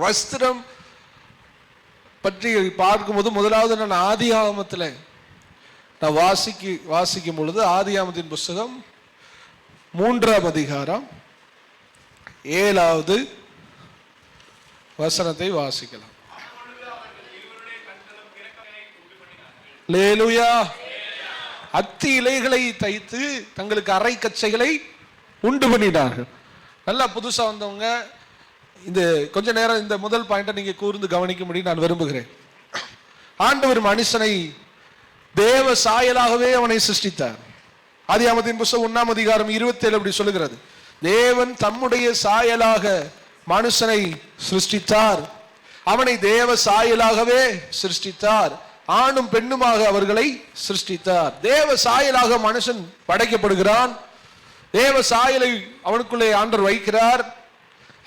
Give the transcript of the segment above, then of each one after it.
வஸ்திரம் பற்றி பார்க்கும்போது முதலாவது நான் ஆதியாகமத்தில் நான் வாசிக்கும் பொழுது ஆதியாகமத்தின் புஸ்தகம் 3ஆம் அதிகாரம் 7வது வசனத்தை வாசிக்கலாம். அல்லேலூயா. அத்தி இலைகளை தைத்து தங்களுக்கு அரை கச்சைகளை உண்டு பண்ணினார்கள். நல்லா புதுசா வந்தவங்க இந்த கொஞ்ச நேரம் இந்த முதல் பாயிண்டை நீங்க கூர்ந்து கவனிக்கும்படி நான் விரும்புகிறேன். ஆண்டவர் மனுஷனை தேவ சாயலாகவே அவனை சிருஷ்டித்தார். ஆதியாகமத்தின் புஸ்தகம் 1ஆம் அதிகாரம் 27 அப்படி சொல்லுகிறது. தேவன் தம்முடைய சாயலாக மனுஷனை சிருஷ்டித்தார், அவனை தேவ சாயலாகவே சிருஷ்டித்தார், ஆணும் பெண்ணுமாக அவர்களை சிருஷ்டித்தார். தேவ சாயலாக மனுஷன் படைக்கப்படுகிறான். தேவ சாயலை அவனுக்குள்ளே ஆண்டவர் வைக்கிறார்.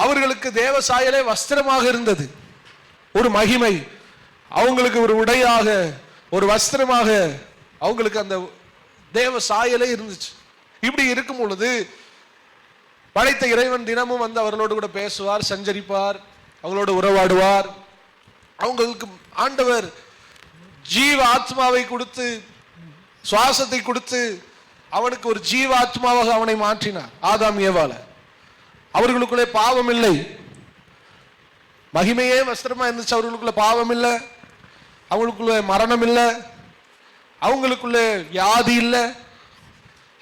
அவர்களுக்கு தேவ சாயலே வஸ்திரமாக இருந்தது, ஒரு மகிமை. அவங்களுக்கு ஒரு உடையாக, ஒரு வஸ்திரமாக அவங்களுக்கு அந்த தேவ சாயலே இருந்துச்சு. இப்படி இருக்கும் பொழுது படைத்த இறைவன் தினமும் வந்து அவர்களோடு கூட பேசுவார், சஞ்சரிப்பார், அவங்களோடு உறவாடுவார். அவங்களுக்கு ஆண்டவர் ஜீவ ஆத்மாவை கொடுத்து, சுவாசத்தை கொடுத்து அவனுக்கு ஒரு ஜீவ ஆத்மாவாக அவனை மாற்றினார். ஆதாம் ஏவாள அவர்களுக்குள்ளே பாவம் இல்லை, மகிமையே வஸ்திரமா இருந்துச்சு. அவர்களுக்குள்ள பாவம் இல்லை, அவங்களுக்குள்ள மரணம் இல்லை, அவங்களுக்குள்ளே வியாதி இல்லை,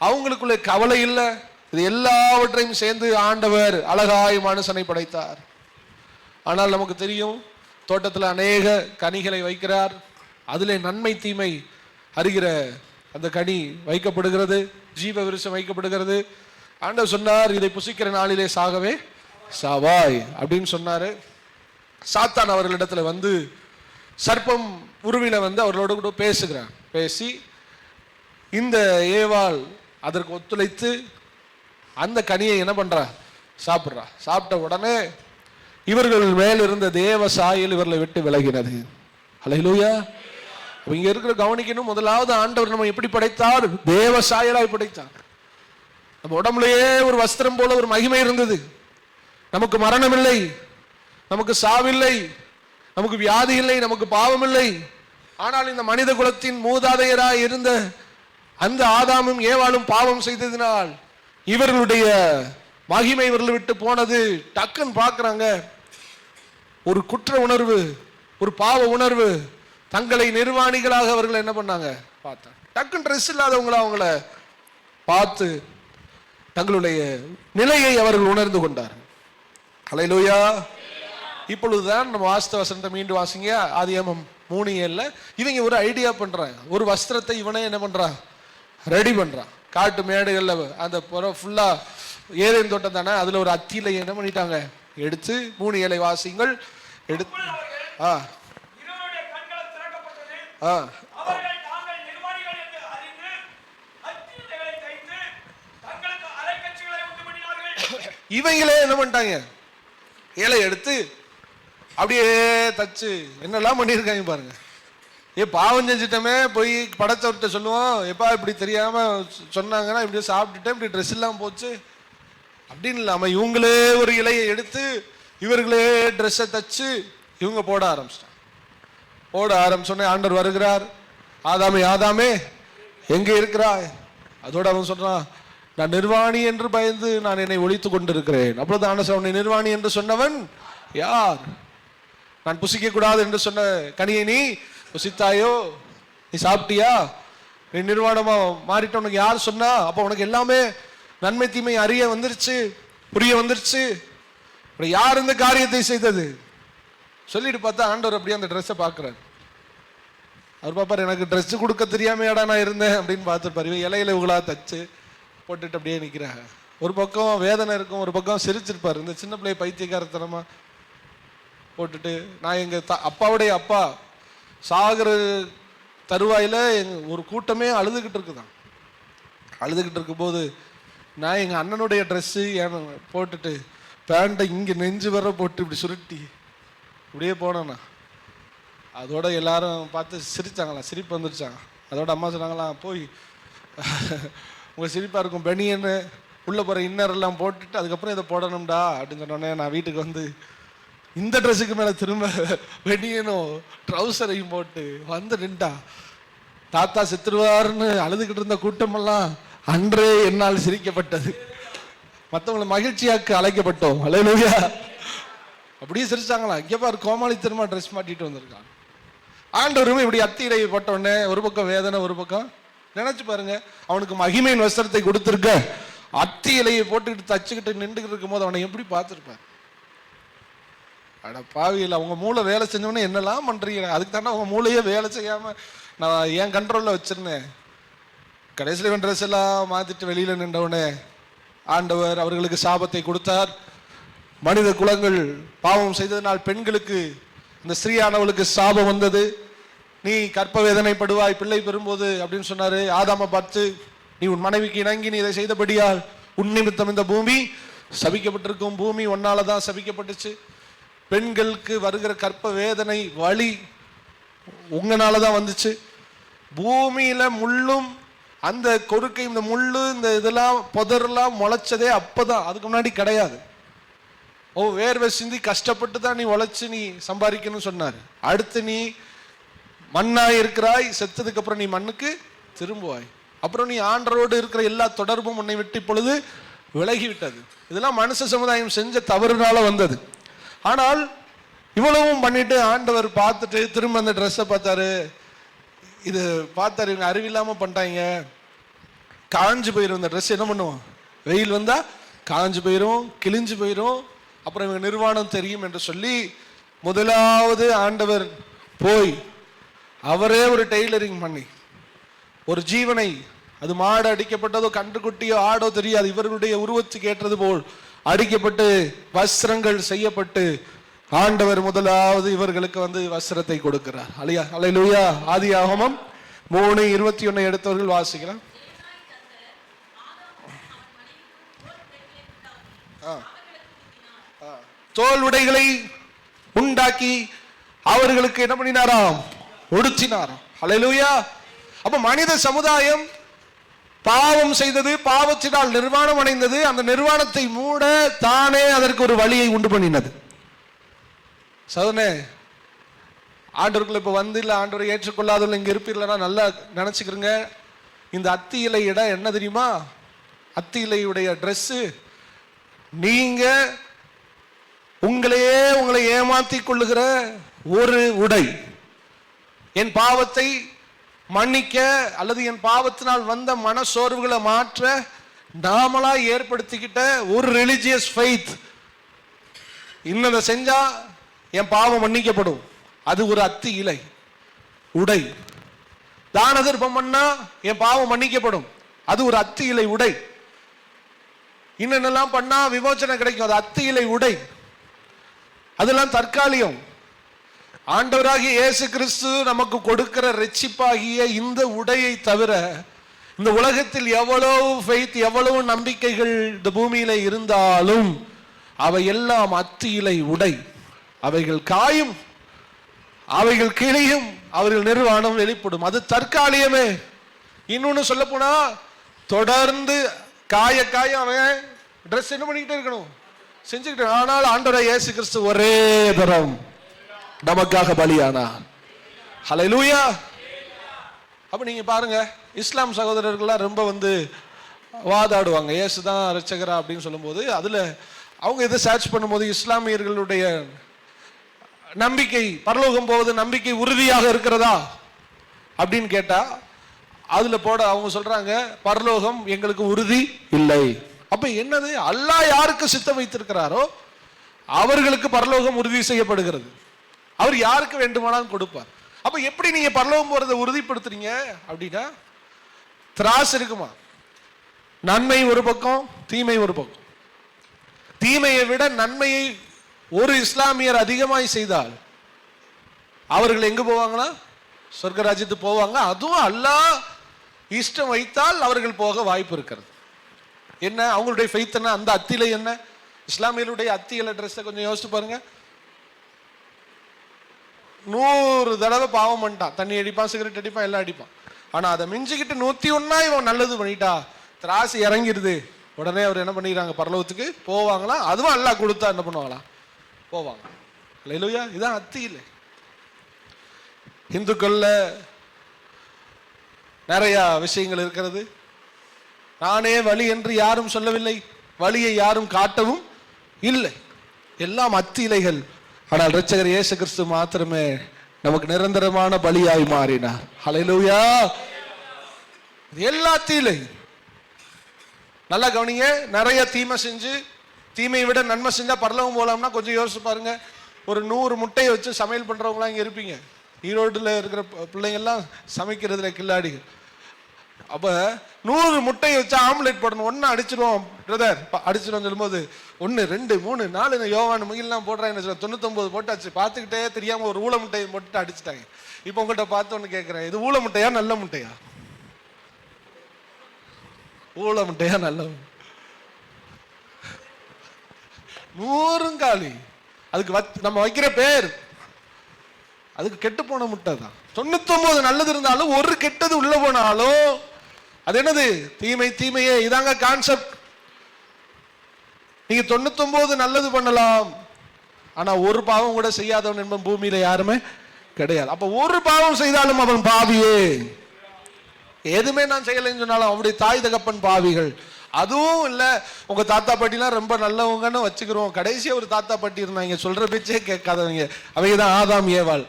அவங்களுக்குள்ளே கவலை இல்லை. இது எல்லாவற்றையும் சேர்ந்து ஆண்டவர் அழகாய் மனுஷனை படைத்தார். ஆனால் நமக்கு தெரியும், தோட்டத்தில் அநேக கனிகளை வைக்கிறார். அதிலே நன்மை தீமை அறிகிற அந்த கனி வைக்கப்படுகிறது, ஜீவ விருட்சம் வைக்கப்படுகிறது. ஆண்டவர் சொன்னார், இதை புசிக்கிற நாளிலே சாகவே சாவாய் அப்படின்னு சொன்னாரு. சாத்தான் அவர்களிடத்துல வந்து சர்ப்பம் உருவில வந்து அவர்களோடு கூட பேசுகிறான். பேசி இந்த ஏவாள் அதற்கு ஒத்துழைத்து அந்த கனியை என்ன பண்றா, சாப்பிட்றா. சாப்பிட்ட உடனே இவர்கள் மேல் இருந்த தேவ சாயல் இவர்களை விட்டு விலகினது. அல்லேலூயா. இங்க இருக்கிற கவனிக்கணும், முதலாவது ஆண்டவர் நம்ம எப்படி படைத்தார்? தேவ சாயலாய் படைத்தார். நம்ம உடம்புலயே ஒரு வஸ்திரம் போல ஒரு மகிமை இருந்தது. நமக்கு மரணம் இல்லை, நமக்கு சாவில்லை, நமக்கு வியாதி இல்லை, நமக்கு பாவம் இல்லை. ஆனால் இந்த மனித குலத்தின் மூதாதையராய் இருந்த அந்த ஆதாமும் ஏவாளும் பாவம் செய்ததினால் இவர்களுடைய மகிமை இவர்களை விட்டு போனது. டக்குன்னு பார்க்கிறாங்க, ஒரு குற்ற உணர்வு, ஒரு பாவ உணர்வு. தங்களை நிர்வாணிகளாக அவர்கள் என்ன பண்ணாங்க பார்த்தாங்க. டக்குன்னு ட்ரெஸ் இல்லாதவங்கள அவங்கள பார்த்து தங்களுடைய நிலையை அவர்கள் உணர்ந்து கொண்டார்கள். அல்லேலூயா. இப்பொழுதுதான் நம்ம வாஸ்தவ வசனத்தை மீண்டும் வாசிங்க. ஆதியாகமம் 3:7 இவங்க ஒரு ஐடியா பண்றாங்க. ஒரு வஸ்திரத்தை இவனே என்ன பண்றான், ரெடி பண்றான். காட்டு மேடுகள்ல அந்த ஃபுல்லா ஏதேன் தோட்டம் தானே, அதுல ஒரு அத்தியில என்ன பண்ணிட்டாங்க எடுத்து 3:7 வாசிங்கள் எடுத்து இவங்களே என்ன பண்ணிட்டாங்க, இலை எடுத்து அப்படியே தச்சு என்னெல்லாம் பண்ணியிருக்காங்க பாருங்க. பாவம் செஞ்சுட்டோமே, போய் படைச்சவர்கிட்ட சொல்லுவோம், எப்பா இப்படி தெரியாம சொன்னாங்கன்னா இப்படி சாப்பிட்டுட்டேன், இப்படி ட்ரெஸ் இல்லாமல் போச்சு அப்படின்னு இல்லாம இவங்களே ஒரு இலையை எடுத்து இவர்களே ட்ரெஸ்ஸை தச்சு இவங்க போட ஆரம்பிச்சோன்னே ஆண்டவர் வருகிறார். ஆதாமே ஆதாமே எங்கே இருக்கிறாய்? அதோட அவன் சொல்றான், நான் நிர்வாணி என்று பயந்து நான் என்னை ஒழித்து கொண்டிருக்கிறேன். அப்பொழுது ஆண்டவர், உன்னை நிர்வாணி என்று சொன்னவன் யார்? நான் புசிக்க கூடாது என்று சொன்ன கனியை நீ புசித்தாயோ? நீ சாப்பிட்டியா? நீ நிர்வாணமா மாறிட்ட உனக்கு யார் சொன்னா? அப்ப உனக்கு எல்லாமே நன்மை தீமை அறிய வந்துருச்சு, புரிய வந்துருச்சு. யார் இந்த காரியத்தை செய்தது சொல்லிட்டு பார்த்தா ஆண்டவர் அப்படியே அந்த ட்ரெஸ்ஸை பார்க்கிறார். அவர் பார்ப்பார், எனக்கு ட்ரெஸ் கொடுக்க தெரியாமையாடா நான் இருந்தேன் அப்படின்னு பார்த்துருப்பாரு. இலையில உங்களா தச்சு போட்டுட்டு அப்படியே நிற்கிறாங்க. ஒரு பக்கம் வேதனை இருக்கும், ஒரு பக்கம் சிரிச்சிருப்பார். இந்த சின்ன பிள்ளை பைத்தியக்காரத்தனமா போட்டுட்டு, நான் எங்க அப்பாவுடைய அப்பா சாகர தருவாயில ஒரு கூட்டமே அழுதுகிட்டு இருக்குதான். அழுதுகிட்டு இருக்கும்போது நான் எங்க அண்ணனுடைய ட்ரெஸ்ஸு போட்டுட்டு பேண்ட்டை இங்கே நெஞ்சு வர போட்டு இப்படி சுருட்டி இப்படியே போனேண்ணா. அதோட எல்லாரும் பார்த்து சிரிச்சாங்களாம், சிரிப்பு வந்துருச்சாங்க. அதோட அம்மா சொன்னாங்களாம், போய் உங்கள் சிரிப்பாக இருக்கும் பெனியன்னு உள்ளே போகிற இன்னர் எல்லாம் போட்டுட்டு அதுக்கப்புறம் இதை போடணும்டா அப்படின்னு சொன்னோடனே நான் வீட்டுக்கு வந்து இந்த ட்ரெஸ்ஸுக்கு மேல திரும்ப வெனியனும் ட்ரௌசரையும் போட்டு வந்து நின்றா. தாத்தா செத்துருவாருன்னு அழுதுகிட்டு இருந்த கூட்டமெல்லாம் அன்றே என்னால் சிரிக்கப்பட்டது. மற்றவங்களை மகிழ்ச்சியாக்கு அழைக்கப்பட்டோம். அல்லேலூயா. அப்படியே சிரிச்சாங்களா? இங்க பாரு, கோமாளித்தனமா ட்ரெஸ் மாட்டிட்டு வந்திருக்கான். ஆண்டவரும் இப்படி அத்திரை போட்டோடனே ஒரு பக்கம் வேதனை, ஒரு பக்கம் நினைச்சு பாருங்க, அவனுக்கு மகிமையின் வஸ்திரத்தை கொடுத்திருக்க அத்தி இலையை போட்டுக்கிட்டு தச்சுக்கிட்டு நின்றுகிட்டு இருக்கும் போது அவனை எப்படி பார்த்துருப்பார்? அட பாவியில், அவங்க மூளை வேலை செஞ்சவொடனே என்னெல்லாம் பண்றீங்க? அதுக்கு தானே அவங்க மூளையே வேலை செய்யாம நான் என் கண்ட்ரோல்ல வச்சிருந்தேன். கடைசியில் இவன் ட்ரெஸ் எல்லாம் மாத்திட்டு வெளியில நின்றவனே ஆண்டவர் அவர்களுக்கு சாபத்தை கொடுத்தார். மனித குலங்கள் பாவம் செய்ததனால் பெண்களுக்கு, இந்த ஸ்திரீயானவளுக்கு சாபம் வந்தது. நீ கற்ப வேதனைப்படுவாய் பிள்ளை பெறும்போது அப்படின்னு சொன்னாரு. ஆதாமை பார்த்து, நீ உன் மனைவிக்கு இணங்கி நீ இதை செய்தபடியால் உன் நிமித்தம் இந்த பூமி சபிக்கப்பட்டிருக்கும். பூமி ஒன்னாலதான் சபிக்கப்பட்டுச்சு. பெண்களுக்கு வருகிற கற்ப வேதனை வலி உங்களாலதான் வந்துச்சு. பூமியில முள்ளும் அந்த கொறுக்கை, இந்த முள்ளு, இந்த இதெல்லாம் புதரெல்லாம் முளைச்சதே அப்பதான், அதுக்கு முன்னாடி கிடையாது. வேர்வை சிந்தி கஷ்டப்பட்டு தான் நீ உழைச்சு நீ சம்பாதிக்கணும்னு சொன்னாரு. அடுத்து நீ மண்ணாய் இருக்கிறாய், செத்ததுக்கு அப்புறம் நீ மண்ணுக்கு திரும்புவாய். அப்புறம் நீ ஆண்டரோடு இருக்கிற எல்லா தொடர்பும் உன்னை விட்டு இப்பொழுது விலகிவிட்டது. இதெல்லாம் மனுஷ சமுதாயம் செஞ்ச தவறுனால வந்தது. ஆனால் இவ்வளவும் பண்ணிட்டு ஆண்டவர் பார்த்துட்டு திரும்ப அந்த ட்ரெஸ்ஸை பார்த்தாரு. இது பார்த்தாரு, இவங்க அறிவில்லாம பண்ணிட்டாங்க, காஞ்சு போயிடும். இந்த ட்ரெஸ் என்ன பண்ணுவோம், வெயில் வந்தா காஞ்சு போயிடும், கிழிஞ்சு போயிடும், அப்புறம் இவங்க நிர்வாணம் தெரியும் என்று சொல்லி முதலாவது ஆண்டவர் போய் அவரே ஒரு டெய்லரிங் பண்ணி ஒரு ஜீவனை, அது மாடு அடிக்கப்பட்டதோ கன்றுக்குட்டியோ ஆடோ தெரியாது, இவர்களுடைய உருவத்துக்கு ஏற்றது போல் அடிக்கப்பட்டு வஸ்திரங்கள் செய்யப்பட்டு ஆண்டவர் முதலாவது இவர்களுக்கு வந்து வஸ்திரத்தை கொடுக்கிறார். அல்லேலூயா. ஆதியாகமம் 3:21 எடுத்தவர்கள் வாசிக்கலாம். தோல் உடைகளை உண்டாக்கி அவர்களுக்கு என்ன பண்ணினாராம், உடுத்தினாராம். அல்லேலூயா. அப்ப மனித சமுதாயம் பாவம் செய்தது, பாவத்தினால் நிர்வாணம் அடைந்தது. அந்த நிர்வாணத்தை மூட தானே அதற்கு ஒரு வழியை உண்டு பண்ணினது. சதனே, ஆண்டவர்கள் இப்ப வந்து இல்ல, ஆண்டவரை ஏற்றுக்கொள்ளாதவர்கள் இங்க இருப்பீர்களா, நல்லா நினைச்சுக்கிறங்க. இந்த அத்தி இலை இடம் என்ன தெரியுமா? அத்தி இலையுடைய ட்ரெஸ். நீங்க உங்களை ஏமாத்தி கொள்ளுகிற ஒரு உடை. என் பாவத்தை மன்னிக்க அல்லது என் பாவத்தினால் வந்த மன சோர்வுகளை மாற்ற நாமளா ஏற்படுத்திக்கிட்ட ஒரு ரிலிஜியஸ் ஃபெய்த். இன்னதை செஞ்சா என் பாவம் மன்னிக்கப்படும், அது ஒரு அத்தி இலை உடை. தான தர்மம் பண்ணா என் பாவம் மன்னிக்கப்படும், அது ஒரு அத்தி இலை உடை. இன்னென்னலாம் பண்ணா விமோசனை கிடைக்கும், அது அத்தி இலை உடை. அதெல்லாம் தற்காலிகம். ஆண்டவராகிய இயேசு கிறிஸ்து நமக்கு கொடுக்கிற ரட்சிப்பாகிய இந்த உடையை தவிர இந்த உலகத்தில் எவ்வளவு ஃபெய்த், எவ்வளவு நம்பிக்கைகள் இந்த பூமியில இருந்தாலும் அவை எல்லாம் அத்தி இலை உடை. அவைகள் காயும், அவைகள் கிளியும், அவர்கள் நிர்வாணம் வெளிப்படும். அது தற்காலிகமே. இன்னொன்னு சொல்ல போனா தொடர்ந்து காய அவன் ட்ரெஸ் என்ன பண்ணிக்கிட்டே இருக்கணும், செஞ்சுக்கிட்டு. ஆனால் ஆண்டவராகிய இயேசு கிறிஸ்து ஒரே தரம் நமக்காக பலியானார். ஹல்லேலூயா. அப்ப நீங்க பாருங்க, இஸ்லாம் சகோதரர்கள்லாம் ரொம்ப வந்து வாதாடுவாங்க, இயேசு தான் இரட்சகரா அப்படின்னு சொல்லும்போது அதுல அவங்க இதை சர்ச் பண்ணும்போது இஸ்லாமியர்களுடைய நம்பிக்கை, பரலோகம் போவது நம்பிக்கை உறுதியாக இருக்கிறதா அப்படின்னு கேட்டா அதுல போட அவங்க சொல்றாங்க, பரலோகம் எங்களுக்கு உறுதி இல்லை. அப்ப என்னது, அல்லாஹ் யாருக்கு சித்தம் வைத்திருக்கிறாரோ அவர்களுக்கு பரலோகம் உறுதி செய்யப்படுகிறது. அவர் யாருக்கு வேண்டுமானாலும் கொடுப்பார். அப்ப எப்படி நீங்க பரலோகம் போறதை உறுதிப்படுத்துறீங்க அப்படின்னா, திராஸ் இருக்குமா, நன்மை ஒரு பக்கம், தீமை ஒரு பக்கம். தீமையை விட நன்மையை ஒரு இஸ்லாமியர் அதிகமாய் செய்தால் அவர்கள் எங்க போவாங்களா, சொர்க்க ராஜ்யத்துக்கு போவாங்க. அதுவும் அல்லாஹ் இஷ்டம் வைத்தால் அவர்கள் போக வாய்ப்பு இருக்கிறது. என்ன அவங்களுடைய ஃபெய்த் என்ன, அந்த அத்தியில என்ன, இஸ்லாமியருடைய அத்தியில ட்ரெஸ்ஸை கொஞ்சம் யோசிச்சு பாருங்க. 100 தடவை பாவம் பண்ணிட்டான், தண்ணி அடிப்பான், சிகரெட் அடிப்பான், எல்லாம் அடிப்பான். ஆனா அதை மிஞ்சிக்கிட்டு 101 இவன் நல்லது பண்ணிட்டா, திராசு இறங்கிடுது, உடனே அவர் என்ன பண்ணிடுறாங்க, பரலோகத்துக்கு போவாங்களா. அதுவும் அல்லாஹ் கொடுத்தா என்ன பண்ணுவாங்களா, போவாங்க. அல்லேலூயா. இதான் அத்தி இலை. இந்துக்கள்ல நிறைய விஷயங்கள் இருக்கிறது. நானே வழி என்று யாரும் சொல்லவில்லை, வழியை யாரும் காட்டவும் இல்லை, எல்லாம் அத்தி இலைகள். ஆனால் இரட்சகர் இயேசு கிறிஸ்து மாத்திரமே நமக்கு நிரந்தரமான பலியாய் மாறினார். ஹல்லேலூயா. எல்லா தீலை நல்லா கவனிங்க. நிறைய தீமை செஞ்சு தீமையை விட நன்மை செஞ்சா பரலோகம் போலாம்னா கொஞ்சம் யோசிச்சு பாருங்க. ஒரு 100 முட்டையை வச்சு சமையல் பண்றவங்களாம் இங்க இருப்பீங்க. ஈரோடுல இருக்கிற பிள்ளைங்க எல்லாம் சமைக்கிறதுல கில்லாடிகள். அப்ப 100 முட்டையை வச்சு ஆம்லெட் போடணும். ஒன்னு அடிச்சிருவோம் பிரதர், அடிச்சிடும் சொல்லும்போது 1 2 3 4 யோவான் முகில்லாம் போடுறாங்க. 99 போட்டாச்சு. பார்த்துக்கிட்டே தெரியாம ஒரு ஊள முட்டையை போட்டு அடிச்சுட்டாங்க. இப்போ உங்கள்கிட்ட பார்த்து ஒன்று கேட்குறேன், இது ஊள முட்டையா நல்ல முட்டையா? ஊள முட்டையா நல்ல 100 காலி. அதுக்கு நம்ம வைக்கிற பேர் அதுக்கு கெட்டு போன முட்டை தான். 99 நல்லது இருந்தாலும் ஒரு கெட்டது உள்ள போனாலும் அது என்னது? தீமை. தீமையே. இதாங்க கான்செப்ட். நீங்க 99 நல்லது பண்ணலாம், ஆனா ஒரு பாவம் கூட செய்யாதவன் என்பன் பூமியில யாருமே கிடையாது. அப்ப ஒரு பாவம் செய்தாலும் அவன் பாவியே. எதுவுமே நான் செய்யலைன்னு சொன்னாலும் அவருடைய தாய் தகப்பன் பாவிகள். அதுவும் இல்ல உங்க தாத்தா பாட்டிலாம் ரொம்ப நல்லவங்கன்னு வச்சுக்கிறோம். கடைசியா ஒரு தாத்தா பாட்டி இருந்தாங்க, சொல்ற பேச்சே கேட்காதவங்க. அவங்க தான் ஆதாம் ஏவாள்.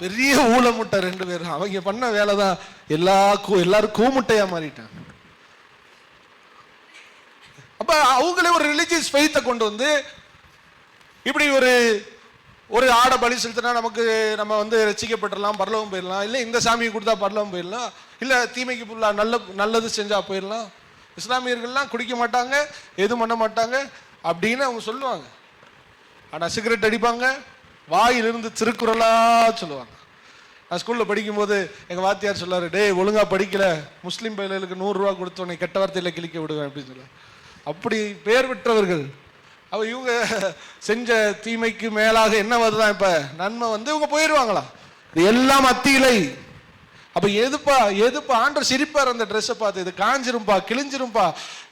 பெரிய ஊழ முட்டை 2 பேரும். அவங்க பண்ண வேலை தான் எல்லாரும் கூமுட்டையா மாறிட்டாங்க. அப்ப அவங்களே ஒரு ரிலிஜியஸ் ஃபெய்த்தை கொண்டு வந்து இப்படி ஒரு ஆடை பலி செலுத்தினா நம்ம ரசிக்கப்பட்டுடலாம், பரலோகம் போயிடலாம். இல்லை இந்த சாமியை கொடுத்தா பரலோகம் போயிடலாம், இல்லை தீமைக்கு நல்லது செஞ்சா போயிடலாம். இஸ்லாமியர்கள்லாம் குடிக்க மாட்டாங்க, எதுவும் பண்ண மாட்டாங்க அப்படின்னு அவங்க சொல்லுவாங்க. ஆனால் சிகரெட் அடிப்பாங்க, வாயிலிருந்து திருக்குறளா சொல்லுவாங்க. நான் ஸ்கூலில் படிக்கும்போது எங்கள் வாத்தியார் சொல்லாரு, டேய் ஒழுங்கா படிக்கல, முஸ்லீம் பையலுக்கு 100 ரூபா கொடுத்தோன்னே கெட்ட வார்த்தையில் கிழிக்க விடுவேன் அப்படின்னு சொல்லுவாங்க. அப்படி பேர் பெற்றவர்கள். அவ இவங்க செஞ்ச தீமைக்கு மேலாக என்ன வருதான் இப்ப நன்மை இவங்க போயிடுவாங்களா? இது எல்லாம் அத்தியிலை. அப்ப எதுப்பா ஆண்டவர் சிரிப்பார் அந்த ட்ரெஸ்ஸை பார்த்து, இது காஞ்சிரும்பா, கிழிஞ்சிரும்பா,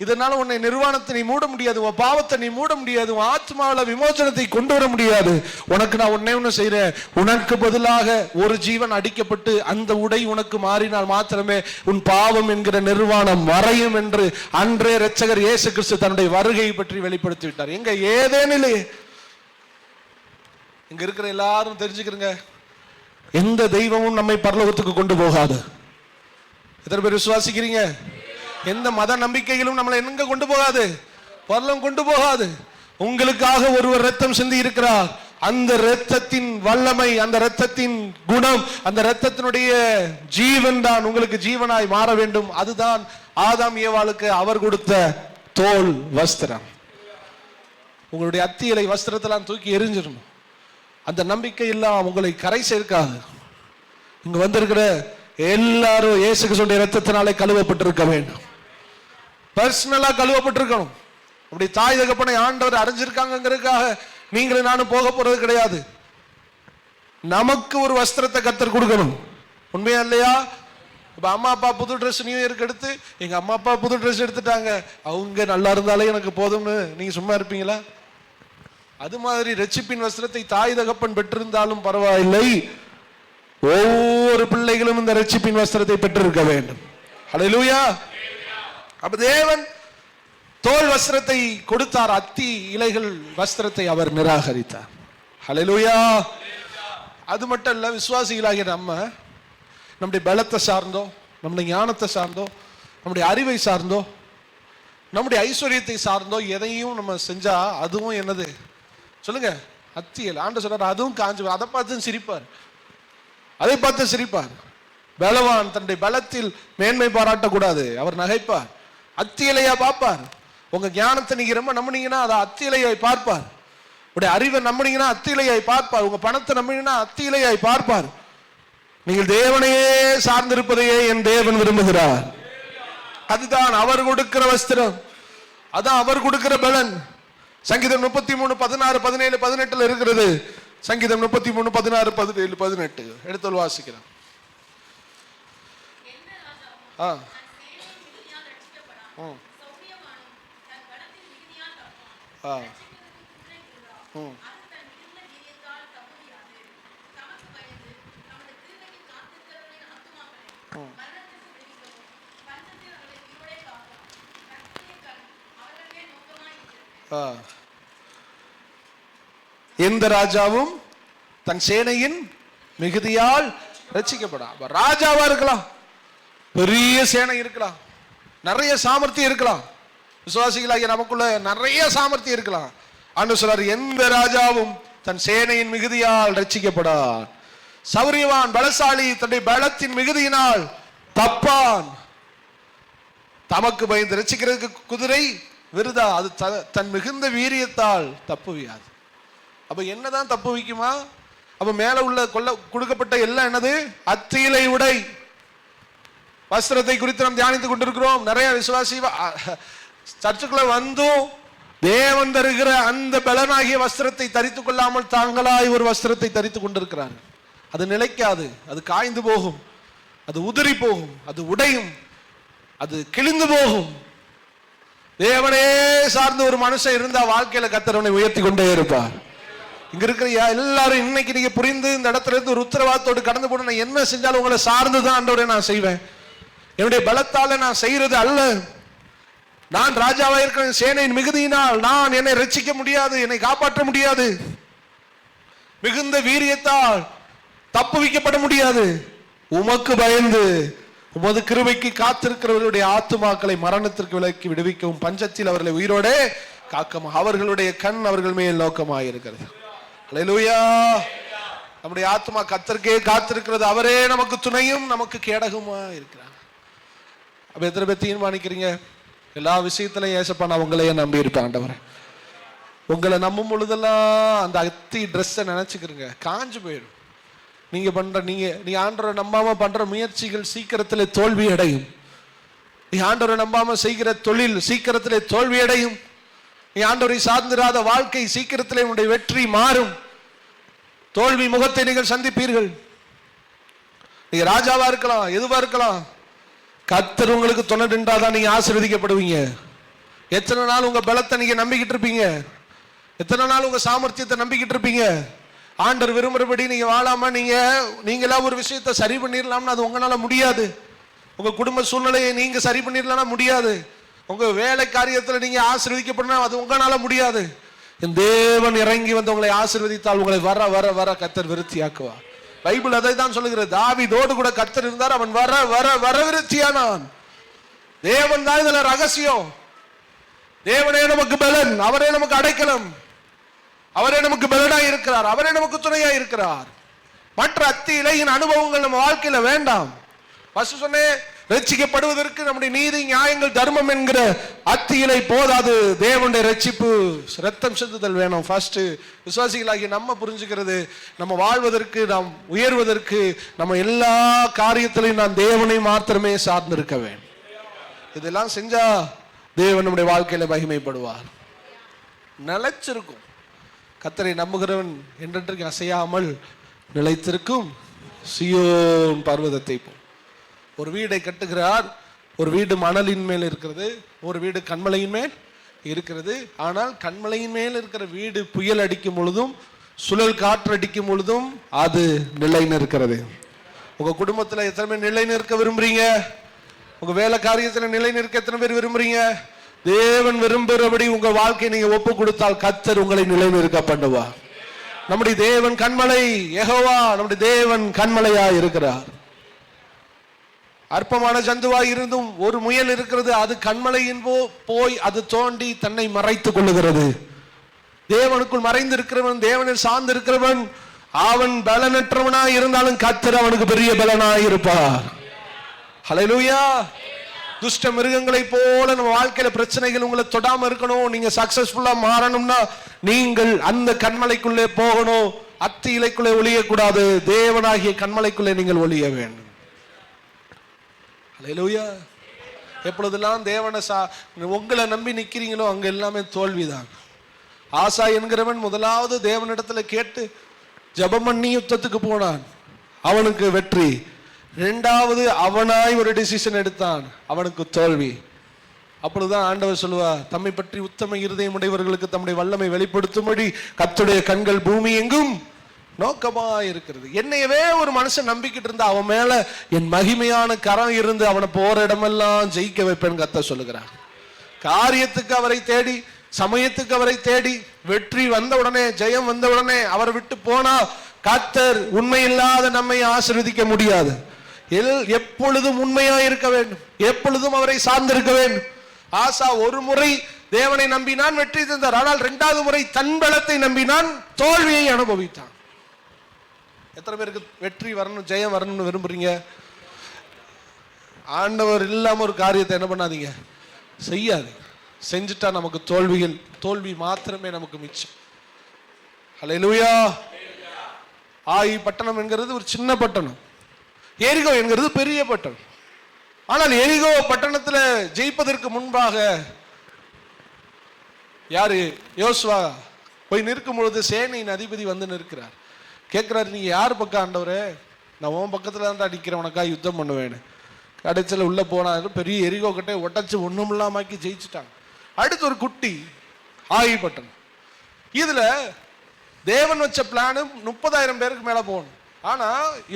இதனால உன்னை நிர்வாணத்தை நீ மூட முடியாது, உன் பாவத்தை நீ மூட முடியாது, உன் ஆத்மாவில விமோசனத்தை கொண்டு வர முடியாது. உனக்கு நான் ஒண்ணு செய்யறேன், உனக்கு பதிலாக ஒரு ஜீவன் அடிக்கப்பட்டு அந்த உடை உனக்கு மாறினால் மாத்திரமே உன் பாவம் என்கிற நிர்வாணம் மறையும் என்று அன்றே இரட்சகர் இயேசு கிறிஸ்து தன்னுடைய வருகை பற்றி வெளிப்படுத்தி விட்டார். எங்க ஏதேனிலே இங்க இருக்கிற எல்லாரும் தெரிஞ்சுக்கிறங்க, எந்த தெய்வமும் நம்மை பரலோகத்துக்கு கொண்டு போகாது. எத்தனை பேர் விசுவாசிக்கிறீங்க? எந்த மத நம்பிக்கைகளும் நம்மளை எங்க கொண்டு போகாது, பரலோகம் கொண்டு போகாது. உங்களுக்காக ஒருவர் ரத்தம் சிந்தி இருக்கிறார். அந்த இரத்தத்தின் வல்லமை, அந்த இரத்தத்தின் குணம், அந்த இரத்தத்தினுடைய ஜீவன் தான் உங்களுக்கு ஜீவனாய் மாற வேண்டும். அதுதான் ஆதாம் ஏவாளுக்கு அவர் கொடுத்த தோல் வஸ்திரம். உங்களுடைய அத்தி இலை வஸ்திரத்தெல்லாம் தூக்கி எரிஞ்சிடணும். அந்த நம்பிக்கை எல்லாம் உங்களை கரை சேர்க்காது. இங்க வந்திருக்கிற எல்லாரும் இயேசு கிறிஸ்துவின் இரத்தத்தினாலே கழுவப்பட்டிருக்க வேண்டும். பர்சனலா கழுவப்பட்டிருக்கணும். அப்படி தாய் தகப்பனை ஆண்டவர் அறிஞ்சிருக்காங்கிறதுக்காக நீங்களும் நானும் போக போறது கிடையாது. நமக்கு ஒரு வஸ்திரத்தை கர்த்தர் கொடுக்கணும். உண்மையா இல்லையா? இப்ப அம்மா அப்பா புது ட்ரெஸ் நியூ இயருக்கு எடுத்து, எங்க அம்மா அப்பா புது ட்ரெஸ் எடுத்துட்டாங்க, அவங்க நல்லா இருந்தாலே எனக்கு போதும்னு நீங்க சும்மா இருப்பீங்களா? அது மாதிரி ரட்சிப்பின் வஸ்திரத்தை தாய் தகப்பன் பெற்றிருந்தாலும் பரவாயில்லை, ஒவ்வொரு பிள்ளைகளும் இந்த ரட்சிப்பின் வஸ்திரத்தை பெற்றிருக்க வேண்டும். ஹல்லேலூயா. அப்ப தேவன் தோல் வஸ்திரத்தை கொடுத்தார், அத்தி இலைகள் வஸ்திரத்தை அவர் நிராகரித்தார். ஹல்லேலூயா. அது மட்டும் இல்ல, விசுவாசிகளாகிய நம்முடைய பலத்தை சார்ந்தோ, நம்முடைய ஞானத்தை சார்ந்தோ, நம்முடைய அறிவை சார்ந்தோ, நம்முடைய ஐஸ்வர்யத்தை சார்ந்தோ எதையும் நம்ம செஞ்சா அதுவும் என்னது சொல்லுங்க? அத்தியல். ஆண்டவர் சொல்றார் அதுவும் காஞ்சு. அதை பார்த்து சிரிப்பார், அதை பார்த்து சிரிப்பார். பலவான் தன்னுடைய பலத்தில் மேன்மை பாராட்டக்கூடாது, அவர் நகைப்பார். அத்தியலையா பார்ப்பார். உங்க ஞானத்தை நீங்க ரொம்ப நம்பினீங்கன்னா அதை அத்தியலையாய் பார்ப்பார். உடைய அறிவை நம்பினீங்கன்னா அத்தியலையாய் பார்ப்பார். உங்க பணத்தை நம்பினீங்கன்னா அத்தியலையாய் பார்ப்பார். நீங்கள் தேவனையே சார்ந்திருப்பதையே என் தேவன் விரும்புகிறார். அதுதான் அவர் கொடுக்கிற வஸ்திரம், அதான் அவர் கொடுக்கிற பலன். சங்கீதம் 33 16 17 18 இருக்கிறது. சங்கீதம் 33 16 17 18 எடுத்து வாசிக்கிறேன். எந்த ராஜாவும் தன் சேனையின் மிகுதியால் ரட்சிக்கப்படா. ராஜாவா இருக்கலாம், பெரிய சேனை இருக்கலாம், நிறைய சாமர்த்தியம் இருக்கலாம், விசுவாசிகளாகிய நமக்குள்ள நிறைய சாமர்த்தியம் இருக்கலாம். ஆண்டவர் சொல்றார், எந்த ராஜாவும் தன் சேனையின் மிகுதியால் ரட்சிக்கப்படான். சௌரியவான் பலசாலி தன்னுடைய பலத்தின் மிகுதியினால் தப்பான். தமக்கு பயந்து ரட்சிக்கிறதுக்கு குதிரை விருதா, அது தன் மிகுந்த வீரியத்தால் தப்புவியாது. அப்ப என்னதான் தப்பு வைக்குமா? அப்ப மேல உள்ள கொடுக்கப்பட்ட எல்லாம் என்னது? அத்தியிலை உடை வஸ்திரத்தை குறித்து நாம் தியானித்துக் கொண்டிருக்கிறோம். நிறைய விசுவாசி சர்ச்சுக்குள்ள வந்தும் தேவன் தருகிற அந்த பலனாகிய வஸ்திரத்தை தரித்துக் கொள்ளாமல் தாங்களாய் ஒரு வஸ்திரத்தை தரித்துக் கொண்டிருக்கிறார்கள். அது நிலைக்காது, அது காய்ந்து போகும், அது உதிரி போகும், அது உடையும், அது கிழிந்து போகும். தேவனே சார்ந்த ஒரு மனுஷன் இருந்தா வாழ்க்கையில கர்த்தர் உயர்த்தி கொண்டே இருப்பார். இங்க இருக்கிற எல்லாரும் இன்னைக்கு நீங்க புரிந்து இந்த இடத்துல இருந்து ஒரு உத்தரவாதத்தோடு கடந்து போன, நான் என்ன செஞ்சாலும் உங்களை சார்ந்துதான் ஆண்டவரே நான் செய்வேன், என்னுடைய பலத்தால நான் செய்யறது அல்ல. நான் ராஜாவா இருக்கிற சேனையின் மிகுதியினால் நான் என்னை ரட்சிக்க முடியாது, என்னை காப்பாற்ற முடியாது, மிகுந்த வீரியத்தால் தப்புவிக்கப்பட முடியாது. உமக்கு பயந்து உமது கிருபைக்கு காத்திருக்கிறவர்களுடைய ஆத்துமாக்களை மரணத்திற்கு விலக்கி விடுவிக்கவும் பஞ்சத்தில் அவர்களை உயிரோட காக்கவும் அவர்களுடைய கண் அவர்கள் மேல் நோக்கமாயிருக்கிறது. அல்லேலூயா. நம்முடைய ஆத்மா கர்த்தருக்கே காத்திருக்கிறது. அவரே நமக்கு துணையும் நமக்கு கேடகமா இருக்கிறார். அப்ப எத்தனை பேர் தீர்மானிக்கிறீங்க? எல்லா விஷயத்திலையும் ஏசப்பா நான் உங்களையே நம்பி இருப்பேன் ஆண்டவரே. உங்களை நம்பும் பொழுதெல்லாம் அந்த அத்தி ட்ரெஸ்ஸை நினைச்சுக்கிறீங்க, காஞ்சு போயிடும். நீங்க ஆண்டவரை நம்பாம பண்ற முயற்சிகள் சீக்கிரத்திலே தோல்வி அடையும். நீ ஆண்டவரை நம்பாம செய்கிற தொழில் சீக்கிரத்திலே தோல்வி அடையும். நீ ஆண்டவரை சார்ந்திராத வாழ்க்கை சீக்கிரத்திலே உன்னுடைய வெற்றி மாறும். தோல்வி முகத்தை நீங்கள் சந்திப்பீர்கள். நீங்க ராஜாவா இருக்கலாம், எதுவா இருக்கலாம், கர்த்தர் உங்களுக்கு துணை நின்றாதான் நீங்க ஆசீர்வதிக்கப்படுவீங்க. எத்தனை நாள் உங்க பலத்தை நீங்க நம்பிக்கிட்டு இருப்பீங்க? எத்தனை நாள் உங்க சாமர்த்தியத்தை நம்பிக்கிட்டு இருப்பீங்க? ஆண்டவர் விரும்புறபடி நீங்க வாழாம நீங்களா ஒரு விஷயத்தை சரி பண்ணிடலாம்னு அது உங்களால முடியாது. உங்க குடும்ப சூழ்நிலையை நீங்க சரி பண்ணிடலாம் முடியாது. உங்க வேலை காரியத்துல நீங்க ஆசீர்வதிக்கப்படணும், அது உங்களால முடியாது. என் தேவன் இறங்கி வந்து உங்களை ஆசீர்வதித்தால் உங்களை வர வர வர கர்த்தர் விருத்தியாக்குவார். பைபிள் அதை தான் சொல்லுகிறது. தாவீதோடு கூட கர்த்தர் இருந்தார், அவன் வர வர வர விருத்தியானான். தேவன் தான் இதுல ரகசியம். தேவனே நமக்கு பலன், அவரே நமக்கு அடைக்கலம், அவரே நமக்கு பலனா இருக்கிறார், அவரே நமக்கு துணையா இருக்கிறார். மற்ற அத்தி இலையின் அனுபவங்கள் நம்ம வாழ்க்கையில வேண்டாம். ஃபர்ஸ்ட் சொன்னேன், ரட்சிக்கப்படுவதற்கு நம்முடைய நீதி நியாயங்கள் தர்மம் என்கிற அத்தி இலை போதாது. தேவனுடைய ரட்சிப்பு ரத்தம் சிந்துதல் வேணும். ஃபர்ஸ்ட் விசுவாசிகளாகி நம்ம புரிஞ்சுக்கிறது, நம்ம வாழ்வதற்கு, நாம் உயர்வதற்கு, நம்ம எல்லா காரியத்திலையும் நான் தேவனை மாத்திரமே சார்ந்திருக்க வேண்டும். இதெல்லாம் செஞ்சா தேவன் நம்முடைய வாழ்க்கையில மகிமைப்படுவார். நிலைச்சிருக்கும். கர்த்தரை நம்புகிறவன் என்றென்றைக்கு அசையாமல் நிலைத்திருக்கும் சீயோன் பர்வதத்தை போல். ஒரு வீடை கட்டுகிறார். ஒரு வீடு மணலின் மேல் இருக்கிறது, ஒரு வீடு கண்மலையின் மேல் இருக்கிறது. ஆனால் கண்மலையின் மேல் இருக்கிற வீடு புயல் அடிக்கும் பொழுதும் சுழல் காற்று அடிக்கும் பொழுதும் அது நிலை நிற்கிறது. உங்க குடும்பத்துல எத்தனை பேர் நிலை நிற்க விரும்புறீங்க? உங்க வேலை காரியத்துல நிலை நிற்க எத்தனை பேர் விரும்புறீங்க? தேவன் விரும்புகிறபடி உங்க வாழ்க்கையை நீங்க ஒப்பு கொடுத்தால் கர்த்தர் உங்களை நிலை நிற்க பண்ணுவார். நம்முடைய தேவன் கண்மலை யெகோவா, நம்முடைய தேவன் கண்மலையா இருக்கிறார். அற்பமான ஜந்துவாய் இருந்தும் ஒரு முயல் இருக்கிறது, அது கண்மலையின் போய் அது தோண்டி தன்னை மறைத்துக் கொள்ளுகிறது. தேவனுக்குள் மறைந்து இருக்கிறவன், தேவனில் சார்ந்து இருக்கிறவன், அவன் பலனற்றவனாய் இருந்தாலும் கர்த்தர் அவனுக்கு பெரிய பலனாய் இருப்பார். ஹல்லேலூயா. துஷ்ட மிருகங்களை போல நம்ம வாழ்க்கையில பிரச்சனைகள் உங்களை தொடாம இருக்கணும். நீங்க சக்சஸ்ஃபுல்லா மாறணும்னா நீங்கள் அந்த கண்மலைக்குள்ளே போகணும். அத்தி இலைக்குள்ளே ஒளியக்கூடாது. தேவனாகிய கண்மலைக்குள்ளே நீங்கள் ஒளிய வேண்டும். ஹல்லேலூயா. எப்பொழுதெல்லாம் தேவனை உங்களை நம்பி நிக்கிறீங்களோ அங்க எல்லாமே தோல்விதான். ஆசா என்கிறவன் முதலாவது தேவனிடத்துல கேட்டு ஜெபம் பண்ணி யுத்தத்துக்கு போனான், அவனுக்கு வெற்றி. இரண்டாவது அவனாய் ஒரு டிசிஷன் எடுத்தான், அவனுக்கு தோல்வி. அப்பொழுதுதான் ஆண்டவர் சொல்லுவார், தம்மை பற்றி உத்தம இருதயம் உடையவர்களுக்கு தம்முடைய வல்லமை வெளிப்படுத்தும்படி கர்த்தருடைய கண்கள் பூமி எங்கும் நோக்கமா இருக்கிறது. என்னையவே ஒரு மனுஷன் நம்பிக்கிட்டு இருந்தா அவன் மேல என் மகிமையான கரம் இருந்து அவனை போற இடமெல்லாம் ஜெயிக்க வைப்பேன் கர்த்தர் சொல்லுகிறார். காரியத்துக்கு அவரை தேடி சமயத்துக்கு அவரை தேடி வெற்றி வந்த உடனே, ஜெயம் வந்த உடனே அவரை விட்டு போனா கர்த்தர் உண்மையில்லாத நம்மை ஆசீர்வதிக்க முடியாது. எப்பொழுதும் உண்மையா இருக்க வேண்டும், எப்பொழுதும் அவரை சார்ந்திருக்க வேண்டும். ஆசா ஒரு முறை தேவனை நம்பினான், வெற்றி தந்தார். ஆனால் 2வது முறை தன் பலத்தை நம்பினான், தோல்வியை அனுபவித்தான். எத்தனை பேருக்கு வெற்றி வரணும், ஜெயம் வரணும்னு விரும்புறீங்க? ஆண்டவர் இல்லாம ஒரு காரியத்தை என்ன பண்ணாதீங்க, செய்யாது. செஞ்சுட்டா நமக்கு தோல்வி மாத்திரமே நமக்கு மிச்சம். ஹல்லேலூயா. ஆயி பட்டணம் என்கிறது ஒரு சின்ன பட்டணம், எரிகோ என்கிறது பெரிய பட்டணம். ஆனால் எரிகோ பட்டணத்துல ஜெயிப்பதற்கு முன்பாக யாரு? யோசுவா போய் நிற்கும் பொழுது சேனையின் அதிபதி வந்து நிற்கிறார். கேட்கிறாரு, நீங்க யார் பக்கம் ஆண்டவரே? நான் உன் பக்கத்துல தான் நிற்கிறேன், உனக்கா யுத்தம் பண்ணுவேன்னு. கடைசியில் உள்ள போனாரு, பெரிய எரிகோ கட்டை ஒட்டச்சு ஒண்ணும் இல்லாமக்கி ஜெயிச்சுட்டாங்க. அடுத்து ஒரு குட்டி ஆயி பட்டணம். இதுல தேவன் வச்ச பிளானு 30,000 பேருக்கு மேல போகணும். ஆனா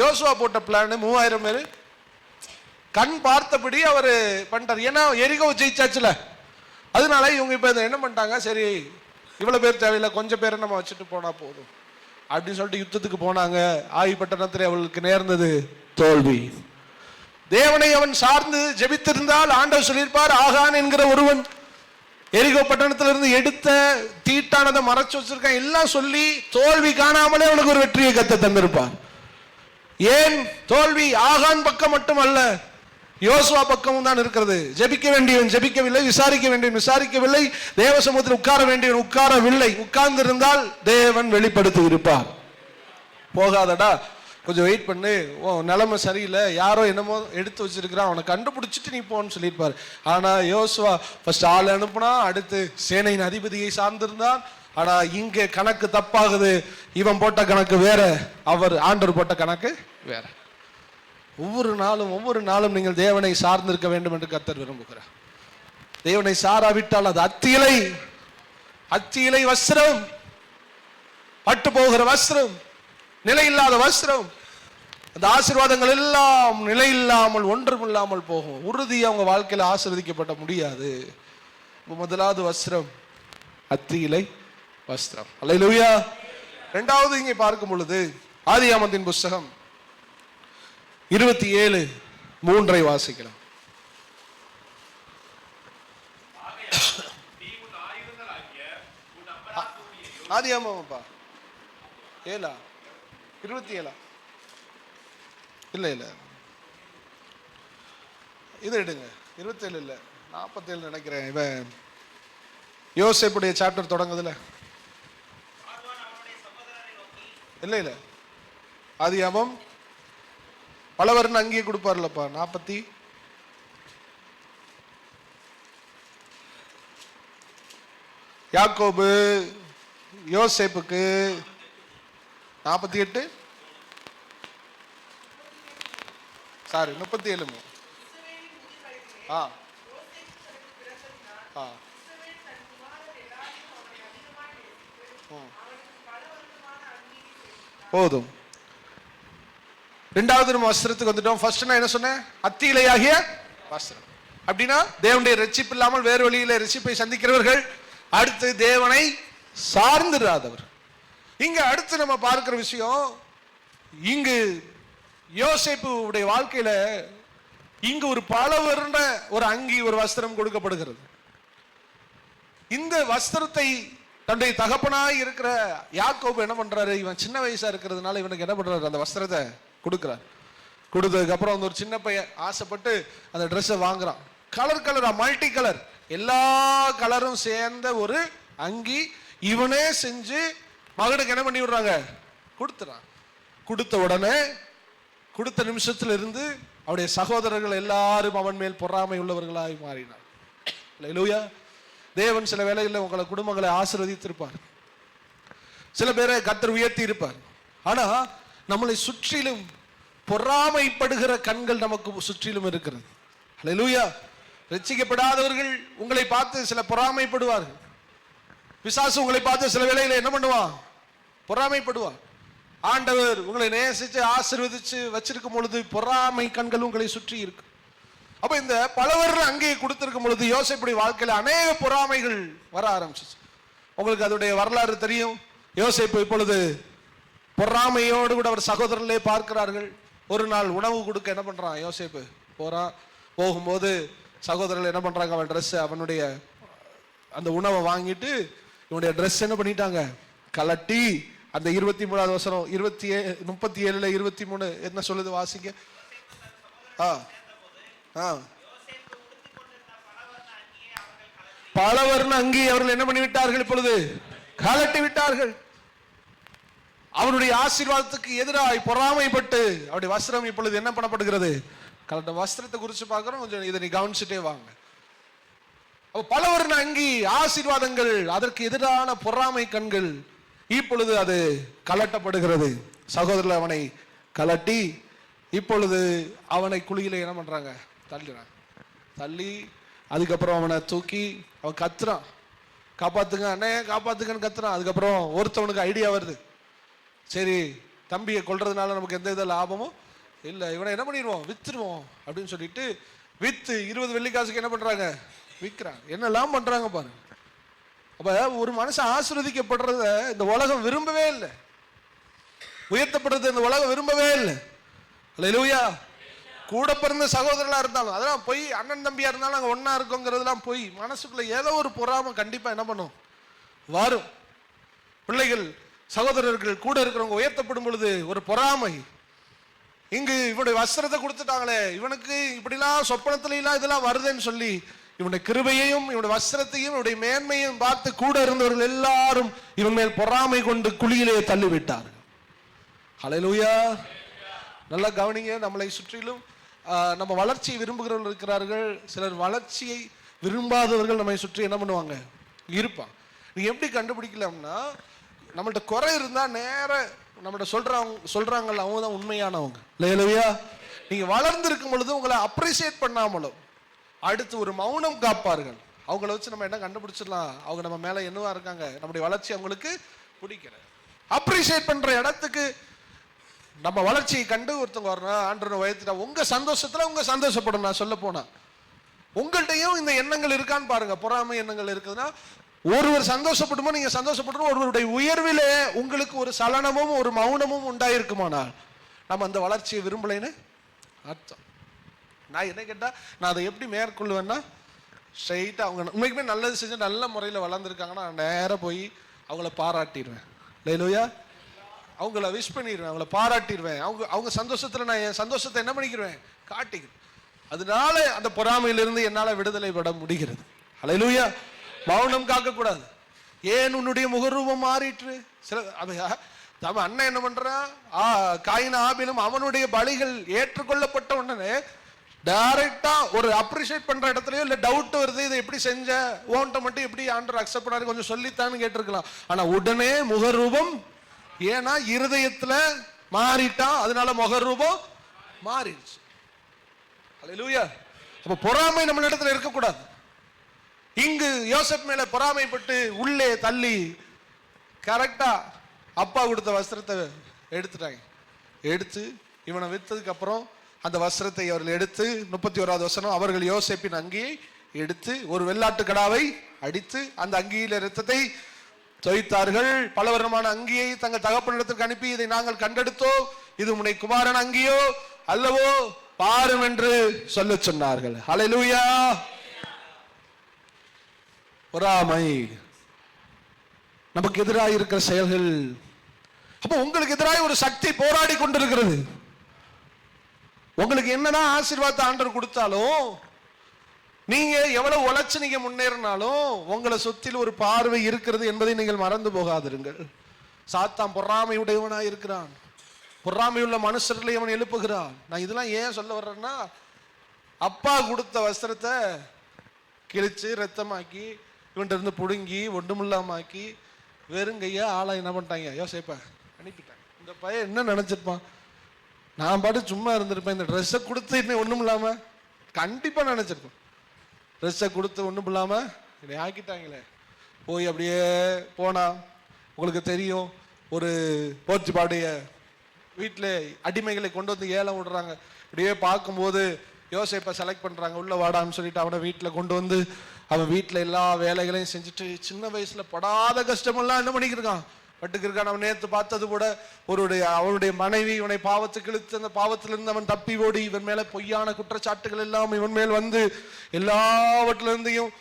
யோசுவா போட்ட பிளானு 3,000 பேரு. கண் பார்த்தபடி அவரு பண்ணிட்டார். ஏன்னா எரிகோ ஜெயிச்சாச்சுல. அதனால இவங்க இப்ப என்ன பண்ணிட்டாங்க, சரி இவ்வளவு பேர் தேவையில்லை, கொஞ்சம் பேரை நம்ம வச்சுட்டு போனா போதும் அப்படின்னு சொல்லிட்டு யுத்தத்துக்கு போனாங்க. ஆயி பட்டணத்தில் அவளுக்கு நேர்ந்தது தோல்வி. தேவனை அவன் சார்ந்து ஜெபித்திருந்தால் ஆண்டவர் சொல்லியிருப்பார், ஆகான் என்கிற ஒருவன் எரிகோ பட்டணத்திலிருந்து எடுத்த தீட்டானதை மறைச்சு வச்சிருக்கான் எல்லாம் சொல்லி தோல்வி காணாமலே அவனுக்கு ஒரு வெற்றியை கத்த தந்திருப்பார். ஏன் தோல்வி ஆகான் பக்கம் மட்டும் அல்ல, யோசுவா பக்கமும் தான் இருக்கிறது. ஜெபிக்க வேண்டியவன் ஜெபிக்கவில்லை, விசாரிக்க வேண்டியவன் விசாரிக்கவில்லை, தேவ சமூகத்தில் உட்கார வேண்டியவன் உட்காரவில்லை. உட்கார்ந்து இருந்தால் தேவன் வெளிப்படுத்தி இருப்பார். போகாதடா, கொஞ்சம் வெயிட் பண்ணு, ஓ நிலைமை சரியில்லை, யாரோ என்னமோ எடுத்து வச்சிருக்கிறான், அவனை கண்டுபிடிச்சிட்டு நீ போன்னு சொல்லியிருப்பார். ஆனா யோசுவா ஃபர்ஸ்ட் ஆள் அனுப்புனா, அடுத்து சேனையின் அதிபதியை சார்ந்திருந்தான். ஆனா இங்க கணக்கு தப்பாகுது. இவன் போட்ட கணக்கு வேற, அவர் ஆண்டவர் போட்ட கணக்கு வேற. ஒவ்வொரு நாளும் நீங்கள் தேவனை சார்ந்திருக்க வேண்டும் என்று கர்த்தர் விரும்புகிறார். தேவனை சாராவிட்டால் அது அத்தியிலை வஸ்திரம், பட்டு போகிற வஸ்திரம், நிலையில்லாத வஸ்திரம். அந்த ஆசீர்வாதங்கள் எல்லாம் நிலையில்லாமல் ஒன்றுமில்லாமல் போகும். உறுதியாக அவங்க வாழ்க்கையில் ஆசீர்வதிக்கப்பட முடியாது. முதலாவது வஸ்திரம் அத்தியிலை வஸ்திரம். அல்லேலூயா. 2வது இங்கே பார்க்கும் பொழுது ஆதியாகமத்தின் புஸ்தகம் 27:3 வாசிக்கலாம். ஆதியாகமப்பா 7 27 இல்ல இது எடுங்க. 27 இல்ல 47 நினைக்கிறேன். இவன் யோசேப்புடைய சாப்டர் தொடங்குதுல. இல்ல ஆதியாகமம் பலவர்னு அங்கேயே கொடுப்பார்லப்பா. 40 யாக்கோபு யோசேப்புக்கு 48 சாரி 37 போதும். 2வது நம்ம வஸ்திரத்துக்கு வந்துட்டோம். ஃபர்ஸ்ட் நான் என்ன சொன்னேன்? அத்தியிலையாகிய வஸ்திரம். அப்படின்னா தேவனுடைய ரட்சிப்பு இல்லாமல் வேறு வழியில ரட்சிப்பை சந்திக்கிறவர்கள், அடுத்து தேவனை சார்ந்திராதவர். இங்க அடுத்து நம்ம பார்க்கிற விஷயம், இங்கு யோசேப்புடைய வாழ்க்கையில இங்கு ஒரு பல வருட ஒரு அங்கி, ஒரு வஸ்திரம் கொடுக்கப்படுகிறது. இந்த வஸ்திரத்தை தன்னுடைய தகப்பனாய் இருக்கிற யாக்கோபு என்ன பண்றாரு, இவன் சின்ன வயசா இருக்கிறதுனால இவனுக்கு என்ன பண்றாரு, அந்த வஸ்திரத்தை கொடுக்கிறார். கொடுத்ததுக்கு அப்புறம் அந்த ஒரு சின்ன பையன் ஆசைப்பட்டு அந்த ட்ரெஸ்ஸை வாங்குறான். கலரா மல்டி கலர், எல்லா கலரும் சேர்ந்த ஒரு அங்கி இவனே செஞ்சு மகனுக்கு என்ன பண்ணி விடுறாங்க, கொடுத்துறான். கொடுத்த உடனே கொடுத்த நிமிஷத்துல இருந்து அவருடைய சகோதரர்கள் எல்லாரும் அவன் மேல் பொறாமை உள்ளவர்களாய் மாறினார். அல்லேலூயா. தேவன் சில வேளைகளில் உங்களை குடும்பங்களை ஆசீர்வதித்திருப்பார், சில பேரை கர்த்தர் உயர்த்தி இருப்பார். ஆனா நம்மளை சுற்றிலும் பொறாமைப்படுகிற கண்கள் நமக்கு சுற்றிலும் இருக்கிறது. அல்லேலூயா. ரட்சிக்கப்படாதவர்கள் உங்களை பார்த்து சில பொறாமைப்படுவார்கள். பிசாசு உங்களை பார்த்து சில வேளையில என்ன பண்ணுவான், பொறாமைப்படுவான். ஆண்டவர் உங்களை நேசிச்சு ஆசீர்வதிச்சு வச்சிருக்கும் பொழுது பொறாமை கண்கள் உங்களை சுற்றி இருக்கு. அப்ப இந்த பலவர்ண அங்கேயே கொடுத்திருக்கும் பொழுது யோசேப்புடைய வாழ்க்கையில அநேக பொறாமைகள் வர ஆரம்பிச்சிச்சு. உங்களுக்கு அதோடைய வரலாறு தெரியும். யோசேப்பு இப்பொழுது பொறாமையோடு கூட அவர் சகோதரர்களே பார்க்கிறார்கள். ஒரு நாள் உணவு கொடுக்க என்ன பண்றான் யோசேப்பு போகும்போது சகோதரர்கள் என்ன பண்றாங்க, அவன் ட்ரெஸ், அவனுடைய அந்த உணவை வாங்கிட்டு இவனுடைய ட்ரெஸ் என்ன பண்ணிட்டாங்க, கலட்டி அந்த 23வது வசனம் 37ல 23 என்ன சொல்லுது வாசிக்க. பலவர்ண அங்கி அவர்கள் என்ன பண்ணி விட்டார்கள், இப்பொழுது கலட்டி விட்டார்கள். அவனுடைய ஆசீர்வாதத்துக்கு எதிராக பொறாமைப்பட்டு அவருடைய வஸ்திரம் இப்பொழுது என்ன பண்ணப்படுகிறது, கலட்ட. வஸ்திரத்தை குறித்து பார்க்கிறோம், கொஞ்சம் இதை நீ கவனிச்சுட்டே வாங்க. பலவர்ண அங்கி ஆசீர்வாதங்கள், அதற்கு எதிரான பொறாமை கண்கள், இப்பொழுது அது கலட்டப்படுகிறது. சகோதரர் அவனை கலட்டி இப்பொழுது அவனை குழியில என்ன பண்றாங்க, தள்ளுறாங்க. தள்ளி அதுக்கப்புறம் அவனை தூக்கி அவன் கத்துறான், காப்பாத்துங்க அண்ணே காப்பாத்துங்கன்னு கத்துறான். அதுக்கப்புறம் ஒருத்தவனுக்கு ஐடியா வருது, சரி தம்பியை கொல்றதுனால நமக்கு எந்த வித லாபமும் இல்லை, இவனை என்ன பண்ணிடுவோம், வித்துருவோம் அப்படின்னு சொல்லிட்டு வித்து 20 வெள்ளிக்காசுக்கு என்ன பண்றாங்க, விற்கிறாங்க. என்னெல்லாம் பண்றாங்க பாருங்க. அப்ப ஒரு மனுஷன் ஆசீர்வதிக்கப்படுறத இந்த உலகம் விரும்பவே இல்லை, உயர்த்தப்படுறது இந்த உலகம் விரும்பவே இல்லை. அல்லேலூயா. கூட பிறந்த சகோதரர்களா இருந்தாலும் அதெல்லாம் போய், அண்ணன் தம்பியா இருந்தாலும் நாங்கள் ஒன்னா இருக்கோங்கிறதுலாம் போய் மனசுக்குள்ள ஏதோ ஒரு பொறாமை கண்டிப்பா என்ன பண்ணும், வரும். பிள்ளைகள் சகோதரர்கள் கூட இருக்கிறவங்க உயர்த்தப்படும் பொழுது ஒரு பொறாமை. இங்கு இவனுடைய வஸ்திரத்தை கொடுத்துட்டாங்களே, இவனுக்கு இப்படிலாம் சொப்பனத்திலாம் இதெல்லாம் வருதுன்னு சொல்லி இவனுடைய கிருபையையும் இவனுடைய வஸ்திரத்தையும் இவனுடைய மேன்மையும் பார்த்து கூட இருந்தவர்கள் எல்லாரும் இவன் மேல் பொறாமை கொண்டு குழியிலே தள்ளிவிட்டார்கள். ஹல்லேலூயா. நல்லா கவனிங்க. நம்மளை சுற்றிலும் நம்ம வளர்ச்சியை விரும்புகிறவர்கள் இருக்கிறார்கள், சிலர் வளர்ச்சியை விரும்பாதவர்கள் நம்மை சுற்றி என்ன பண்ணுவாங்க, இருப்பாங்க. நீங்க எப்படி கண்டுபிடிக்கலாம்னா, நம்மள்ட்ட குறை இருந்தா நேர நம்மள்ட்ட சொல்றாங்கல்ல, அவங்க தான் உண்மையானவங்க. ஹல்லேலூயா. நீங்க வளர்ந்து இருக்கும் பொழுது உங்களை அப்ரிசியேட் பண்ணாமலும் அடுத்து ஒரு மௌனம் காப்பார்கள். அவங்கள வச்சு நம்ம என்ன கண்டுபிடிச்சிடலாம், அவங்க நம்ம மேல என்னவா இருக்காங்க, நம்முடைய வளர்ச்சி அவங்களுக்கு பிடிக்கல. அப்ரிசியேட் பண்ற இடத்துக்கு நம்ம வளர்ச்சியை கண்டு ஒருத்தவங்க வரணும், ஆண்டவரை உயர்த்திட்டா உங்க சந்தோஷத்துல உங்க சந்தோஷப்படும். நான் சொல்ல போனா உங்கள்கிட்டையும் இந்த எண்ணங்கள் இருக்கான்னு பாருங்க. பொறாமை எண்ணங்கள் இருக்குதுன்னா ஒருவர் சந்தோஷப்படுமோ நீங்க சந்தோஷப்படணும், ஒருவருடைய உயர்விலே உங்களுக்கு ஒரு சலனமும் ஒரு மௌனமும் உண்டாயிருக்குமானால் நம்ம அந்த வளர்ச்சியை விரும்பலைன்னு அர்த்தம். நான் என்ன கேட்டா, நான் அதை எப்படி மேற்கொள்வேன்னா, ஸ்ட்ரைட்டா அவங்க உண்மைக்குமே நல்லது செஞ்சு நல்ல முறையில் வளர்ந்துருக்காங்கன்னா நேராக போய் அவங்கள பாராட்டிடுவேன். ஹல்லேலூயா. அவங்கள விஷ் பண்ணிடுவேன், அவங்கள பாராட்டிடுவேன். அவங்க சந்தோஷத்தில் நான் என் சந்தோஷத்தை என்ன பண்ணிக்கிறேன், காட்டிக்கிறேன். அதனால அந்த பொறாமையிலிருந்து என்னால் விடுதலை பெற முடிகிறது. ஹல்லேலூயா. மௌனம் காக்கக்கூடாது. ஏன் உன்னுடைய முகரூபம் மாறிற்று. சில நம்ம அண்ணன் என்ன பண்றான், காயின் ஆபிலும் அவனுடைய பலிகள் ஏற்றுக்கொள்ளப்பட்ட உடனே டைரக்டா ஒரு அப்ரிஷியேட் பண்ற இடத்துலயோ இல்ல டவுட் வருது, இதை எப்படி செஞ்ச, ஓன்ட்ட மட்டும் எப்படி ஆண்டவர் அக்செப்ட் பண்ணாரு கொஞ்சம் சொல்லித்தான்னு கேட்டிருக்கலாம். ஆனா உடனே முகரூபம், ஏன்னா இருதயத்துல மாறிட்டான், அதனால முகரூபம் மாறிடுச்சு. ஹல்லேலூயா. அப்ப பொறாமை நம்ம இடத்துல இருக்கக்கூடாது. இங்கு யோசேப் மேல பொறாமைப்பட்டு உள்ளே தள்ளி கரெக்டா அப்பா கொடுத்த வஸ்திரத்தை எடுத்துட்டாங்க. எடுத்து இவனை வித்ததுக்கு அப்புறம் அந்த வஸ்திரத்தை அவர்கள் எடுத்து 31வது வசனம், அவர்கள் யோசேப்பின் அங்கியை எடுத்து ஒரு வெள்ளாட்டு கடாவை அடித்து அந்த அங்கியில இரத்தத்தை தோய்த்தார்கள். பலவர்ணமான அங்கியை தங்கள் தகப்பனிடத்திற்கு அனுப்பி, இதை நாங்கள் கண்டெடுத்தோம், இது உம்முடைய குமாரன் அங்கியோ அல்லவோ, பாரும் என்று சொல்ல சொன்னார்கள். ஹல்லேலூயா. பொறாமை நமக்கு எதிராக இருக்கிற செயல்கள். அப்ப உங்களுக்கு எதிராக ஒரு சக்தி போராடி கொண்டிருக்கிறது. உங்களுக்கு என்னதான் ஆசீர்வாதத்தை ஆண்டவர் கொடுத்தாலும், நீங்க எவ்வளவு உழைச்சு நீங்க முன்னேறினாலும் உங்களை சுற்றில் ஒரு பார்வை இருக்கிறது என்பதை நீங்கள் மறந்து போகாதிருங்கள். சாத்தான் பொறாமை உடையவனாய் இருக்கிறான். பொறாமை உள்ள மனுஷர்களை அவன் எழுப்புகிறான். நான் இதெல்லாம் ஏன் சொல்ல வர்றேன்னா, அப்பா கொடுத்த வஸ்திரத்தை கிழிச்சு ரத்தமாக்கி இவன்ட்டு இருந்து புடுங்கி ஒன்றுமில்லாமாக்கி வெறுங்கையா ஆளை என்ன பண்ணிட்டாங்க, யோசேப்ப அனுப்பிட்டாங்க. இந்த பையன் என்ன நினைச்சிருப்பான், நான் பாட்டு சும்மா இருந்திருப்பேன், இந்த ட்ரெஸ்ஸை கொடுத்து இன்னும் ஒன்றும் இல்லாம கண்டிப்பா நினைச்சிருப்பேன். ட்ரெஸ்ஸை கொடுத்து ஒன்றும் இல்லாம என்னை ஆக்கிட்டாங்களே. போய் அப்படியே போனா, உங்களுக்கு தெரியும், ஒரு போர்ச்சுபாடைய வீட்டில் அடிமைகளை கொண்டு வந்து ஏலம் விடுறாங்க. இப்படியே பார்க்கும்போது யோசேப்பை செலக்ட் பண்றாங்க, உள்ள வாடான்னு சொல்லிட்டு அவனை வீட்டில் கொண்டு வந்து அவன் வீட்டில் எல்லா வேலைகளையும் செஞ்சுட்டு சின்ன வயசுல படாத கஷ்டமெல்லாம் என்ன பண்ணிக்கிருக்கான், பட்டுக்கிருக்கான். அவன் நேற்று பார்த்தது கூட அவனுடைய மனைவி இவனை பாவத்துக்கு இழுத்து அந்த பாவத்திலிருந்து அவன் தப்பி ஓடி இவன் மேல பொய்யான குற்றச்சாட்டுகள் எல்லாம் இவன் மேல் வந்து எல்லாவற்றிலிருந்தையும்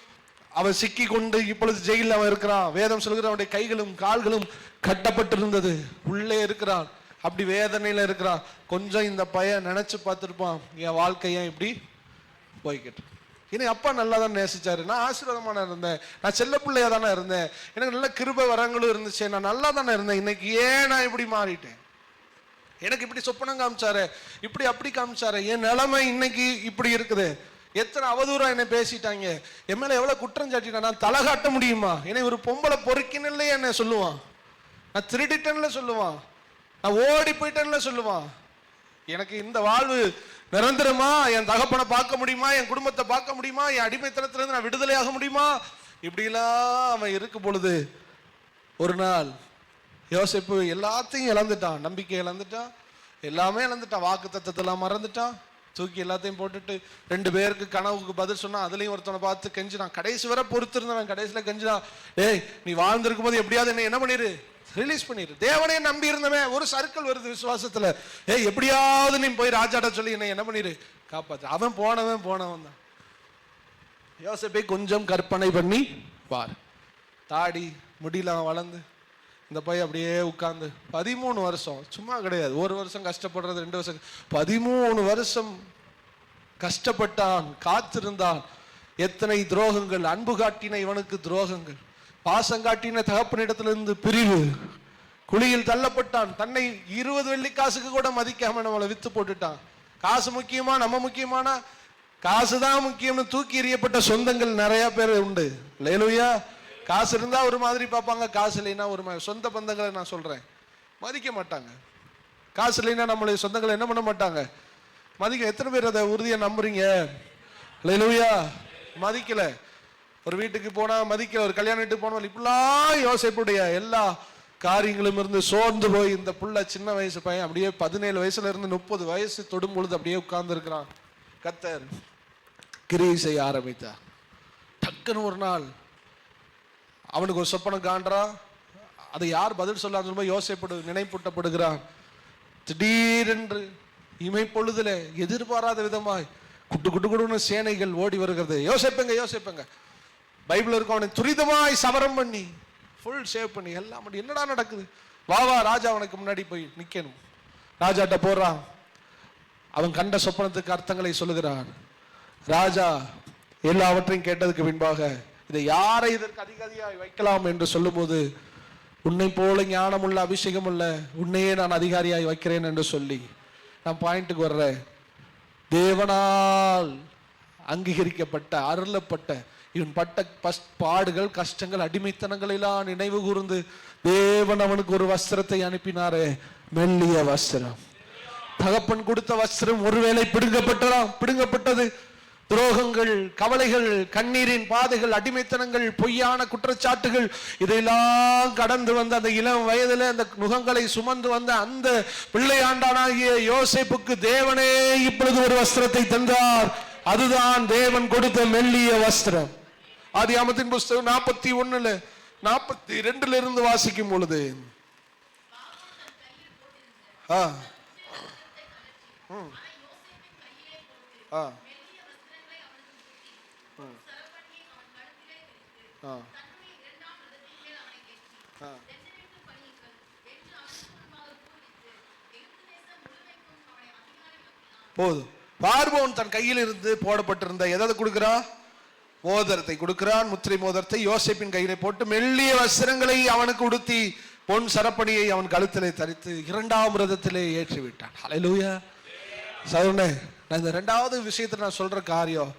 அவன் சிக்கி கொண்டு இப்பொழுது ஜெயிலில் அவன் இருக்கிறான். வேதம் சொல்கிற அவனுடைய கைகளும் கால்களும் கட்டப்பட்டிருந்தது, உள்ளே இருக்கிறான், அப்படி வேதனையில இருக்கிறான். கொஞ்சம் இந்த பையன் நினைச்சு பார்த்துருப்பான், என் வாழ்க்கைய இப்படி போய்கிட்டு. என்னை அப்பா நல்லா தான் நேசிச்சாரு, நான் ஆசீர்வாதமான இருந்தேன், நான் செல்ல பிள்ளையா தானே இருந்தேன், எனக்கு நல்ல கிருபை வரங்களும் இருந்துச்சு, நான் நல்லா தானே இருந்தேன், இன்னைக்கு ஏன் நான் இப்படி மாறிட்டேன், எனக்கு இப்படி சொப்பனம் காமிச்சாரு, இப்படி அப்படி காமிச்சாரு, என் நிலைமை இன்னைக்கு இப்படி இருக்குது. எத்தனை அவதூறா என்னை பேசிட்டாங்க, என் மேல எவ்வளவு குற்றம் சாட்டிட்டேன், நான் தலை காட்ட முடியுமா, என்னை ஒரு பொம்பளை பொறுக்கின்னு என்ன சொல்லுவான், நான் திருடிட்டேன்ல சொல்லுவான், நான் ஓடி போயிட்டேன்ல சொல்லுவான். எனக்கு இந்த வாழ்வு நிரந்தரமா, என் தகப்பனை பார்க்க முடியுமா, என் குடும்பத்தை பார்க்க முடியுமா, என் அடிமைத்தனத்திலிருந்து நான் விடுதலையாக முடியுமா, இப்படிலாம் அவன் இருக்கும் பொழுது ஒரு நாள் யோசேப்பு எல்லாத்தையும் இழந்துட்டான், நம்பிக்கை இழந்துட்டான், எல்லாமே இழந்துட்டான், வாக்கு தத்தத்தெல்லாம் மறந்துட்டான், தூக்கி எல்லாத்தையும் போட்டுட்டு 2 பேருக்கு கனவுக்கு பதில் சொன்னா, அதுலயும் ஒருத்தனை பார்த்து கெஞ்சினான், கடைசி வரை பொறுத்து இருந்தவன் கடைசியில கெஞ்சினான், ஏய் நீ வாழ்ந்திருக்கும் போது எப்படியாவது என்ன பண்ணிரு, ரிலீஸ் பண்ணிரு. தேவனே நம்பி இருந்தவன் ஒரு சர்க்கிள் வருது விசுவாசத்துல, ஏய் எப்படியாவது நீ போய் ராஜாட்ட சொல்லி என்ன பண்ணிரு காப்பாத்து. அவன் போனவன் தான். யோசேப்பை கொஞ்சம் கற்பனை பண்ணி பார், தாடி முடியலாம் வளர்ந்து இந்த பையன் அப்படியே உட்கார்ந்து 13 வருஷம், சும்மா கிடையாது, 1 வருஷம் கஷ்டப்படுறது, 2 வருஷம், 13 வருஷம் கஷ்டப்பட்டான், காத்திருந்தான். எத்தனை துரோகங்கள், அன்பு காட்டின இவனுக்கு துரோகங்கள், பாசம் காட்டின தகப்பனிடத்திலிருந்து பிரிவு, குழியில் தள்ளப்பட்டான், தன்னை 20 வெள்ளிக்காசுக்கு கூட மதிக்காம நம்மளை வித்து போட்டுட்டான். காசு முக்கியமா, நம்ம முக்கியமானா, காசுதான் முக்கியம்னு தூக்கி எறியப்பட்ட சொந்தங்கள் நிறைய பேர் உண்டு. அல்லேலூயா. காசு இருந்தா ஒரு மாதிரி பார்ப்பாங்க, காசு இல்லைன்னா ஒரு மாதிரி. சொந்த பந்தங்களை நான் சொல்றேன், மதிக்க மாட்டாங்க. காசு இல்லைன்னா நம்மளுடைய சொந்தங்களை என்ன பண்ண மாட்டாங்க, மதிக்க. எத்தனை பேர் அதை உறுதியா நம்புறீங்க? அல்லேலூயா. மதிக்கல. ஒரு வீட்டுக்கு போனா மதிக்கல, ஒரு கல்யாண வீட்டுக்கு போனா, இப்படிலாம் யோசேப்புடைய எல்லா காரியங்களும் இருந்து சோர்ந்து போய் இந்த புள்ள சின்ன வயசு பையன் அப்படியே 17 வயசுல இருந்து 30 வயசு தொடும் பொழுது அப்படியே உட்கார்ந்து இருக்கிறான். கர்த்தர் கிரியை செய்ய ஆரம்பித்தார். டக்குன்னு ஒரு நாள் அவனுக்கு ஒரு சொப்பனம் காண்றான், அதை யார் பதில் சொல்லான்னு சொல்லும்போது யோசேப்பு நினைப்பூட்டப்படுகிறான். திடீரென்று இமைப்பொழுதுல எதிர்பாராத விதமாய் குட்டு சேனைகள் ஓடி வருகிறது. யோசேப்புங்க பைபிள் இருக்கும், அவனை துரிதமாய் சவரம் பண்ணி ஃபுல் சேவ் பண்ணி எல்லாம் பண்ணி, என்னடா நடக்குது, வா ராஜா அவனுக்கு முன்னாடி போய் நிக்கணும். ராஜாட்ட போறான், அவன் கண்ட சொப்பனத்துக்கு அர்த்தங்களை சொல்லுகிறான். ராஜா எல்லாவற்றையும் கேட்டதுக்கு பின்பாக இதை யாரை இதற்கு அதிகாரியாய் வைக்கலாம் என்று சொல்லும் போது, உன்னை போல ஞானம் உள்ள அபிஷேகம் உள்ள உன்னையே நான் அதிகாரியாய் வைக்கிறேன் என்று சொல்லி, நான் பாயிண்ட்டுக்கு வர்றேன். தேவனால் அங்கீகரிக்கப்பட்ட அருளப்பட்ட இவன் பட்ட பாடுகள், கஷ்டங்கள், அடிமைத்தனங்கள் எல்லாம் நினைவு கூர்ந்து தேவன் அவனுக்கு ஒரு வஸ்திரத்தை அனுப்பினாரே, மெல்லிய வஸ்திரம். தகப்பன் கொடுத்த வஸ்திரம் ஒருவேளை பிடுங்கப்பட்டது. துரோகங்கள், கவலைகள், கண்ணீரின் பாதைகள், அடிமைத்தனங்கள், பொய்யான குற்றச்சாட்டுகள், இதையெல்லாம் கடந்து வந்த அந்த இளம் வயதில் அந்த நுகங்களை சுமந்து வந்த அந்த பிள்ளையாண்டானாகிய யோசேப்புக்கு தேவனே இப்பொழுது ஒரு வஸ்திரத்தை தந்தார். அதுதான் தேவன் கொடுத்த மெல்லிய வஸ்திரம். ஆதியாகமத்தின் புஸ்தகம் 41:42 இருந்து வாசிக்கும் பொழுது, போதும். பார்வோன் தன் கையில் இருந்து போடப்பட்டிருந்த எதாவது கொடுக்கிறான், மோதிரத்தை கொடுக்கிறான். முத்திரை மோதிரத்தை யோசேப்பின் கையிலே போட்டு மெல்லிய வஸ்திரங்களை அவனுக்கு உடுத்தி பொன் சரப்பணியை அவன் கழுத்திலே தரித்து 2ஆம் ரதத்திலே ஏற்றி விட்டான். ஹல்லேலூயா. சகோதரனே, நான் இந்த 2வது விஷயத்தை நான் சொல்ற காரியம்,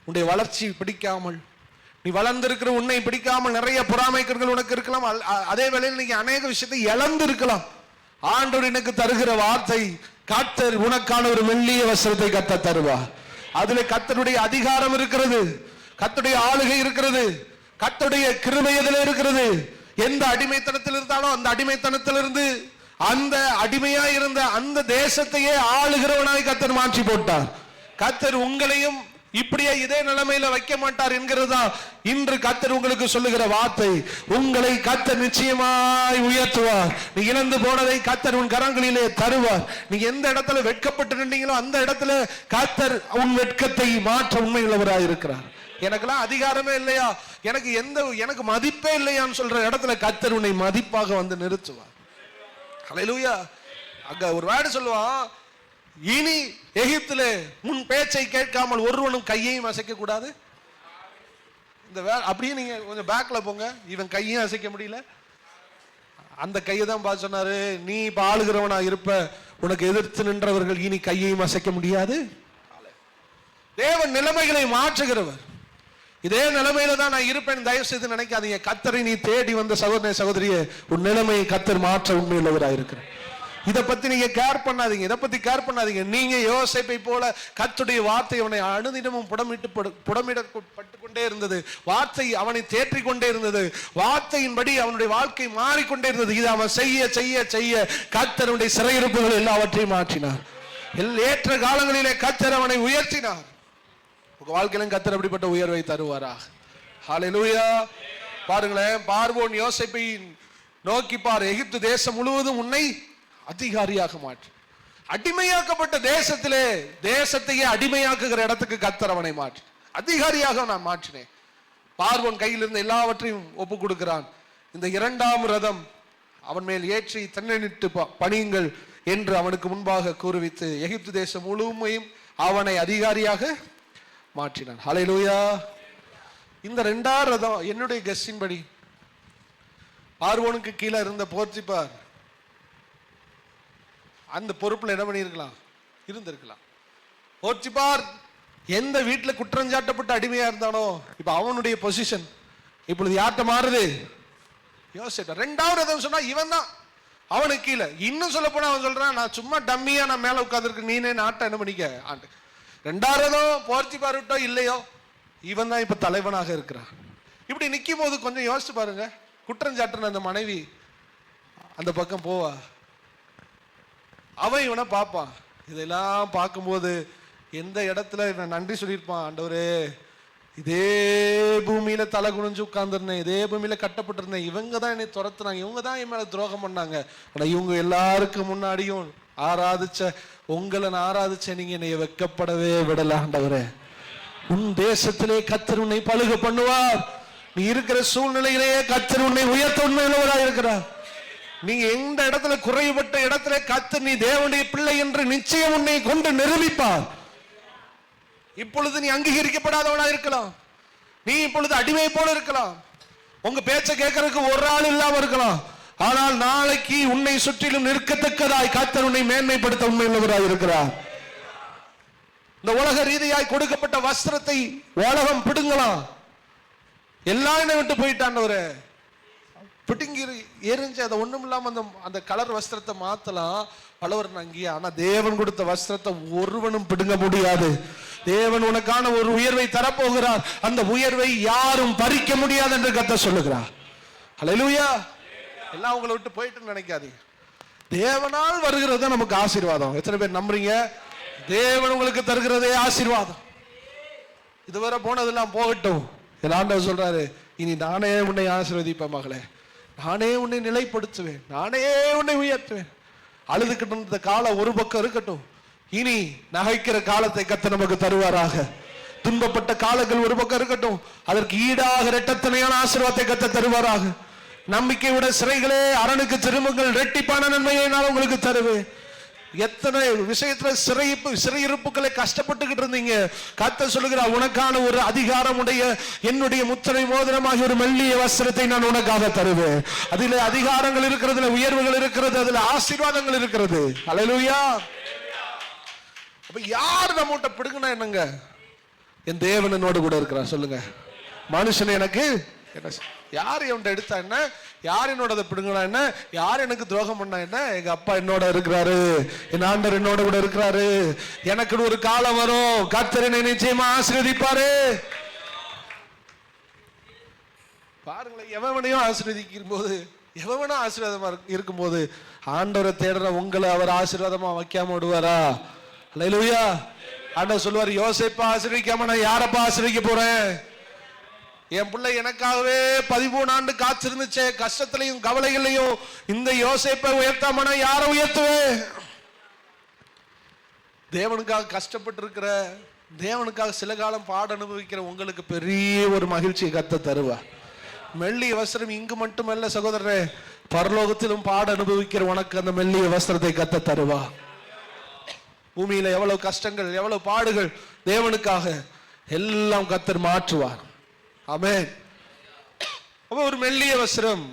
உன்னுடைய வளர்ச்சி பிடிக்காமல், நீ வளர்ந்திருக்கிற உன்னை பிடிக்காமல் நிறைய பொறாமைக்கர்கள் உனக்கு இருக்கலாம். அதே வேளையில் நீங்க அநேக விஷயத்தை இழந்து இருக்கலாம். ஆண்டவர் எனக்கு தருகிற வார்த்தை, கர்த்தர் உனக்கான ஒரு மெல்லிய வஸ்திரத்தை கர்த்தர் தருவார். அதுல கர்த்தருடைய அதிகாரம் இருக்கிறது, கர்த்தருடைய ஆளுகை இருக்கிறது, கர்த்தருடைய கிருபை எதில் இருக்கிறது. எந்த அடிமைத்தனத்தில் இருந்தாலும் அந்த அடிமைத்தனத்திலிருந்து அந்த அடிமையாய் இருந்த அந்த தேசத்தையே ஆளுகிறவனாய் கர்த்தர் மாற்றி போட்டார். கர்த்தர் உங்களையும் இப்படியே இதே நிலைமையில வைக்க மாட்டார் என்கிறதா இன்று கர்த்தர் உங்களுக்கு சொல்லுகிற வார்த்தை. உங்களை கர்த்தர் நிச்சயமாய் உயர்த்துவார். நீ இழந்து போனதை கர்த்தர் உன் கரங்களிலே தருவார். நீ எந்த இடத்துல வெட்கப்பட்டு நின்றீங்களோ அந்த இடத்துல கர்த்தர் உன் வெட்கத்தை மாற்ற உண்மையுள்ளவராய் இருக்கிறார். எனக்கெல்லாம் அதிகாரமே இல்லையா, எனக்கு மதிப்பே இல்லையான்னு சொல்ற இடத்துல கர்த்தர் உன்னை மதிப்பாக வந்து நிறுத்துவார். ஹல்லேலூயா. அங்க ஒரு வேர்டு சொல்லுவான், இனி எகிப்திலே உன் பேச்சை கேட்காமல் ஒருவனும் கையையும் அசைக்க கூடாது. இந்த அப்படியே நீங்க கொஞ்சம் பேக்ல போங்க. இவன் கையும் அசைக்க முடியல, அந்த கையை தான் பார்த்து சொன்னாரு, நீ இப்ப ஆளுகிறவனா இருப்ப, உனக்கு எதிர்த்து நின்றவர்கள் இனி கையையும் அசைக்க முடியாது. தேவன் நிலைமைகளை மாற்றுகிறவர். இதே நிலைமையில தான் நான் இருப்பேன் தயவு செய்து நினைக்காதீங்க. கர்த்தரை நீ தேடி வந்த சகோதரனே சகோதரியே, உன் நிலைமையை கர்த்தர் மாற்ற உண்மையுள்ளவராக இருக்கிறார். இதை பத்தி நீங்க கேர் பண்ணாதீங்க, இதை பத்தி கேர் பண்ணாதீங்க. நீங்க யோசேப்பை போல கர்த்தருடைய வார்த்தை அவனை அனுதினமும் புடமிடப்பட்டு கொண்டே இருந்தது. வார்த்தை அவனை தேற்றிக் கொண்டே இருந்தது. வார்த்தையின்படி அவனுடைய வாழ்க்கை மாறிக்கொண்டே இருந்தது. இது அவன் செய்ய செய்ய செய்ய கர்த்தருடைய சிறையிருப்புகள் எல்லாவற்றையும் மாற்றினார். ஏற்ற காலங்களிலே கர்த்தர் அவனை உயர்த்தினார். உங்க வாழ்க்கையிலும் கர்த்தர் அப்படிப்பட்ட உயர்வை தருவாராக. ஹல்லேலூயா. பாருங்களேன், பார்வோன் யோசேப்பை நோக்கி பார், எகிப்து தேசம் முழுவதும் உன்னை அதிகாரியாக மாற்று. அடிமையாக்கப்பட்ட தேசத்தையே அடிமையாக்குகிற இடத்துக்கு கர்த்தர் அவனை மாற்றி அதிகாரியாக நான் மாற்றினேன். பார்வோன் கையில் இருந்த எல்லாவற்றையும் ஒப்பு கொடுக்கிறான். இந்த இரண்டாம் ரதம் அவன் மேல் ஏற்றி தன்னெனிட்டு பணியுங்கள் என்று அவனுக்கு முன்பாக கூறுவித்து எகிப்து தேசம் முழுமையும் அவனை அதிகாரியாக மாற்றினான். ஹல்லேலூயா. இந்த இரண்டாம் ரதம் என்னுடைய கெஸ்ஸின் படி பார்வோனுக்கு கீழே இருந்த போர்த்திபார் அந்த பொறுப்புல என்ன பண்ணிருக்கலாம், இருந்திருக்கலாம். போர்த்திபார் எந்த வீட்டுல குற்றஞ்சாட்டப்பட்ட அடிமையா இருந்தானோ இப்ப அவனுடைய பொசிஷன் இப்பொழுது யார்கிட்ட மாறுது, யோசேப்பு. ரெண்டாவது ரதம் சொன்னா இவன் தான் அவனுக்கு கீழே. இன்னும் சொல்ல போனா அவன் சொல்றான், நான் சும்மா டம்மியா நான் மேல உட்கார்ந்துருக்கு, நீனே நாட்டை என்ன பண்ணிக்க ஆண்டு. ரெண்டாவது போர்த்திபார் விட்டோ இல்லையோ இவன் தான் இப்ப தலைவனாக இருக்கிறான். இப்படி நிக்கும் போது கொஞ்சம் யோசிச்சு பாருங்க, குற்றஞ்சாட்டுன அந்த மனைவி அந்த பக்கம் போவா, அவன் இவனை பார்ப்பான். இதெல்லாம் பார்க்கும்போது எந்த இடத்துல நான் நன்றி சொல்லியிருப்பான், ஆண்டவரே இதே பூமியில தலை குனிஞ்சு உட்கார்ந்துருந்தேன், இதே பூமியில கட்டப்பட்டிருந்தேன், இவங்க தான் என்னை துரத்துனாங்க, இவங்க தான் என் மேல துரோகம் பண்ணாங்க, ஆனா இவங்க எல்லாருக்கும் முன்னாடியும் ஆராதிச்ச உங்களை நான் ஆராதிச்ச நீங்க என்னை வெட்கப்படவே விடல. ஆண்டவரே உன் தேசத்திலே கர்த்தர் உன்னை பழுக பண்ணுவார். நீ இருக்கிற சூழ்நிலையிலேயே கர்த்தர் உன்னை உயர்த்த உண்மையுள்ளவராக இருக்கிறார். நீங்க எந்த இடத்துல குறைபட்ட இடத்துல கர்த்தர் நீ தேவனுடைய பிள்ளை என்று நிச்சயம் உன்னை கொண்டு நிரூபிப்பார். இப்பொழுது நீ அங்கீகரிக்கப்படாதவனா இருக்கலாம், நீ இப்பொழுது அடிமை போல இருக்கலாம், உங்க பேச்ச கேட்கறதுக்கு ஒரு ஆள் இல்லாம இருக்கலாம், ஆனால் நாளைக்கு உன்னை சுற்றிலும் நிற்கத்தக்கதாய் கர்த்தர் உன்னை மேன்மைப்படுத்த உண்மையுள்ளவராய் இருக்கிறார். இந்த உலக ரீதியாய் கொடுக்கப்பட்ட வஸ்திரத்தை உலகம் பிடுங்கலாம், எல்லாம் என்னை விட்டு போயிட்டான்னு பிடுங்கி எரிஞ்சு அதை ஒண்ணும் இல்லாம அந்த கலர் வஸ்திரத்தை மாத்தலாம், பலவர் அங்கேயே. ஆனா தேவன் கொடுத்த வஸ்திரத்தை ஒருவனும் பிடுங்க முடியாது. தேவன் உனக்கான ஒரு உயர்வை தரப்போகிறார், அந்த உயர்வை யாரும் பறிக்க முடியாது என்று கர்த்தர் சொல்லுகிறார். ஹல்லேலூயா. எல்லாம் உங்களை விட்டு போயிட்டு நினைக்காதீங்க, தேவனால் வருகிறது நமக்கு ஆசீர்வாதம். எத்தனை பேர் நம்புறீங்க? தேவன் உங்களுக்கு தருகிறதே ஆசீர்வாதம். இதுவரை போனதெல்லாம் போகட்டும். ஆண்டவர் சொல்றாரு, இனி நானே உன்னை ஆசீர்வதிப்பேன் மகளே, நானே உன்னை நிலைப்படுத்துவேன், நானே உன்னை உயர்த்துவேன். அழுதுகிட்டு இருந்த காலம் ஒரு பக்கம் இருக்கட்டும், இனி நகைக்கிற காலத்தை கர்த்தர் நமக்கு தருவாராக. துன்பப்பட்ட காலங்கள் ஒரு பக்கம் இருக்கட்டும், அதற்கு ஈடாக இரட்டத்தனையான ஆசீர்வாதத்தை கர்த்தர் தருவாராக. நம்பிக்கை விட சிறைகளே அரணுக்கு திரும்புங்கள், இரட்டிப்பான நன்மையை நான் உங்களுக்கு தருவேன். எத்தனை விஷயத்துல சிறையிருப்புகளை கஷ்டப்பட்டுக்கிட்டு இருந்தீங்க, கர்த்தர் சொல்லுகிறார், உனக்கான ஒரு அதிகாரம் உடைய என்னுடைய முத்திரை மோதிரமாகி ஒரு மெல்லிய வஸ்திரத்தை நான் உனக்காக தருவேன். அதில் அதிகாரங்கள் இருக்கிறது, உயர்வுகள் இருக்கிறது, அதுல ஆசீர்வாதங்கள் இருக்கிறது. ஹல்லேலூயா. அப்ப யார் நம்மகிட்ட பிடுங்கினா என்னங்க? என் தேவன் என்னோடு கூட இருக்கிறார். சொல்லுங்க, மனுஷன் எனக்கு யார் என்னோட எடுத்தா என்ன, யார் என்னோட பிடுங்கினா என்ன, யார் எனக்கு துரோகம் பண்ணா என்ன, எங்க அப்பா என்னோட இருக்கிறாரு, என் ஆண்டவர் என்னோட கூட இருக்கிறாரு. எனக்கு ஒரு காலம் வரும், கர்த்தர் என்னை நிச்சயமா ஆசீர்வதிப்பாரு. பாருங்களேன், எவனையும் ஆசீர்வதிக்கும் போது, எவனும் ஆசீர்வாதமா இருக்கும்போது ஆண்டவரை தேடுற உங்களை அவர் ஆசீர்வாதமா வைக்காம விடுவாரா? ஹல்லேலூயா. ஆண்டவர் சொல்லுவார், யோசேப்பை ஆசீர்வதிக்காம நான் யாரப்பா ஆசீர்வதிக்க போறேன்? என் பிள்ளை எனக்காகவே 13 ஆண்டு காத்திருந்துச்சே, கஷ்டத்திலையும் கவலைகளையும் இந்த யோசேப்பை உயர்த்தாம நான் யாரை உயர்த்துவேன்? தேவனுக்காக கஷ்டப்பட்டு இருக்கிற, தேவனுக்காக சில காலம் பாட அனுபவிக்கிற உங்களுக்கு பெரிய ஒரு மகிழ்ச்சியை கத்த தருவா. மெல்லிய வஸ்திரம் இங்கு மட்டுமல்ல சகோதரரே, பரலோகத்திலும் பாட அனுபவிக்கிற உனக்கு அந்த மெல்லிய வஸ்திரத்தை கத்த தருவா. பூமியில எவ்வளவு கஷ்டங்கள், எவ்வளவு பாடுகள், தேவனுக்காக எல்லாம் கத்தர் மாற்றுவார். ஆமென். அப்ப ஒரு மெல்லிய வஸ்திரம்,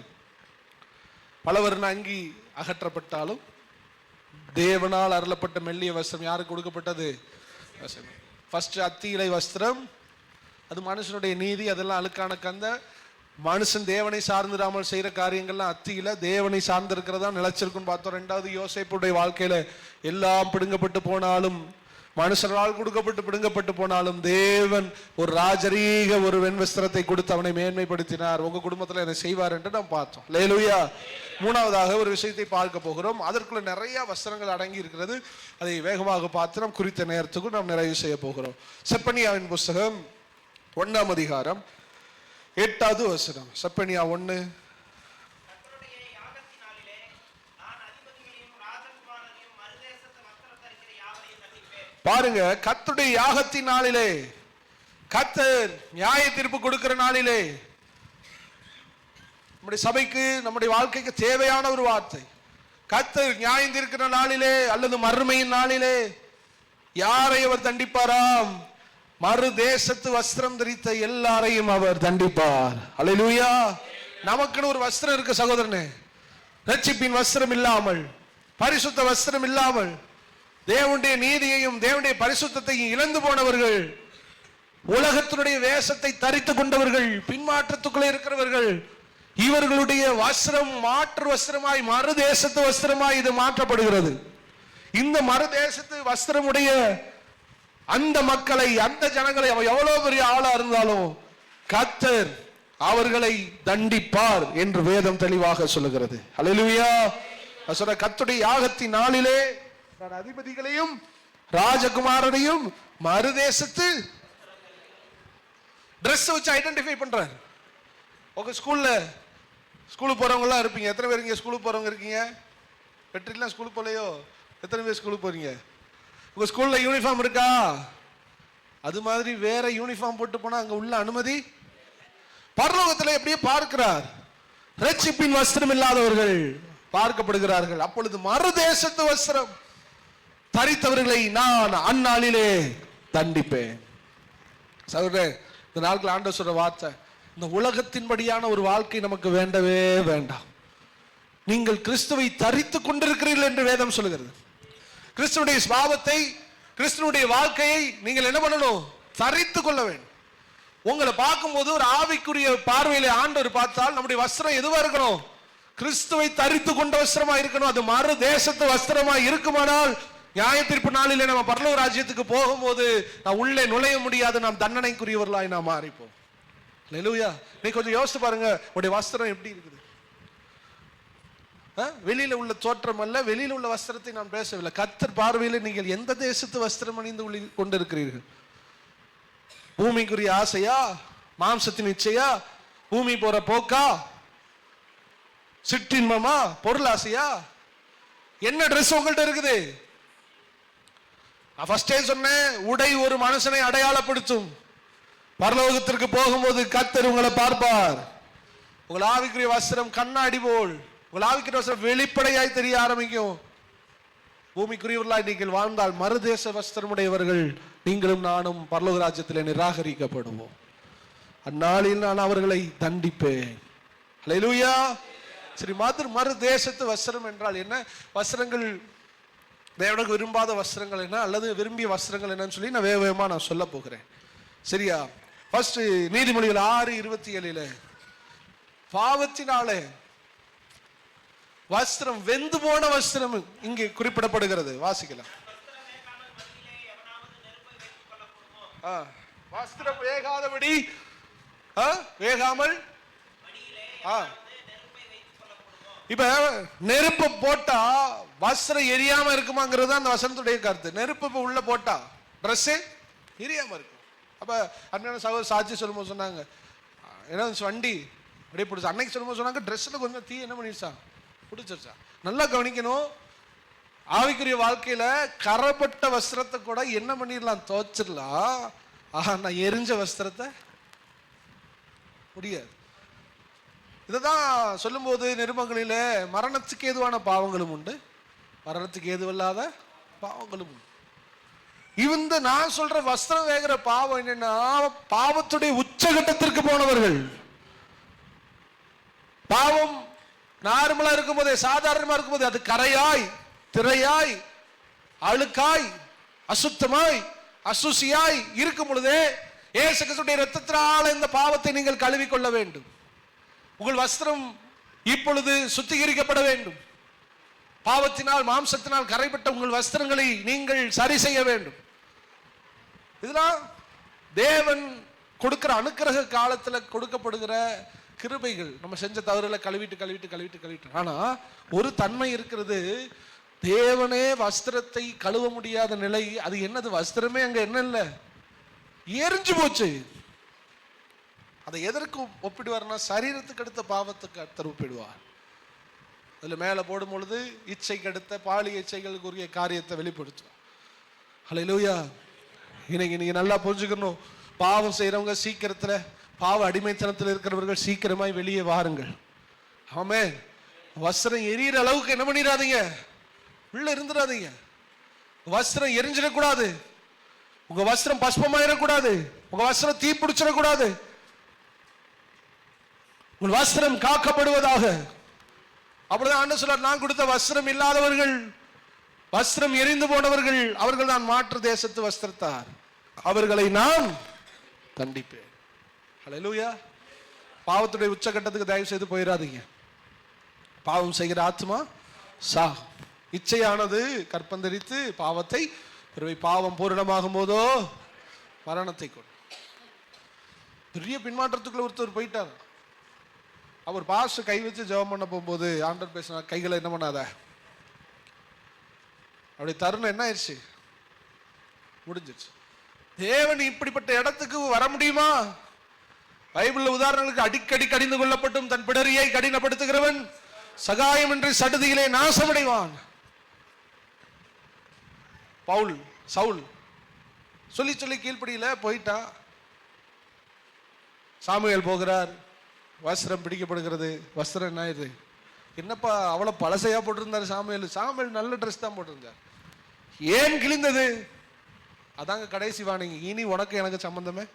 பலவர்ண அங்கி அகற்றப்பட்டாலும் தேவனால் அருளப்பட்ட மெல்லிய வஸ்திரம் யாருக்கு கொடுக்கப்பட்டது? ஃபர்ஸ்ட் அத்தி இலை வஸ்திரம், அது மனுஷனுடைய நீதி, அதெல்லாம் அழுக்கான கந்த. மனுஷன் தேவனை சார்ந்திராமல் செய்யற காரியங்கள்லாம் அத்தியில, தேவனை சார்ந்திருக்கிறதா நிலைச்சிருக்குன்னு பார்த்தோம். ரெண்டாவது யோசேப்புடைய வாழ்க்கையில எல்லாம் பிடுங்கப்பட்டு போனாலும், மனுஷரால் கொடுக்கப்பட்டு பிடுங்கப்பட்டு போனாலும் தேவன் ஒரு ராஜரீக ஒரு வெண்வஸ்திரத்தை கொடுத்து அவனை மேன்மைப்படுத்தினார். உங்க குடும்பத்தில் என்ன செய்வார் என்று நாம் பார்த்தோம். அல்லேலூயா. மூணாவதாக ஒரு விஷயத்தை பார்க்க போகிறோம். அதற்குள்ள நிறைய வஸ்திரங்கள் அடங்கி இருக்கிறது. அதை வேகமாக பார்த்து நாம் குறித்த நேரத்துக்கு நாம் நிறைவு செய்ய போகிறோம். செப்பனியாவின் புஸ்தகம் 1ஆம் அதிகாரம் 8வது வசனம். செப்பனியா 1. பாருங்க, கர்த்தருடைய யாகத்தின் நாளிலே, கர்த்தர் நியாய தீர்ப்பு கொடுக்கிற நாளிலே, நம்முடைய சபைக்கு நம்முடைய வாழ்க்கைக்கு தேவையான ஒரு வார்த்தை. கர்த்தர் நியாயம் தீர்க்கிற நாளிலே அல்லது மறுமையின் நாளிலே யாரை அவர் தண்டிப்பாராம்? மறு தேசத்து வஸ்திரம் தரித்த எல்லாரையும் அவர் தண்டிப்பார். அல்லேலூயா. நமக்குன்னு ஒரு வஸ்திரம் இருக்கு சகோதரனே. ரட்சிப்பின் வஸ்திரம் இல்லாமல், பரிசுத்த வஸ்திரம் இல்லாமல், தேவனுடைய நீதியையும் தேவனுடைய பரிசுத்தத்தையும் இழந்து போனவர்கள், உலகத்தினுடைய வேஷத்தை தரித்து கொண்டவர்கள், பின்மாற்றத்துக்குள்ளே இருக்கிறவர்கள், இவர்களுடைய வஸ்திரம் மாற்று வஸ்திரமாய், மறு தேசத்து வஸ்திரமாய் இது மாற்றப்படுகிறது. இந்த மறு தேசத்து வஸ்திரமுடைய அந்த மக்களை, அந்த ஜனங்களை, அவன் எவ்வளவு பெரிய ஆளா இருந்தாலும் கர்த்தர் அவர்களை தண்டிப்பார் என்று வேதம் தெளிவாக சொல்லுகிறது. அல்லேலூயா. சொல்ற கர்த்தருடைய யாகத்தின் நாளிலே நான் அதிபதிகளையும் ராஜகுமாரரையும் மறுதேசத்து டிரெஸ் வச்சு ஐடென்டிஃபை பண்றார். உங்க ஸ்கூலுக்கு போறவங்க எல்லாம் இருப்பீங்க. எத்தனை பேர் இங்க ஸ்கூலுக்கு போறவங்க இருக்கீங்க? வெற்றிலாம் ஸ்கூலுக்கு போலையோ? எத்தனை பேர் ஸ்கூலுக்கு போறீங்க? உங்க ஸ்கூல்ல யூனிஃபார்ம் இருக்கா? அது மாதிரி வேற யூனிஃபார்ம் போட்டு போனா அங்க உள்ள அனுமதி? பரலோகத்தில் எப்படியே பார்க்கிறார். ரட்சிப்பின் வஸ்திரம் இல்லாதவர்கள் பார்க்கப்படுகிறார்கள். அப்பொழுது மறு தேசத்து வஸ்திரம் தரித்தவர்களை நான் அந்நாளிலே தண்டிப்பேன். சகோதரரே, இந்த நாட்கள் ஆண்டவர் சொல்ற வார்த்தை, இந்த உலகத்தின்படியான ஒரு வாழ்க்கை நமக்கு வேண்டவே வேண்டாம். நீங்கள் கிறிஸ்துவை தரித்து கொண்டிருக்கிறீர்கள் என்று வேதம் சொல்லுகிறது. கிறிஸ்துவனுடைய சுபாவத்தை, கிறிஸ்துவனுடைய வாழ்க்கையை நீங்கள் என்ன பண்ணணும்? தரித்து கொள்ள வேண்டும். உங்களை பார்க்கும்போது ஒரு ஆவிக்குரிய பார்வையில ஆண்டவர் பார்த்தால் நம்முடைய வஸ்திரம் எதுவா இருக்கணும்? கிறிஸ்துவை தரித்து கொண்ட வஸ்திரமா இருக்கணும். அது மறு தேசத்து வஸ்திரமா இருக்குமானால் நியாய தீர்ப்பு நாளிலே நம்ம பரலோக ராஜ்யத்துக்கு போகும்போது நான் உள்ளே நுழைய முடியாது, நாம் தண்டனைக்குரியவர்களாய் நாம் மாறிப்போம். அல்லேலூயா. நீ கொஞ்சம் யோசித்து பாருங்க, உடைய வஸ்திரம் எப்படி இருக்குது. வெளியில உள்ள தோற்றம் அல்ல, வெளியில உள்ள வஸ்திரத்தை நான் பேசவில்லை. கர்த்தர் பார்வையில் நீங்கள் எந்த தேசத்து வஸ்திரம் அணிந்து கொண்டிருக்கிறீர்கள்? பூமிக்குரிய ஆசையா, மாம்சத்தின் இச்சையா, பூமி போற போக்கா, சிற்றின்பமா, பொருள் ஆசையா, என்ன ட்ரெஸ் உங்கள்கிட்ட இருக்குது? நான் ஃபர்ஸ்டே சொன்னேன், உடை ஒரு மனுஷனை அடையாளப்படுத்தும். பரலோகத்திற்கு போகும்போது கர்த்தர் உங்களை பார்ப்பார். உங்கள் ஆவிக்குரிய வஸ்திரம் கண்ணாடி போல், உங்கள் ஆவிக்குரிய வஸ்திரம் வெளிப்படையாய் தெரிய ஆரம்பிக்கும். பூமிக்குரியவர்களாய் நீங்கள் வாழ்ந்தால் மறுதேச வஸ்திரமுடையவர்கள் நீங்களும் நானும் பரலோக ராஜ்யத்தில் நிராகரிக்கப்படுவோம். அந்நாளில் நான் அவர்களை தண்டிப்பேன். அல்லேலூயா. சரி, மறு தேசத்து வஸ்திரம் என்றால் என்ன? வஸ்திரங்கள் தேவனுக்கு விரும்பாத வஸ்திரங்கள் என்ன அல்லது விரும்பிய வஸ்திரங்கள் என்னன்னு சொல்லி நான் வேகமா நான் சொல்ல போகிறேன். சரியா? ஃபர்ஸ்ட் நீதிமொழிகள் 6:27 பாவத்தினாலே வஸ்திரம், வெந்து போன வஸ்திரம் இங்கே குறிப்பிடப்படுகிறது. வாசிக்கலாம். வஸ்திரம் வேகாதபடி, வேகாமல், இப்ப நெருப்பு போட்டா வஸ்திரம் எரியாம இருக்குமாங்கிறது அந்த வசனத்துடைய கருத்து. நெருப்பு உள்ள போட்டா ட்ரெஸ்ஸே எரியாமல் இருக்கும். அப்போ அண்ணன் சகோதரர் சாட்சி சொல்லும்போது சொன்னாங்க, ஏன்னா வண்டி அப்படியே பிடிச்சா. அன்னைக்கு சொல்லும்போது சொன்னாங்க, ட்ரெஸ்ஸில் கொஞ்சம் தீ என்ன பண்ணிடுச்சா, பிடிச்சிருச்சா. நல்லா கவனிக்கணும், ஆவிக்குரிய வாழ்க்கையில் கரப்பட்ட வஸ்திரத்தை கூட என்ன பண்ணிடலாம், துவைச்சிடலாம். நான் எரிஞ்ச வஸ்திரத்தை முடியாது. இதைதான் சொல்லும்போது நிருபங்களில் மரணத்துக்கு ஏதுவான பாவங்களும் உண்டு, மரணத்துக்கு ஏதுவல்லாத பாவங்களும் உண்டு. இந்த நான் சொல்ற வஸ்திரம் வேகிற பாவம் என்னன்னா, பாவத்துடைய உச்சகட்டத்திற்கு போனவர்கள். பாவம் நார்மலா இருக்கும் போதே, சாதாரணமா இருக்கும் போதே அது கரையாய், திரையாய், அழுக்காய், அசுத்தமாய், அசுசியாய் இருக்கும் பொழுதே இயேசு கிறிஸ்துவின் இரத்தத்தினால் இந்த பாவத்தை நீங்கள் கழுவிக்கொள்ள வேண்டும். உங்கள் வஸ்திரம் இப்பொழுது சுத்திகரிக்கப்பட வேண்டும். பாவத்தினால் மாம்சத்தினால் கரைப்பட்ட உங்கள் வஸ்திரங்களை நீங்கள் சரி செய்ய வேண்டும். இதெல்லாம் தேவன் கொடுக்கிற அனுக்கிரக காலத்தில் கொடுக்கப்படுகிற கிருபைகள். நம்ம செஞ்ச தவறுகளை கழுவிட்டு. ஆனா ஒரு தன்மை இருக்கிறது, தேவனே வஸ்திரத்தை கழுவ முடியாத நிலை. அது என்னது? வஸ்திரமே அங்க என்ன இல்லை, எரிஞ்சு போச்சு. அதை எதற்கு ஒப்பிடுவார்னா, சரீரத்துக்கு அடுத்த பாவத்துக்கு அடுத்த ஒப்பிடுவார். அதில் மேலே போடும் பொழுது இச்சைக்கு அடுத்த பாலி இச்சைகளுக்குரிய காரியத்தை வெளிப்படுத்தும். ஹல்லேலூயா. இன்னைக்கு நீங்க நல்லா புரிஞ்சுக்கணும், பாவம் செய்யறவங்க சீக்கிரத்தில், பாவ அடிமைத்தனத்தில் இருக்கிறவர்கள் சீக்கிரமாய் வெளியே வாருங்கள். ஆமென். வஸ்திரம் எரியிற அளவுக்கு என்ன பண்ணிடாதீங்க, உள்ள இருந்துடாதீங்க. வஸ்திரம் எரிஞ்சிடக்கூடாது, உங்க வஸ்திரம் பஸ்பமாயிடக்கூடாது, உங்க வஸ்திரம் தீ பிடிச்சிடக்கூடாது. உங்கள் வஸ்திரம் காக்கப்படுவதாக. அப்படிதான் ஆண்டவர் சொல்றார், நான் கொடுத்த வஸ்திரம் இல்லாதவர்கள், வஸ்திரம் எரிந்து போனவர்கள், அவர்கள் தான் மாற்று தேசத்து வஸ்திரத்தார், அவர்களை நான் தண்டிப்பேன். ஹல்லேலூயா. பாவத்துடைய உச்சகட்டத்துக்கு தயவு செய்து போயிடாதீங்க. பாவம் செய்கிற ஆத்மா சா. இச்சையானது கற்பந்தரித்து பாவத்தை, பாவம் பூரணமாகும் போதோ மரணத்தை கொண்டு. பெரிய பின்மாற்றத்துக்குள்ள ஒருத்தர் போயிட்டார். அவர் பாஸ்டர் கை வச்சு ஜெபம் பண்ண போகும்போது ஆண்டவர் பேசினார், கைகளை என்ன பண்ணாத. அப்படி தருணம் என்ன ஆயிடுச்சு, முடிஞ்சிச்சு. தேவன் இப்படிப்பட்ட இடத்துக்கு வர முடியுமா? பைபிள்ல உதாரணங்களுக்கு அடிக்கடி கடிந்து கொள்ளப்பட்டும் தன் பிடரியை கடினப்படுத்துகிறவன் சகாயம் என்று சடுதியிலே நாசமடைவான். சவுல் சொல்லி சொல்லி கீழ்ப்படியில போயிட்டா. சாமுவேல் போகிறார், வஸ்திரம் பிடிக்கப்படுகிறது. வஸ்திரம் என்ன ஆயிடுது, என்னப்பா அவ்வளவு பழசையா போட்டிருந்தாரு சாமுவேல் நல்ல ட்ரெஸ் தான் போட்டிருந்தார். ஏன் கிழிந்தது? அதாங்க கடைசி வாணிங்க, இனி உனக்கு எனக்கு சம்பந்தமே.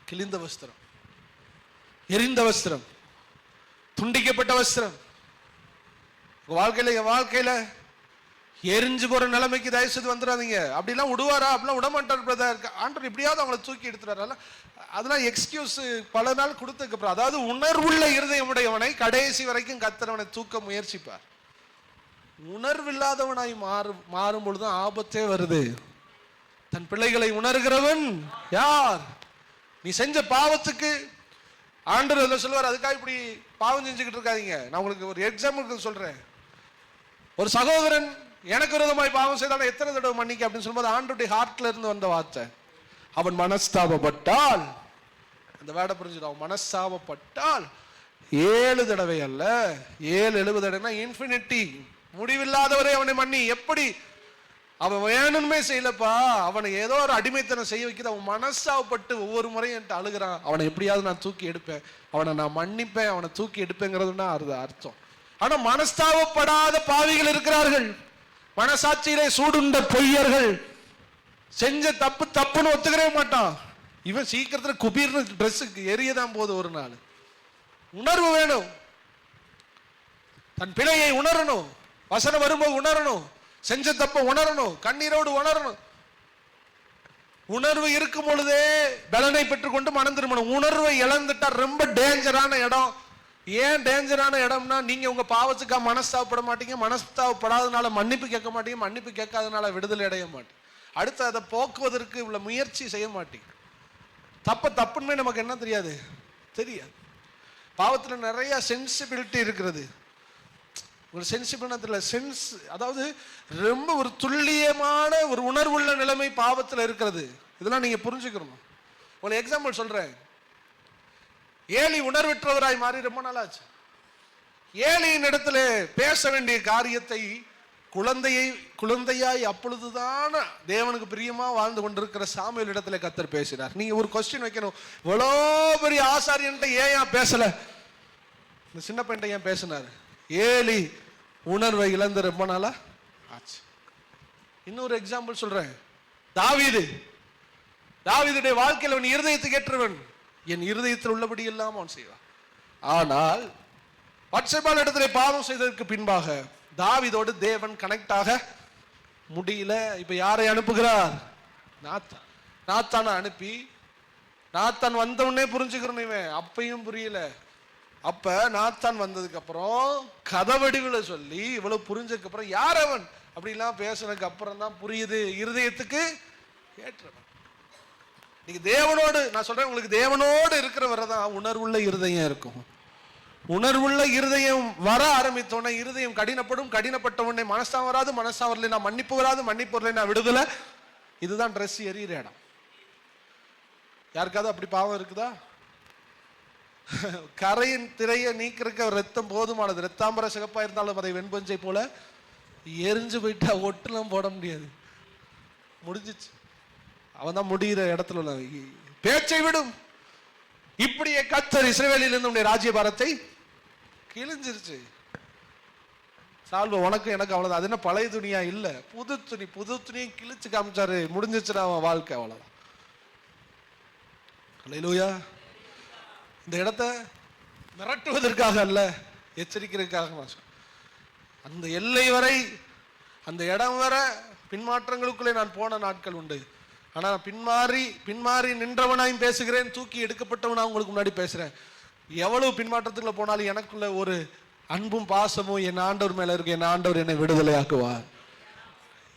கிழிந்த வஸ்திரம், எரிந்த வஸ்திரம், துண்டிக்கப்பட்ட வஸ்திரம் என் வாழ்க்கையில எரிஞ்சு போற நிலைமைக்கு தயவு செய்து வந்துடாதீங்க. அப்படிலாம் விடுவாரா? அப்படிலாம் விடமாட்டார் பிரதர். ஆண்டவர் எப்படியாவது அவங்களை தூக்கி எடுத்துறாரு. அதெல்லாம் எக்ஸ்கியூஸ் பல நாள் கொடுத்ததுக்கு அப்புறம், அதாவது உணர்வுள்ள இருதயம் உடையவனை கடைசி வரைக்கும் கர்த்தரவனை தூக்க முயற்சிப்பார். உணர்வில்லாதவனாய் மாறும் பொழுதுதான் ஆபத்தே வருது. தன் பிள்ளைகளை உணர்கிறவன் யார்? நீ செஞ்ச பாவத்துக்கு ஆண்டவர் சொல்லுவார், அதுக்காக இப்படி பாவம் செஞ்சுக்கிட்டு இருக்காதீங்க. நான் உங்களுக்கு ஒரு எக்ஸாம்பிள் சொல்றேன். ஒரு சகோதரன் எனக்கு விரோதமாய் பாவம் செய்தாலும் எத்தனை தடவை மன்னிக்க அப்படின்னு சொல்லும்போது ஆண்டவருடைய ஹார்ட்ல இருந்து வந்த வார்த்தை, அவன் மனஸ்தாபப்பட்டால், அந்த வேடை புரிஞ்சுடும், அவன் மனஸ்தாபப்பட்டால் 7 தடவை அல்ல 70 தடவைனா இன்ஃபினிட்டி, முடிவில்லாதவரை அவனை மன்னி. எப்படி? அவன் வேணுமே செய்யலப்பா, அவனை ஏதோ ஒரு அடிமைத்தனம் செய்ய வைக்கிறது. அவன் மனஸ்தாபப்பட்டு ஒவ்வொரு முறையும் என்கிட்ட அழுகிறான், அவனை எப்படியாவது நான் தூக்கி எடுப்பேன், அவனை நான் மன்னிப்பேன், அவனை தூக்கி எடுப்பேங்கிறதுனா அது அர்த்தம். ஆனா மனஸ்தாபப்படாத பாவிகள் இருக்கிறார்கள், மனசாட்சியிலே சூடுண்ட பொய்யர்கள். செஞ்ச தப்புன்னு ஒத்துக்கவே மாட்டான். இவன் சீக்கிரத்துல குபீர்னு ட்ரெஸ்ஸுக்கு எரியதான் போது. ஒரு நாள் உணர்வு வேணும், தன் பிழையை உணரணும், வசனம் வரும்போது உணரணும், செஞ்ச தப்ப உணரணும், கண்ணீரோடு உணரணும். உணர்வு இருக்கும் பொழுதே பலனை பெற்றுக்கொண்டு மனம் திரும்பணும். உணர்வை இழந்துட்டா ரொம்ப டேஞ்சரான இடம். ஏன் டேஞ்சரான இடம்னா, நீங்க உங்க பாவத்துக்காக மனஸ்தாபப்பட மாட்டீங்க, மனஸ்தாபப்படாதனால மன்னிப்பு கேட்க மாட்டீங்க, மன்னிப்பு கேட்காதனால விடுதலை அடைய மாட்டீங்க, அடுத்து அதை போக்குவதற்கு உள்ள முயற்சி செய்ய மாட்டீங்க. தப்புன்னு நமக்கு என்ன தெரியாது. பாவத்தில் நிறைய சென்சிபிலிட்டி இருக்கிறது. ஒரு சென்சிபிள் சென்ஸ், அதாவது ரொம்ப ஒரு துல்லியமான ஒரு உணர்வுள்ள நிலைமை பாவத்தில் இருக்கிறது. இதெல்லாம் நீங்க புரிஞ்சுக்கணும். ஒரு எக்ஸாம்பிள் சொல்றேன். ஏலி உணர்வற்றவராய் மாறி ரொம்ப நாளாச்சு. ஏலியின் இடத்துல பேச வேண்டிய காரியத்தை குழந்தையாய் அப்பொழுதுதான் தேவனுக்கு பிரியமா வாழ்ந்து கொண்டிருக்கிற சாமுவேல் இடத்துல கர்த்தர் பேசினார். நீங்க ஒரு கொஸ்டின் வைக்கணும், இவ்வளோ பெரிய ஆசாரியன்ட்ட ஏன் பேசல, இந்த சின்ன பையன் ஏன் பேசினார்? ஏலி உணர்வை இழந்து ரொம்ப நாளா ஆச்சு. இன்னொரு எக்ஸாம்பிள் சொல்றேன். தாவீதுடைய வாழ்க்கையில் அவன் இருதயத்துக்கு ஏற்றவன், என் இருதயத்தில் உள்ளபடி எல்லாம் அவன் செய்வான். ஆனால் பத்சேபாள் இடத்துல பாவம் செய்ததற்கு பின்பாக தாவீதோடு தேவன் கனெக்ட் ஆக முடியல. இப்ப யாரை அனுப்புகிறார்? நாத்தானை அனுப்பி, நாத்தான் வந்தவனே புரிஞ்சுக்கிறோம், இவன் அப்பையும் புரியல. அப்ப நாத்தான் வந்ததுக்கு அப்புறம் கதவடிவுல சொல்லி இவ்வளவு புரிஞ்சதுக்கு அப்புறம் யார் அவன் அப்படிலாம் பேசுனதுக்கு அப்புறம் தான் புரியுது இருதயத்துக்கு ஏற்றவன். நீங்க தேவனோடு, நான் சொல்றேன் உங்களுக்கு, தேவனோடு இருக்கிற வரதான் உணர்வுள்ள இருதயம் இருக்கும். உணர்வுள்ள இருதயம் வர ஆரம்பித்தோடனே இருதயம் கடினப்படும், கடினப்பட்ட உடனே மனசாம் வராது, மனசாம் வரல நான் மன்னிப்பு வராது, மன்னிப்பு வரல நான் விடுதலை. இதுதான் ட்ரெஸ் எரியிற இடம். யாருக்காவது அப்படி பாவம் இருக்குதா? கரையின் திரையை நீக்கிறக்க ரத்தம் போதுமானது. ரத்தாம்பர சிகப்பா இருந்தாலும் அதை வெண்பஞ்சை போல எரிஞ்சு போயிட்டா ஒட்டுலாம் போட முடியாது, முடிஞ்சிச்சு. அவன் தான் முடிகிற இடத்துல உள்ள பேச்சை விடும். இப்படியே கர்த்தர் இஸ்ரவேலிலிருந்து உடைய ராஜ்யபாரத்தை கிழிஞ்சிருச்சு. சால்வ உனக்கு எனக்கு அவ்வளவுதான். அது என்ன பழைய துணியா? இல்ல, புது துணி. புது துணியை கிழிச்சு காமிச்சாரு, முடிஞ்சிச்சுன்னா அவன் வாழ்க்கை அவ்வளவுதான். அல்லேலூயா. இந்த இடத்தை மிரட்டுவதற்காக அல்ல, எச்சரிக்கிறதுக்காக நான் சொல்றேன். அந்த எல்லை வரை, அந்த இடம் வர பின்மாற்றங்களுக்குள்ளே நான் போன நாட்கள் உண்டு. ஆனா பின்மாறி நின்றவனாயும் பேசுகிறேன், தூக்கி எடுக்கப்பட்டவனா உங்களுக்கு முன்னாடி பேசுறேன். எவ்வளவு பின்மாற்றத்துக்குள்ள போனாலும் எனக்குள்ள ஒரு அன்பும் பாசமும் என் ஆண்டவர் மேல இருக்கு. என் ஆண்டவர் என்னை விடுதலை ஆக்குவார்.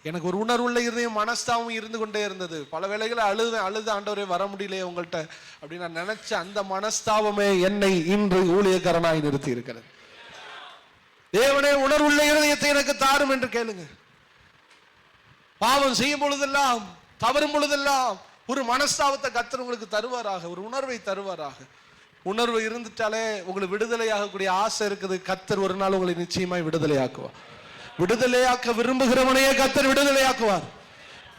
எனக்கு ஒரு உணர்வுள்ள இருதயம், மனஸ்தாவும் இருந்து கொண்டே இருந்தது. பல வேளைகளை அழுது ஆண்டவரே வர முடியலையே உங்கள்கிட்ட அப்படின்னு நான் நினைச்ச அந்த மனஸ்தாபமே என்னை இன்று ஊழியக்காரனாய் நிறுத்தி இருக்கிறது. தேவனே உணர்வுள்ள இருதயத்தை எனக்கு தாரும் என்று கேளுங்க. பாவம் செய்யும் பொழுதெல்லாம், தவறும் பொழுதெல்லாம் ஒரு மனஸ்தாபத்தை கர்த்தர் உங்களுக்கு தருவாராக, ஒரு உணர்வை தருவாராக. உணர்வு இருந்துட்டாலே உங்களுக்கு விடுதலையாகக்கூடிய ஆசை இருக்குது. கர்த்தர் ஒரு நாள் உங்களை நிச்சயமாய் விடுதலையாக்குவார். விடுதலையாக்க விரும்புகிறவனையே கர்த்தர் விடுதலையாக்குவார்.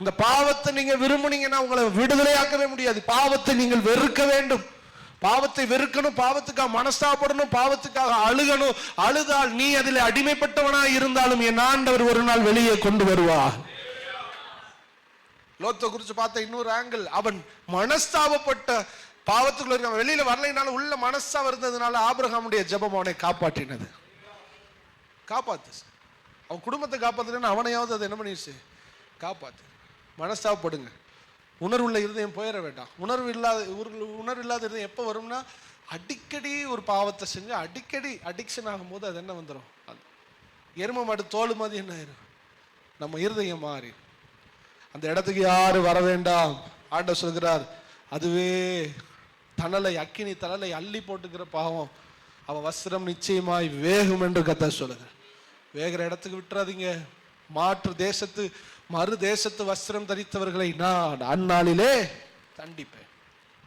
இந்த பாவத்தை நீங்க விரும்புனீங்கன்னா உங்களை விடுதலையாக்கவே முடியாது. பாவத்தை நீங்கள் வெறுக்க வேண்டும். பாவத்தை வெறுக்கணும், பாவத்துக்காக மனஸ்தாபப்படணும், பாவத்துக்காக அழுகணும். அழுதால் நீ அதில் அடிமைப்பட்டவனா இருந்தாலும் என் ஆண்டவர் ஒரு நாள் வெளியே கொண்டு வருவார். லோத்தை குறித்து பார்த்த இன்னொரு ஆங்கிள், அவன் மனஸ்தாபப்பட்ட பாவத்துக்குள்ள இருக்க வெளியில வரலைனாலும் உள்ள மனசா இருந்ததுனால ஆபிரகாமுடைய ஜெபம் அவனை காப்பாற்றினது. காப்பாத்து, அவன் குடும்பத்தை காப்பாத்துறேன்னு அவனையாவது அதை என்ன பண்ணிடுச்சு, காப்பாத்து. மனஸ்தாபப்படுங்க. உணர்வுள்ள இருதயம் போயிட வேண்டாம். உணர்வு இல்லாத இருதயம் எப்போ வரும்னா, அடிக்கடி ஒரு பாவத்தை செஞ்சு அடிக்கடி அடிக்ஷன் ஆகும்போது அது என்ன வந்துடும், எரும மாடு தோல் மாதிரி என்ன ஆயிரும், நம்ம இருதயம் மாறி. அந்த இடத்துக்கு யாரு வர வேண்டாம். ஆண்டவர் சொல்கிறார், அதுவே தணலை, அக்கினி தணலை அள்ளி போட்டுக்கிற பாவம், அவன் வஸ்திரம் நிச்சயமாய் வேகும் என்று கர்த்தர் சொல்லுகிறார். வேகிற இடத்துக்கு விட்டுறாதீங்க. மறு தேசத்து வஸ்திரம் தரித்தவர்களை நான் அந்நாளிலே தண்டிப்பேன்.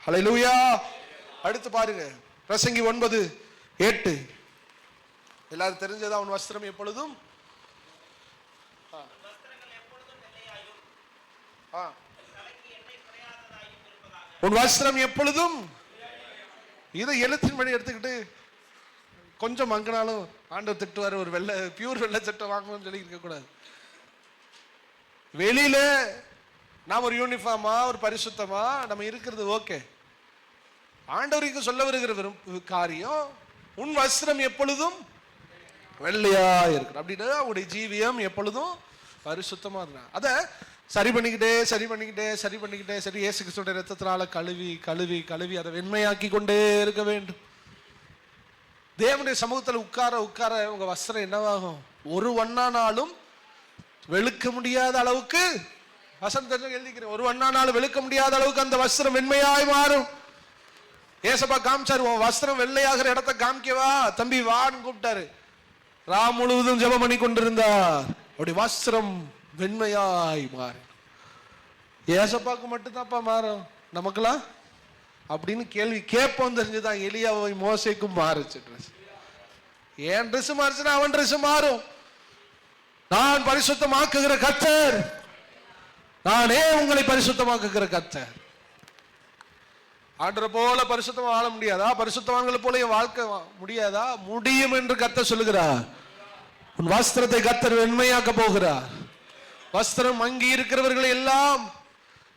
ஹல்லேலூயா. அடுத்து பாருங்க, பிரசங்கி 9:8. எல்லாரும் தெரிஞ்சதா? அவன் வஸ்திரம் எப்பொழுதும் உன் வஸ்திரம் எப்பொழுதும். இதை எழுத்தின் படி எடுத்துக்கிட்டு கொஞ்சம் மங்கினாலும் ஆண்டவர் திட்டுவார். ஒரு பியூர் வெள்ளை சட்டை வாங்கணும்னு சொல்லி இருக்க கூடாது. வெளியில நாம் ஒரு யூனிஃபார்மா, ஒரு பரிசுத்தமா நம்ம இருக்கிறது ஓகே. ஆண்டவருக்கு சொல்ல வருகிற காரியம், உன் வஸ்திரம் எப்பொழுதும் வெள்ளையா இருக்கு அப்படின்னா உடைய ஜீவியம் எப்பொழுதும் பரிசுத்தமா இருந்தா அத சரி பண்ணிக்கிட்டே இயேசு கிறிஸ்துவின் இரத்தத்தினால கழுவி அதை வெண்மையாக்கி கொண்டே இருக்க வேண்டும். தேவனுடைய சமூகத்தில் உட்கார உங்க வஸ்திரம் என்னவாகும், ஒரு வண்ணானாலும் வெளுக்க முடியாத அளவுக்கு, வசனம் எழுதிக்கிறேன், ஒரு வண்ணானாலும் வெளுக்க முடியாத அளவுக்கு அந்த வஸ்திரம் வெண்மையாய் மாறும். ஏசப்பா காமிச்சாரு, உன் வஸ்திரம் வெள்ளையாகிற இடத்த காமிக்கவா தம்பி வான்னு கூப்பிட்டாரு. ராம் முழுவதும் ஜெபம் பண்ணி கொண்டிருந்தார். அவருடைய வஸ்திரம் வெண்மையாய் மாறி. ஏசப்பாக்கு மட்டும்தான்ப்பா மாறும், நமக்கெல்லாம் அப்படின்னு கேள்வி கேட்போம் தெரிஞ்சுதான் எலியாவை மோசேக்கும் மாறுச்சு ட்ரெஸ். ஏன் ட்ரெஸ் மாறுச்சுன்னா அவன் ட்ரெஸ் மாறும். நான் பரிசுத்தமாக்குகிற கர்த்தர், நானே உங்களை பரிசுத்தமாக்குகிற கர்த்தர். ஆண்டரை போல பரிசுத்தமா வாழ முடியாதா? பரிசுத்தவான்களை போல என் வாழ்க்கை முடியாதா? முடியும் என்று கர்த்தர் சொல்லுகிறார். உன் வஸ்திரத்தை கர்த்தர் வெண்மையாக்க போகிறார். வஸ்திரம் மங்கி இருக்கிறவர்கள் எல்லாம்,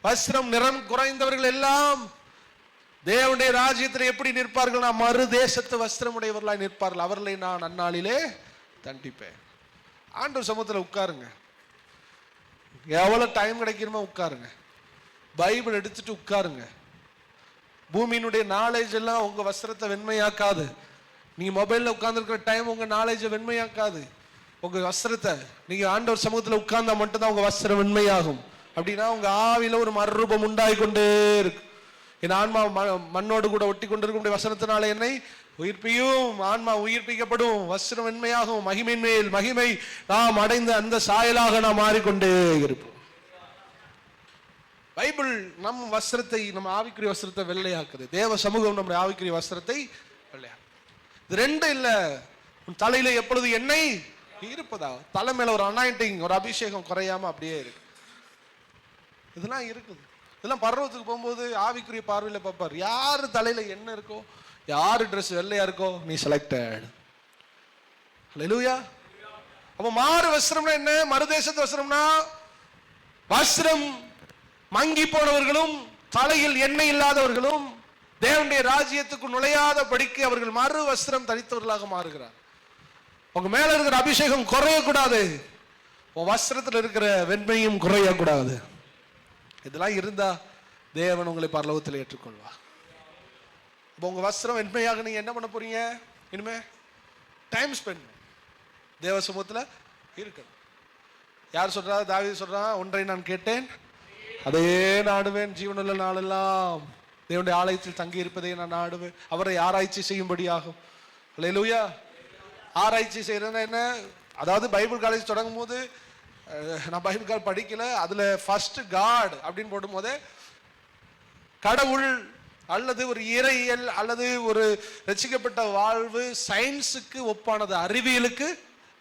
வஸ்திரம் நிறம் குறைந்தவர்கள் எல்லாம் தேவனுடைய ராஜ்யத்தில் எப்படி நிற்பார்கள்? நான் மறு தேசத்து வஸ்திரம் உடையவர்களாய் நிற்பார்கள். அவர்களை நான் அந்நாளிலே தண்டிப்பேன். ஆண்டவர் சமூகத்தில் உட்காருங்க. எவ்வளவு டைம் கிடைக்கணுமோ உட்காருங்க. பைபிள் எடுத்துட்டு உட்காருங்க. பூமியினுடைய நாலேஜ் எல்லாம் உங்க வஸ்திரத்தை வெண்மையாக்காது. நீங்க மொபைல்ல உட்கார்ந்துருக்கிற டைம் உங்க நாலேஜை வெண்மையாக்காது. உங்க வஸ்திரத்தை நீங்க ஆண்டவர் சமூகத்தில் உட்கார்ந்தா மட்டும்தான் உங்க வஸ்திரம் வெண்மையாகும். அப்படின்னா உங்க ஆவில ஒரு மறுரூபம் உண்டாகி கொண்டே இருக்கு. என் ஆன்மா மண்ணோடு கூட ஒட்டி கொண்டிருக்கும் வசனத்தினால என்னை உயிர்ப்பியும், ஆன்மா உயிர்ப்பிக்கப்படும், வஸ்திரம் வெண்மையாகும், மகிமையின் மேல் மகிமை நாம் அடைந்த அந்த சாயலாக நாம் மாறிக்கொண்டே இருப்போம். பைபிள் நம் வஸ்திரத்தை, நம்ம ஆவிக்குரிய வஸ்திரத்தை வெள்ளையாக்குது. தேவ சமூகம் நம்முடைய ஆவிக்குரிய வஸ்திரத்தை வெள்ளையாக்குது. இது ரெண்டு இல்ல. உன் தலையில எப்பொழுது எண்ணெய் இருப்பதா, தலை மேல ஒரு அனாயிண்டிங், ஒரு அபிஷேகம் குறையாம அப்படியே இருக்கு. இதெல்லாம் இருக்குது. இதெல்லாம் பர்வத்துக்கு போகும்போது ஆவிக்குரிய பார்வையில பார்ப்பார். யாரு தலையில எண்ணெய் இருக்கோ, யாரு ட்ரெஸ் வெள்ளையா இருக்கோ, நீ செலக்டட். ஹல்லேலூயா. அப்ப மாறு வஸ்திரம்னா என்ன? மறுதேசத்து வஸ்திரம்னா வஸ்திரம் மங்கி போனவர்களும் தலையில் எண்ணெய் இல்லாதவர்களும் தேவனுடைய ராஜ்யத்துக்கு நுழையாத படிக்கு அவர்கள் மறு வஸ்திரம் தரித்தவர்களாக மாறுகிறார். உங்க மேல இருக்கிற அபிஷேகம் குறையக்கூடாது, உன் வஸ்திரத்தில் இருக்கிற வெண்மையும் குறையக்கூடாது. இதெல்லாம் இருந்தா தேவன் உங்களை பரலோகத்தில் ஏற்றுக்கொள்வார். இப்போ உங்க வஸ்திரம் வெண்மையாக நீங்க என்ன பண்ண போறீங்க? இனிமே டைம் ஸ்பெண்ட் தேவ சமூகத்தில் இருக்கணும். யார் சொல்றா? தாவீது சொல்றான், ஒன்றை நான் கேட்டேன் அதையே நாடுவேன், ஜீவனுள்ள நாளெல்லாம் தேவனுடைய ஆலயத்தில் தங்கி இருப்பதை நான் நாடுவேன், அவரை ஆராய்ச்சி செய்யும்படியாகும். அல்லேலூயா. ஆராய்ச்சி செய்யறதுன்னா என்ன? அதாவது பைபிள் காலேஜ் தொடங்கும் போது நான் பைபிள் காலேஜ் படிக்கல, அதுல ஃபர்ஸ்ட் காட் அப்படின்னு போடும் போதே கடவுள் அல்லது ஒரு இறையியல் அல்லது ஒரு ரசிக்கப்பட்ட வாழ்வு சயின்ஸுக்கு ஒப்பானது. அறிவியலுக்கு,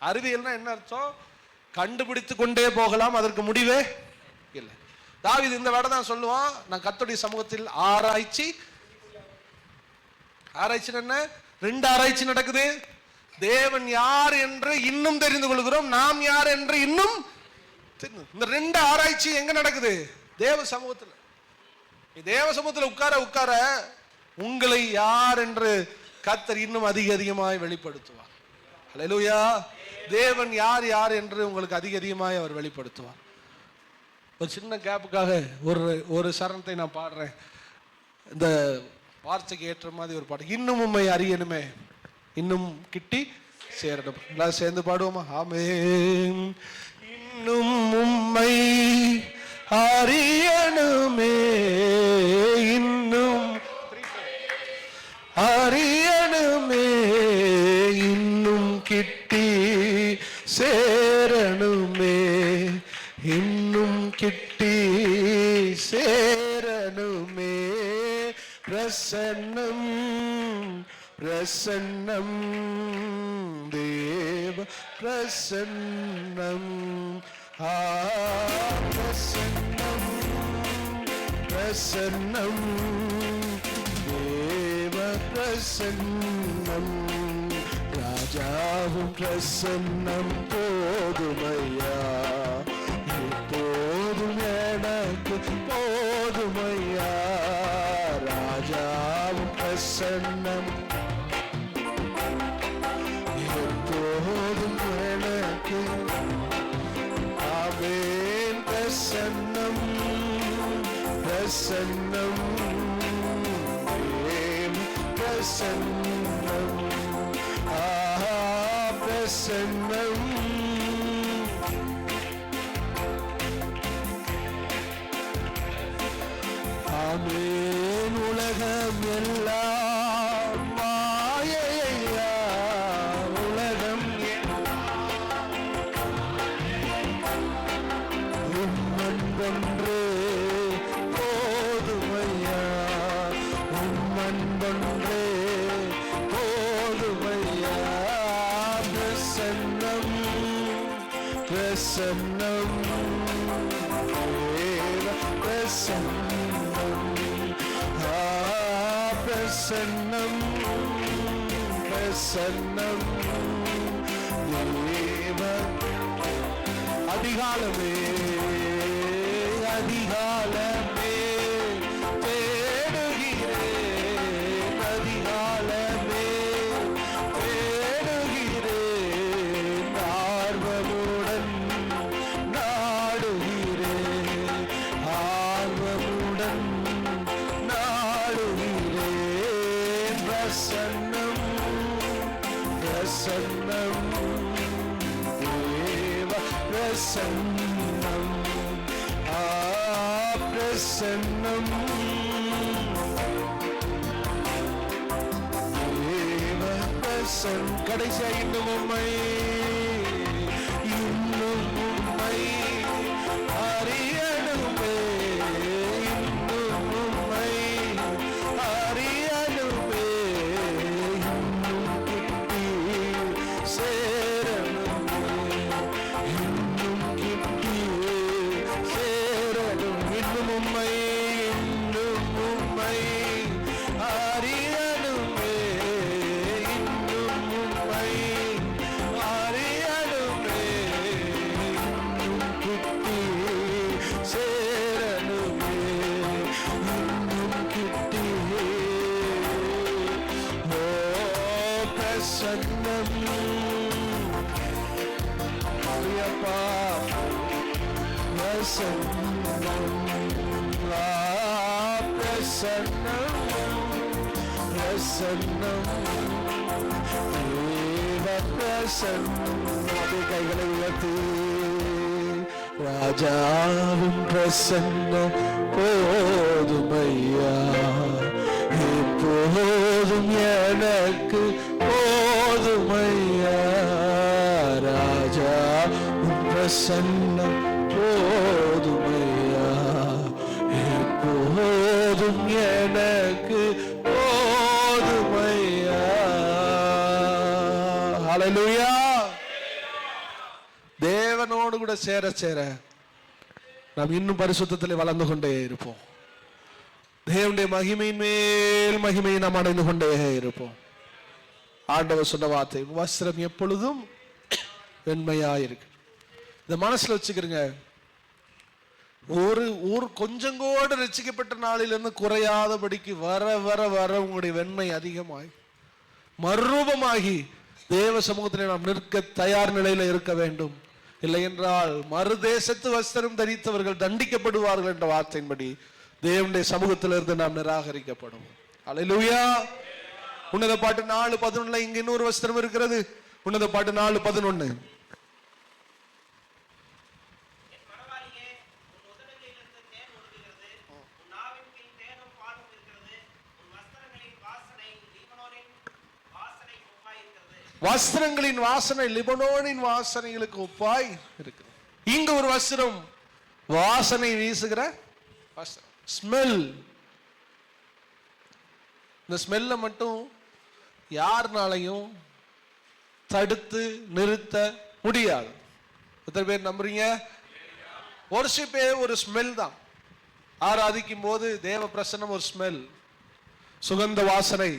அறிவியல்னா என்ன அர்த்தம்? கண்டுபிடித்து கொண்டே போகலாம், அதற்கு முடிவே இல்லை. தாவீது இந்த வேட தான் சொல்லுவான், நான் கர்த்தருடைய சமூகத்தில் ஆராய்ச்சி. ஆராய்ச்சி என்ன? ரெண்டு ஆராய்ச்சி நடக்குது. தேவன் யார் என்று இன்னும் தெரிந்து கொள்கிறோம், நாம் யார் என்று இன்னும். இந்த ரெண்டு ஆராய்ச்சி எங்க நடக்குது? தேவ சமூகத்தில். தேவ சமூகத்தில் உட்கார உட்கார உங்களை யார் என்று கர்த்தர் இன்னும் அதிகமாய் வெளிப்படுத்துவார். அல்லேலூயா. தேவன் யார் யார் என்று உங்களுக்கு அதிகமாய் அவர் வெளிப்படுத்துவார். ஒரு சின்ன கேப்புக்காக ஒரு சரணத்தை நான் பாடுறேன். இந்த வார்த்தைக்கு ஏற்ற மாதிரி ஒரு பாட்டு. இன்னும் உம்மை அறியணுமே, இன்னும் கிட்டி சேரணும். எல்லாம் சேர்ந்து பாடுவோமா? ஆமென். இன்னும் உம்மை அறியணுமே, இன்னும் அறியணுமே, இன்னும் கிட்டி சேரணுமே, இன்னும் கிட்டி சேரணுமே. பிரசன்னம் பிரசன்னம் தேவ பிரசன்னம். பிரசன்னம் பிரசன்னம் தேவ பிரசன்னம். ராஜாவும் பிரசன்னம் போதுமையா, எப்போதும் எனக்கு போதுமையா. ராஜாவும் பிரசன்னம் எப்போதும் எனக்கு. ஆமென். பிரசன்னம் பிரசன்னம் பிரசன்னம். பிரசன்னம். ஆமென். உலகம் எல்லாம் மாயையா, உலகம் பிரசன்னம் தேவ பிரசன்னம் பிரசன்னம் பிரசன்னம் தேவ அதிகாலமே அதிகாலமே தேடுகிறேன் அதிகாலமே தேடுகிறேன் ஆர்வமுடன் நாடுகிறேன் ஆர்வமுடன் நாடுகிறேன் பிரசன்னம் பிரசன்னம் தேவ பிரசன்னம் பிரசன்னம் தேவ பிரசன் கடைசியா இன்னும் உம்மை அறியணுமே இன்னும் உம்மை அறியணுமே இன்னும் கிட்டி சேரணுமே இன்னும் கிட்டி சேரணும் இன்னும் உம்மை அறியணுமே இன்னும் உம்மை அறியணுமே இன்னும் கிட்டி சேரணுமே இன்னும் கிட்டி ஓ பிரசன்னம் அப்பா பிரசன்னம் பிரசன்னம் பிரசன்னம் தேவ பிரசன்னம் கைகளை உயர்த்தி ராஜாவும் பிரசன்னம் போதுமையா எப்போதும் எனக்கு போதுமையா ராஜா பிரசன்னம் போதுமையா எப்போதும் எனக்கு போதுமையா ஹல்லேலூயா தேவனோடு கூட சேர சேர நாம் இன்னும் பரிசுத்தத்தில் வளர்ந்து கொண்டே இருப்போம் தேவனுடைய மகிமையின் மேல் மகிமையை நாம் அடைந்து கொண்டே இருப்போம் ஆண்டவர் சொன்ன வார்த்தை வஸ்திரம் எப்பொழுதும் வெண்மையா இருக்கு இந்த மனசுல வச்சுக்கிறீங்க ஒரு கொஞ்சம் கூட ரட்சிக்கப்பட்ட நாளிலிருந்து குறையாதபடிக்கு வர வர வர உங்களுடைய வெண்மை அதிகமாகி மறுரூபமாகி தேவ சமூகத்திலே நாம் நிற்க தயார் நிலையில இருக்க வேண்டும். இல்லை என்றால் மறு தேசத்து வஸ்திரம் தரித்தவர்கள் தண்டிக்கப்படுவார்கள் என்ற வார்த்தையின்படி தேவனுடைய சமூகத்திலிருந்து நாம் நிராகரிக்கப்படும். அல்லேலூயா. உன்னத பாட்டு 4:11 இங்க இன்னொரு வஸ்திரம் இருக்கிறது. உன்னத பாட்டு 4:11 வஸ்திரங்களின் வாசனை லிபனோனின் வாசனைகளுக்கு ஒப்பாய் இருக்கு. இங்க ஒரு வஸ்திரம் வாசனை வீசுகிற ஸ்மெல். இந்த ஸ்மெல்ல மட்டும் யாருனாலையும் தடுத்து நிறுத்த முடியாது. எத்தனை பேர் நம்புறீங்க? worship ஒரு ஸ்மெல் தான். ஆராதிக்கும் போது தேவ பிரசன்னம் ஒரு ஸ்மெல், சுகந்த வாசனை.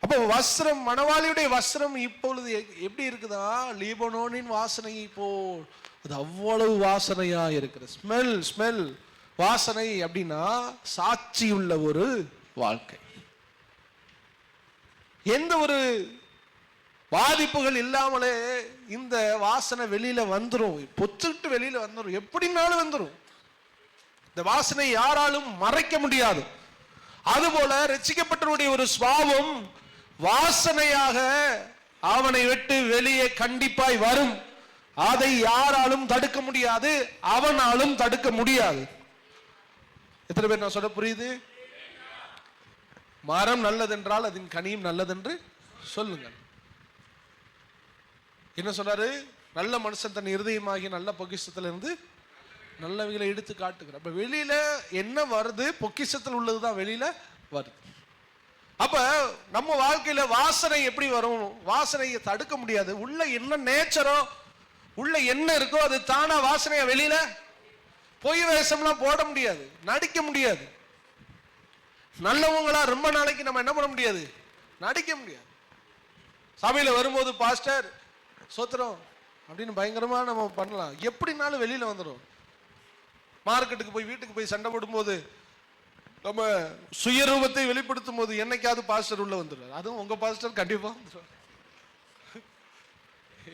அப்போ வஸ்திரம், மணவாளியுடைய வஸ்திரம் இப்பொழுது எப்படி இருக்குதா? லீபனோனின் வாசனை இப்போ அது அவ்வளவு வாசனையா இருக்கிற ஸ்மெல் வாசனை. அப்படின்னா சாட்சி உள்ள ஒரு வாழ்க்கை, எந்த ஒரு பாதிப்புகள் இல்லாமலே இந்த வாசனை வெளியில வந்துரும், பொத்துட்டு வெளியில வந்துரும், எப்படினாலும் வந்துரும். இந்த வாசனை யாராலும் மறைக்க முடியாது. அதுபோல ரட்சிக்கப்பட்டவருடைய ஒரு சுபாவம் வாசனையாக அவனை விட்டு வெளியே கண்டிப்பாய் வரும். அதை யாராலும் தடுக்க முடியாது, அவனாலும் தடுக்க முடியாது. எத்தனை பேர் நான் சொல்ல புரியுது? மரம் நல்லதென்றால் அதன் கனியும் நல்லதென்று சொல்லுங்கள். என்ன சொல்றாரு? நல்ல மனுஷன் தன் இருதயமாகிய நல்ல பொக்கிஷத்துல இருந்து நல்லவைகளை எடுத்து காட்டுகிறார். அப்ப வெளியில என்ன வருது? பொக்கிஷத்தில் உள்ளதுதான் வெளியில வருது. அப்ப நம்ம வாழ்க்கையில வாசனை எப்படி வரும்? வாசனையை தடுக்க முடியாது. உள்ள என்ன நேச்சரோ உள்ள என்ன இருக்கோ அது தானா வாசனையா வெளியில. பொய் வேஷம்லாம் போட முடியாது, நடிக்க முடியாது. நல்லவங்களா ரொம்ப நாளைக்கு நம்ம என்ன பண்ண முடியாது, நடிக்க முடியாது. சபையில வரும்போது பாஸ்டர் சோத்திரம் அப்படின்னு பயங்கரமா நம்ம பண்ணலாம், எப்படினாலும் வெளியில வந்துடும். மார்க்கெட்டுக்கு போய் வீட்டுக்கு போய் சண்டை போடும்போது நம்ம சுயரூபத்தை வெளிப்படுத்தும் போது என்னைக்காவது பாஸ்டர் உள்ள வந்துடுவார். அதுவும் உங்க பாஸ்டர் கண்டிப்பா வந்துடுவார்.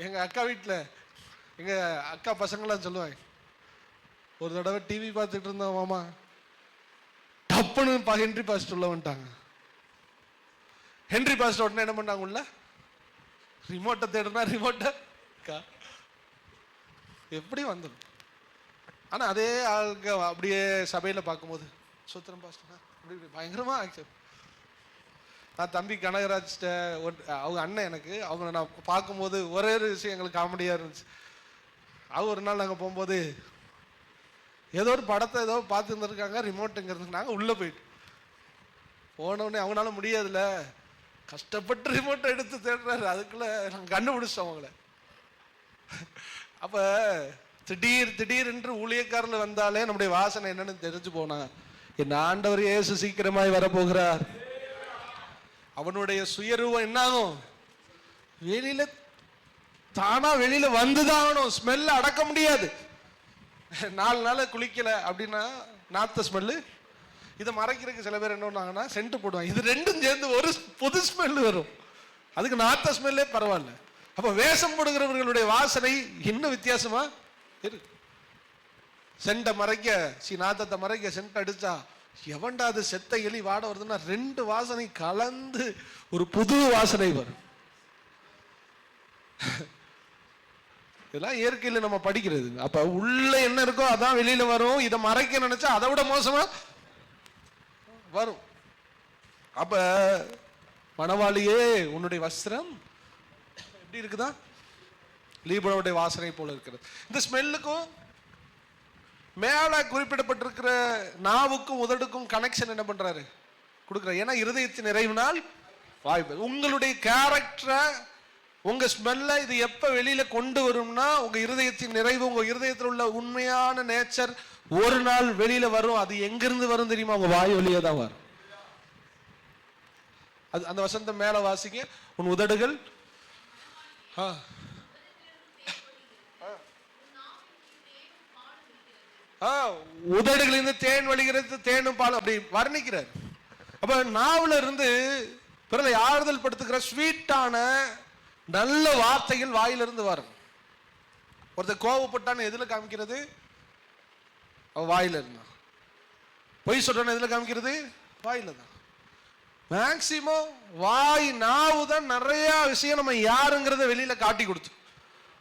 எங்க அக்கா வீட்டில் எங்க அக்கா பசங்களாம் சொல்லுவாங்க, ஒரு தடவை டிவி பார்த்துட்டு இருந்தோம் மாமா, டப்புன்னு ஹென்றி பாஸ்டர் உள்ள வந்துட்டாங்க. ஹென்றி பாஸ்டர் உடனே என்ன பண்ணாங்க, உள்ள ரிமோட்டை தேடுனா ரிமோட்டை எப்படி வந்துடும். ஆனா அதே ஆளுங்க அப்படியே சபையில பார்க்கும்போது சுத்திரம் பாஸ்டர் அப்படி பயங்கரமா ஆக்சன். நான் தம்பி கனகராஜ்ட அவங்க அண்ணன் எனக்கு, அவங்க நான் பார்க்கும்போது ஒரே ஒரு விஷயம் எங்களுக்கு காமெடியா இருந்துச்சு. அவங்க ஒரு நாள் நாங்கள் போகும்போது ஏதோ ஒரு படத்தை ஏதோ பார்த்து இருந்திருக்காங்க, ரிமோட்டுங்கிறது. நாங்கள் உள்ளே போயிட்டு போனோடனே அவங்களால முடியாதுல்ல, கஷ்டப்பட்டு ரிமோட்டை எடுத்து தேடுறாரு. அதுக்குள்ள நாங்கள் கண்டுபிடிச்சோம் அவங்கள. அப்போ திடீர் என்று ஊழியக்காரில் வந்தாலே நம்முடைய வாசனை என்னன்னு தெரிஞ்சு போனா, என் ஆண்டவர் இயேசு சீக்கிரமாய் வரப்போகிறார். அவனுடைய சுயரூபம் என்னாகும், வெளியில தானா வெளியில வந்துதான் ஆகணும். ஸ்மெல்ல அடக்க முடியாது. 4 நாள் குளிக்கல அப்படின்னா நாத்த ஸ்மெல்லு. இதை மறைக்கிறதுக்கு சில பேர் என்ன பண்ணாங்கன்னா சென்ட் போடுவாங்க. இது ரெண்டும் சேர்ந்து ஒரு புது ஸ்மெல் வரும். அதுக்கு நாத்த ஸ்மெல்லே பரவாயில்ல. அப்ப வேஷம் போடுகிறவர்களுடைய வாசனை இன்னும் வித்தியாசமா இருக்கு. சென்ட்டை மறைக்க நாத்தத்தை மறைக்க சென்ட் அடிச்சா எவன்டா அது செத்த எலி வாட வருதுன்னா 2 வாசனை கலந்து ஒரு புது வாசனை வரும். இதெல்லாம் இயற்கையில் நம்ம படிக்கிறது. அப்ப உள்ள என்ன இருக்கோ அதான் வெளியில வரும். இதை மறைக்க நினைச்சா அதை விட மோசமா வரும். அப்ப மணவாளியே உன்னுடைய வஸ்திரம் எப்படி இருக்குதா, லீபனோடைய வாசனை போல இருக்கிறது. இந்த ஸ்மெல்லுக்கும் மேல குறிப்பிடப்பட்டிருக்கிற நாவுக்கும் உதடுக்கும் கனெக்ஷன் என்ன பண்றாரு, கொடுக்குறாரு. ஏன்னா இருதயத்தின் நிறைவினால் வாய்ப்பு. உங்களுடைய கேரக்டரை, உங்க ஸ்மெல்ல இது எப்ப வெளியில கொண்டு வரும்னா, உங்க இருதயத்தின் நிறைவு, உங்க இருதயத்தில் உள்ள உண்மையான நேச்சர் ஒரு நாள் வெளியில வரும். அது எங்கிருந்து வரும் தெரியுமா, உங்க வாய் வழியே தான் வரும். அது அந்த வசந்தம் மேல வாசிங்க. உன் உதடுகள் உதடுகளிலிருந்து தேன் வழிகிறது, தேனும் பால் அப்படி வர்ணிக்கிறார். அப்ப நாவல இருந்து பிறரை ஆறுதல் படுத்துகிற ஸ்வீட்டான நல்ல வார்த்தைகள் வாயிலிருந்து வரும். ஒருத்தர் கோவப்பட்டான்னு எதுல காமிக்கிறது, வாயில இருந்தா. பொய் சொல்றான்னு எதுல காமிக்கிறது, வாயில தான். மேக்சிமம் வாய் நாவுதான் நிறைய விஷயம் நம்ம யாருங்கிறத வெளியில காட்டி கொடுத்து,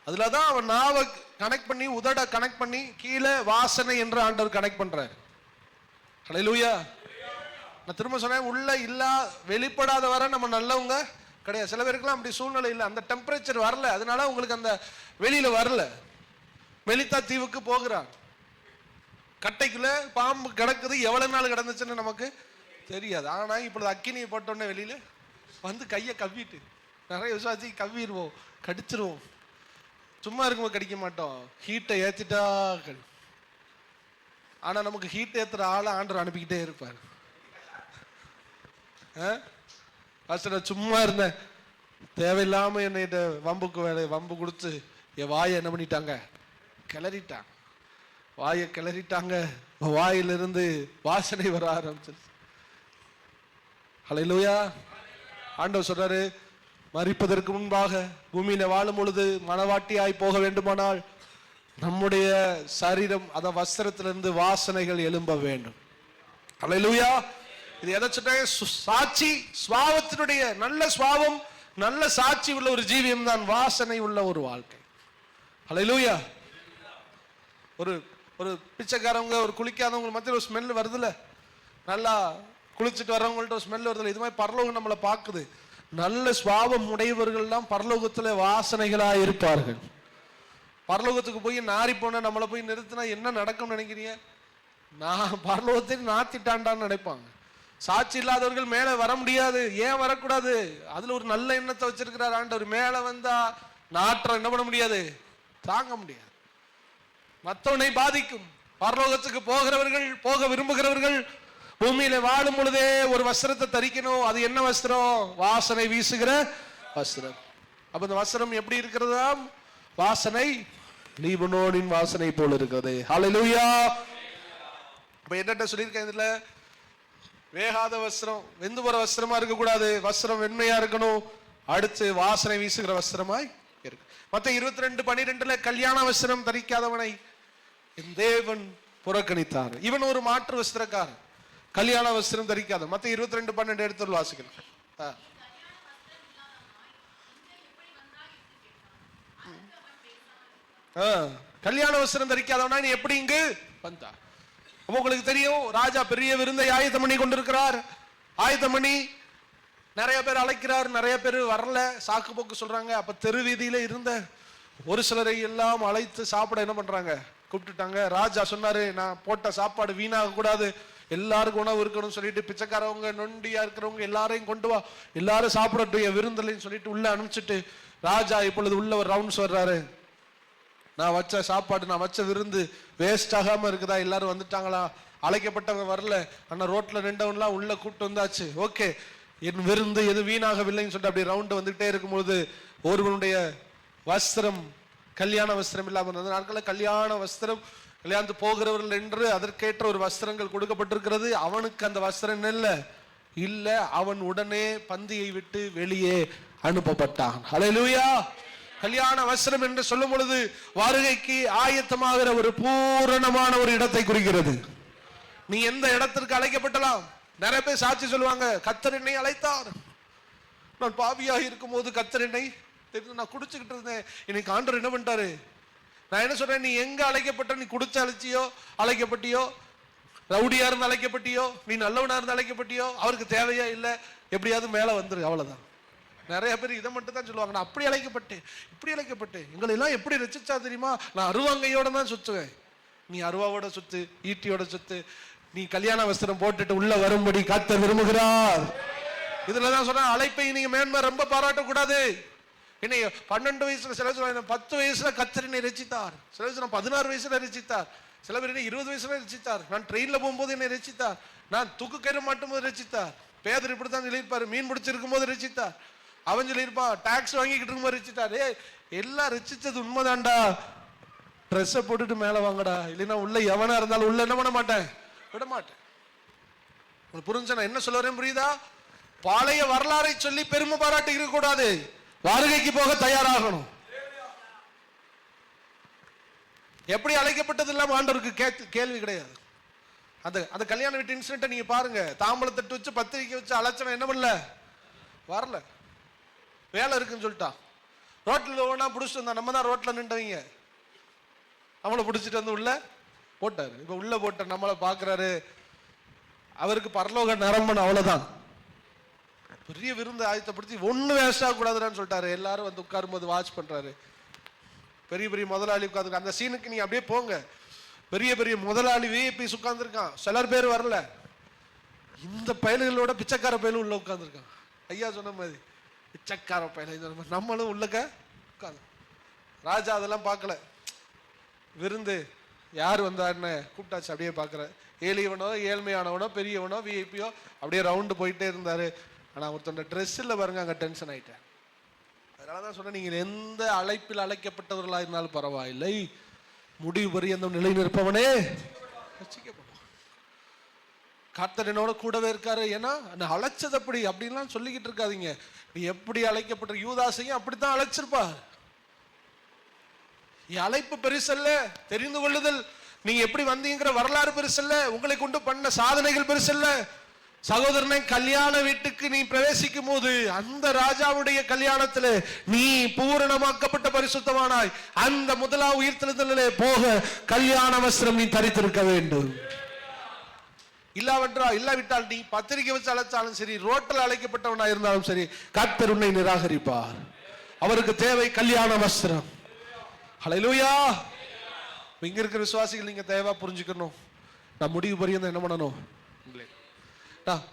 அதுலதான் அவன் நாவை கனெக்ட் பண்ணி உதட கனெக்ட் பண்ணி கீழே வாசனை என்று ஆண்டவர் கனெக்ட் பண்றாரு. ஹல்லேலூயா. நான் திரும்ப சொன்னேன், உள்ள இல்லா வெளிப்படாத வர நம்ம நல்லவங்க கிடையாது. சில பேருக்குலாம் அப்படி சூழ்நிலை இல்லை, அந்த டெம்பரேச்சர் வரல, அதனால உங்களுக்கு அந்த வெளியில வரல. மெலித்தா தீவுக்கு போகிறான், கட்டைக்குள்ள பாம்பு கிடக்குது, எவ்வளவு நாள் கிடந்துச்சுன்னு நமக்கு தெரியாது. ஆனா இப்பொழுது அக்கினியை போட்டோன்னே வெளியில வந்து கையை கவ்விட்டு, நிறைய விசுவாசி கவ்விடுவோம், கடிச்சிருவோம். சும்மா இருக்கும்போது கடிக்க மாட்டோம், ஹீட்டை ஏத்திட்டா. ஆனா நமக்கு ஹீட் ஏத்துற ஆளை ஆண்டவர் அனுப்பிக்கிட்டே இருப்பார். சும்மா இருந்தேன், தேவையில்லாம என்னைட்ட வம்பு கொடுத்து என் வாயை என்ன பண்ணிட்டாங்க, கிளறிட்டாங்க. வாயை கிளறிட்டாங்க, வாயிலிருந்து வாசனை வர ஆரம்பிச்சிருச்சு. ஹல்லேலூயா. ஆண்டவர் சொல்றாரு, மரிப்பதற்கு முன்பாக பூமியில வாழும் பொழுது மனவாட்டியாய் போக வேண்டுமானால் நம்முடைய சரீரம் அத வஸ்திரத்திலிருந்து வாசனைகள் எழும்ப வேண்டும். ஹல்லேலூயா. இது எதை சொல்றேன், சாட்சி சுவாவத்தினுடைய நல்ல சுவாவம், நல்ல சாட்சி உள்ள ஒரு ஜீவியம் தான் வாசனை உள்ள ஒரு வாழ்க்கை. ஹல்லேலூயா. ஒரு ஒரு பிச்சைக்காரவங்க, ஒரு குளிக்காதவங்க மத்தியில் ஒரு ஸ்மெல் வருதுல்ல, நல்லா குளிச்சுட்டு வர்றவங்கள்ட்ட ஒரு ஸ்மெல் வருதுல்ல, இது மாதிரி பரலோகம் நம்மளை பார்க்குது. நல்ல சுவாபம் உடையவர்கள் தான் பரலோகத்துல வாசனைகளா இருப்பார்கள். பரலோகத்துக்கு போய் நாரி போன நம்மளை போய் நிறுத்தினா என்ன நடக்கும் நினைக்கிறீங்க? நான் பரலோகத்தை நாத்திட்டான்டான்னு நினைப்பாங்க. சாட்சி இல்லாதவர்கள் மேல வர முடியாது. ஏன் வரக்கூடாது? அதுல ஒரு நல்ல எண்ணத்தை வச்சிருக்கிறார் ஆண்டவர். மேல வந்தா நாற்றம் என்ன பண்ண முடியாது, தாங்க முடியாது. மற்றவனை பாதிக்கும். பரலோகத்துக்கு போகிறவர்கள், போக விரும்புகிறவர்கள் பூமியில வாழும் பொழுதே ஒரு வஸ்திரத்தை தரிக்கணும். அது என்ன வஸ்திரம்? வாசனை வீசுகிற வஸ்திரம். அப்ப இந்த வஸ்திரம் எப்படி இருக்கிறதா? வாசனை லீபனோனின் வாசனை போல இருக்கிறது. ஹல்லேலூயா. அப்ப என்னட்ட சொல்லியிருக்கேன், இதுல வேகாத வஸ்திரம், வெந்து போற வஸ்திரமா இருக்கக்கூடாது. வஸ்திரம் வெண்மையா இருக்கணும். அடுத்து வாசனை வீசுகிற வஸ்திரமாய் இருக்கு. மத்த 22:12 கல்யாண வஸ்திரம் தரிக்காதவனை என் தேவன் புறக்கணித்தார். இவன் ஒரு மாற்று வஸ்திரக்காரன், கல்யாண வஸ்திரம் தரிக்காத. மத்த 22:12 எடுத்து வாசிக்கலாம். கல்யாண வஸ்திரம் தரிக்காதவனா நீ எப்படி இங்கு வந்தா? உங்களுக்கு தெரியும், ராஜா பெரிய விருந்தை ஆயத்தம் பண்ணி கொண்டிருக்கிறார். ஆயத்தம் பண்ணி நிறைய பேர் அழைக்கிறார், நிறைய பேர் வரல, சாக்கு போக்கு சொல்றாங்க. அப்ப தெரு வீதியில இருந்த ஒரு சிலரை எல்லாம் அழைத்து சாப்பிட என்ன பண்றாங்க, கூப்பிட்டுட்டாங்க. ராஜா சொன்னாரு, நான் போட்ட சாப்பாடு வீணாக கூடாது, எல்லாருக்கும் உணவு இருக்கணும்னு சொல்லிட்டு பிச்சைக்காரவங்க, நொண்டியா இருக்கிறவங்க எல்லாரையும் கொண்டு வா, எல்லாரும் சாப்பிடட்டும் என் விருந்துலன்னு சொல்லிட்டு உள்ள அனுப்பிச்சிட்டு ராஜா இப்பொழுது உள்ள ஒரு ரவுண்ட்ஸ் வர்றாரு. நான் வச்ச சாப்பாடு, நான் வச்ச விருந்து வேஸ்ட் ஆகாம இருக்குதா? எல்லாரும் வந்துட்டாங்களா? அழைக்கப்பட்டவங்க வரல, ஆனா ரோட்ல நின்றவன்லாம் உள்ள கூப்பிட்டு வந்தாச்சு. ஓகே, என் விருந்து எது வீணாகவில்லைன்னு சொல்லிட்டு அப்படி ரவுண்டு வந்துகிட்டே இருக்கும்போது ஒருவனுடைய வஸ்திரம் கல்யாண வஸ்திரம் இல்லாமல் இருந்தது. நாட்களில் கல்யாண வஸ்திரம், கல்யாணத்து போகிறவர்கள் என்று அதற்கேற்ற ஒரு வஸ்திரங்கள் கொடுக்கப்பட்டிருக்கிறது. அவனுக்கு அந்த வஸ்திரம் இல்ல, அவன் உடனே பந்தியை விட்டு வெளியே அனுப்பப்பட்டான். ஹல்லேலூயா. கல்யாண வஸ்திரம் என்று சொல்லும் பொழுது வருகைக்கு ஆயத்தமாகிற ஒரு பூரணமான ஒரு இடத்தை குறிக்கிறது. நீ எந்த இடத்திற்கு அழைக்கப்பட்டலாம்? நிறைய பேர் சாட்சி சொல்லுவாங்க, கர்த்தர் என்னை அழைத்தார், நான் பாவியாக இருக்கும் போது கர்த்தர் என்னை நான் குடிச்சுக்கிட்டு இருந்தேன், இன்னைக்கு ஆண்டவர் என்ன பண்ணிட்டாரு. நான் என்ன சொல்றேன், நீ எங்க அழைக்கப்பட்ட? நீ குடிச்ச அழைச்சியோ, அழைக்கப்பட்டியோ, ரவுடியா இருந்து அழைக்கப்பட்டியோ, நீ நல்லவனா இருந்து அழைக்கப்பட்டியோ, அவருக்கு தேவையா இல்லை, எப்படியாவது மேல வந்துரு, அவ்வளவுதான். நிறைய பேர் இதை மட்டும் தான் சொல்லுவாங்க, நான் அப்படி அழைக்கப்பட்டேன், இப்படி அழைக்கப்பட்டேன், எங்களை எல்லாம் எப்படி ரசிச்சா தெரியுமா, நான் அருவாங்கையோட தான் சுத்துவேன். நீ அருவாவோட சுத்து, ஈட்டியோட சுத்து, நீ கல்யாண வஸ்திரம் போட்டுட்டு உள்ள வரும்படி கர்த்தர் விரும்புகிறார். இதுலதான் சொன்ன அழைப்பை நீங்க மேன்மை ரொம்ப பாராட்டக்கூடாது. என்னை 12 வயசுல, சில 10 வயசுல கர்த்தர் என்னை ரசித்தார், சில 16 வயசுல ரசித்தார், சில பேர் என்ன 20 வயசுல ரசித்தார், நான் ட்ரெயின்ல போகும்போது என்னை ரசித்தார், நான் தூக்கு கயிறு மாட்டும் போது ரசித்தார், பேதர் இப்படித்தான் சொல்லியிருப்பாரு, மீன் பிடிச்சிருக்கும் போது ரசித்தார், அவன் சொல்லியிருப்பான் டாக்ஸ் வாங்கிக்கிட்டு இருக்கும்போது ரசித்தார். எல்லாம் ரசிச்சது உண்மைதான்டா, ட்ரெஸ்ஸை போட்டுட்டு மேல வாங்கடா, இல்லைன்னா உள்ள எவனா இருந்தாலும் உள்ள என்ன பண்ண மாட்டேன், விட மாட்டேன். புரிஞ்சா நான் என்ன சொல்ல வரேன், புரியுதா? பழைய வரலாறை சொல்லி பெருமை பாராட்டி இருக்க கூடாது, வருகைக்கு போக தயாராகணும். எப்படி அழைக்கப்பட்டது இல்லாம ஆண்டவருக்கு கேள்வி கிடையாது. அந்த கல்யாண வீட்டு இன்சிடென்ட் நீங்க பாருங்க, தாம்பளத்தட்டு வச்சு பத்திரிக்கை வச்சு அழைச்சவன் என்ன பண்ணல, வரல, வேலை இருக்குன்னு சொல்லிட்டான். ரோட்ல ஒவ்வொன்றா பிடிச்சிட்டு வந்தான், நம்ம தான் ரோட்ல நின்றவங்க, அவளை பிடிச்சிட்டு வந்து உள்ள போட்டாரு. இப்ப உள்ள போட்ட நம்மளை பாக்குறாரு, அவருக்கு பரலோக நரம்பன், அவ்வளவுதான். பெரிய விருந்து ஆயத்தப்படுத்தி ஒண்ணு வேஸ்ட் ஆக கூடாதுன்னு சொல்லிட்டாரு. எல்லாரும் வந்து உட்காரும் போது வாட்ச் பண்றாரு. பெரிய பெரிய முதலாளி உட்காந்து, அந்த சீனுக்கு நீ அப்படியே போங்க, பெரிய பெரிய முதலாளி விஐபிஸ் உட்கார்ந்துருக்கான், சிலர் பேர் வரல, இந்த பயல்களோட பிச்சைக்கார பயலும் உள்ள உட்கார்ந்துருக்கான். ஐயா சொன்ன மாதிரி பிச்சைக்கார பயல, நம்மளும் உள்ளக்க உட்காந்து. ராஜா அதெல்லாம் பார்க்கல, விருந்து யார் வந்தாருன்னு கூப்பிட்டாச்சு, அப்படியே பார்க்குற, எளியவனோ ஏழ்மையானவனோ பெரியவனோ விஐபியோ அப்படியே ரவுண்டு போயிட்டே இருந்தாரு. ஆனால் ஒருத்தோட ட்ரெஸ் இல்லை பாருங்க, அங்கே டென்ஷன் ஆயிட்டேன். அதனால தான் சொன்னேன், நீங்கள் எந்த அழைப்பில் அழைக்கப்பட்டவர்களாக இருந்தாலும் பரவாயில்லை, முடிவு பரியந்தம் நிலை நிற்பவனே ரட்சிக்கப்படும். கர்த்தர் என்னோட கூடவே இருக்காரு, ஏன்னா நான் அழைச்சது அப்படி அப்படின்லாம் சொல்லிக்கிட்டு இருக்காதீங்க. நீ எப்படி அழைக்கப்பட்ட யூதாசையும் அப்படித்தான் அழைச்சிருப்பார். அழைப்பு பெருசல்ல, தெரிந்து கொள்ளுதல், நீங்க எப்படி வந்தீங்கிற வரலாறு பெருசல்ல, உங்களை கொண்டு பண்ண சாதனைகள் பெருசல்ல. சகோதரனை, கல்யாண வீட்டுக்கு நீ பிரவேசிக்கும் போது அந்த ராஜாவுடைய கல்யாணத்துல நீ பூரணமாக்கப்பட்ட பரிசுத்தமானாய், அந்த முதலாவது உயிர்த்தெழுதலிலே போக கல்யாண வஸ்திரம் நீ தரித்திருக்க வேண்டும். இல்லாவிட்டால் நீ பத்திரிக்கை வச்சு அழைச்சாலும் சரி, ரோட்டில் அழைக்கப்பட்டவனா இருந்தாலும் சரி, கர்த்தர் உன்னை நிராகரிப்பார். அவருக்கு தேவை கல்யாண வஸ்திரம். ஹல்லேலூயா. இங்க இருக்கிற விசுவாசிகள் நீங்க தேவை புரிஞ்சுக்கணும். நான் முடிவு பரியந்தம் என்ன பண்ணணும்,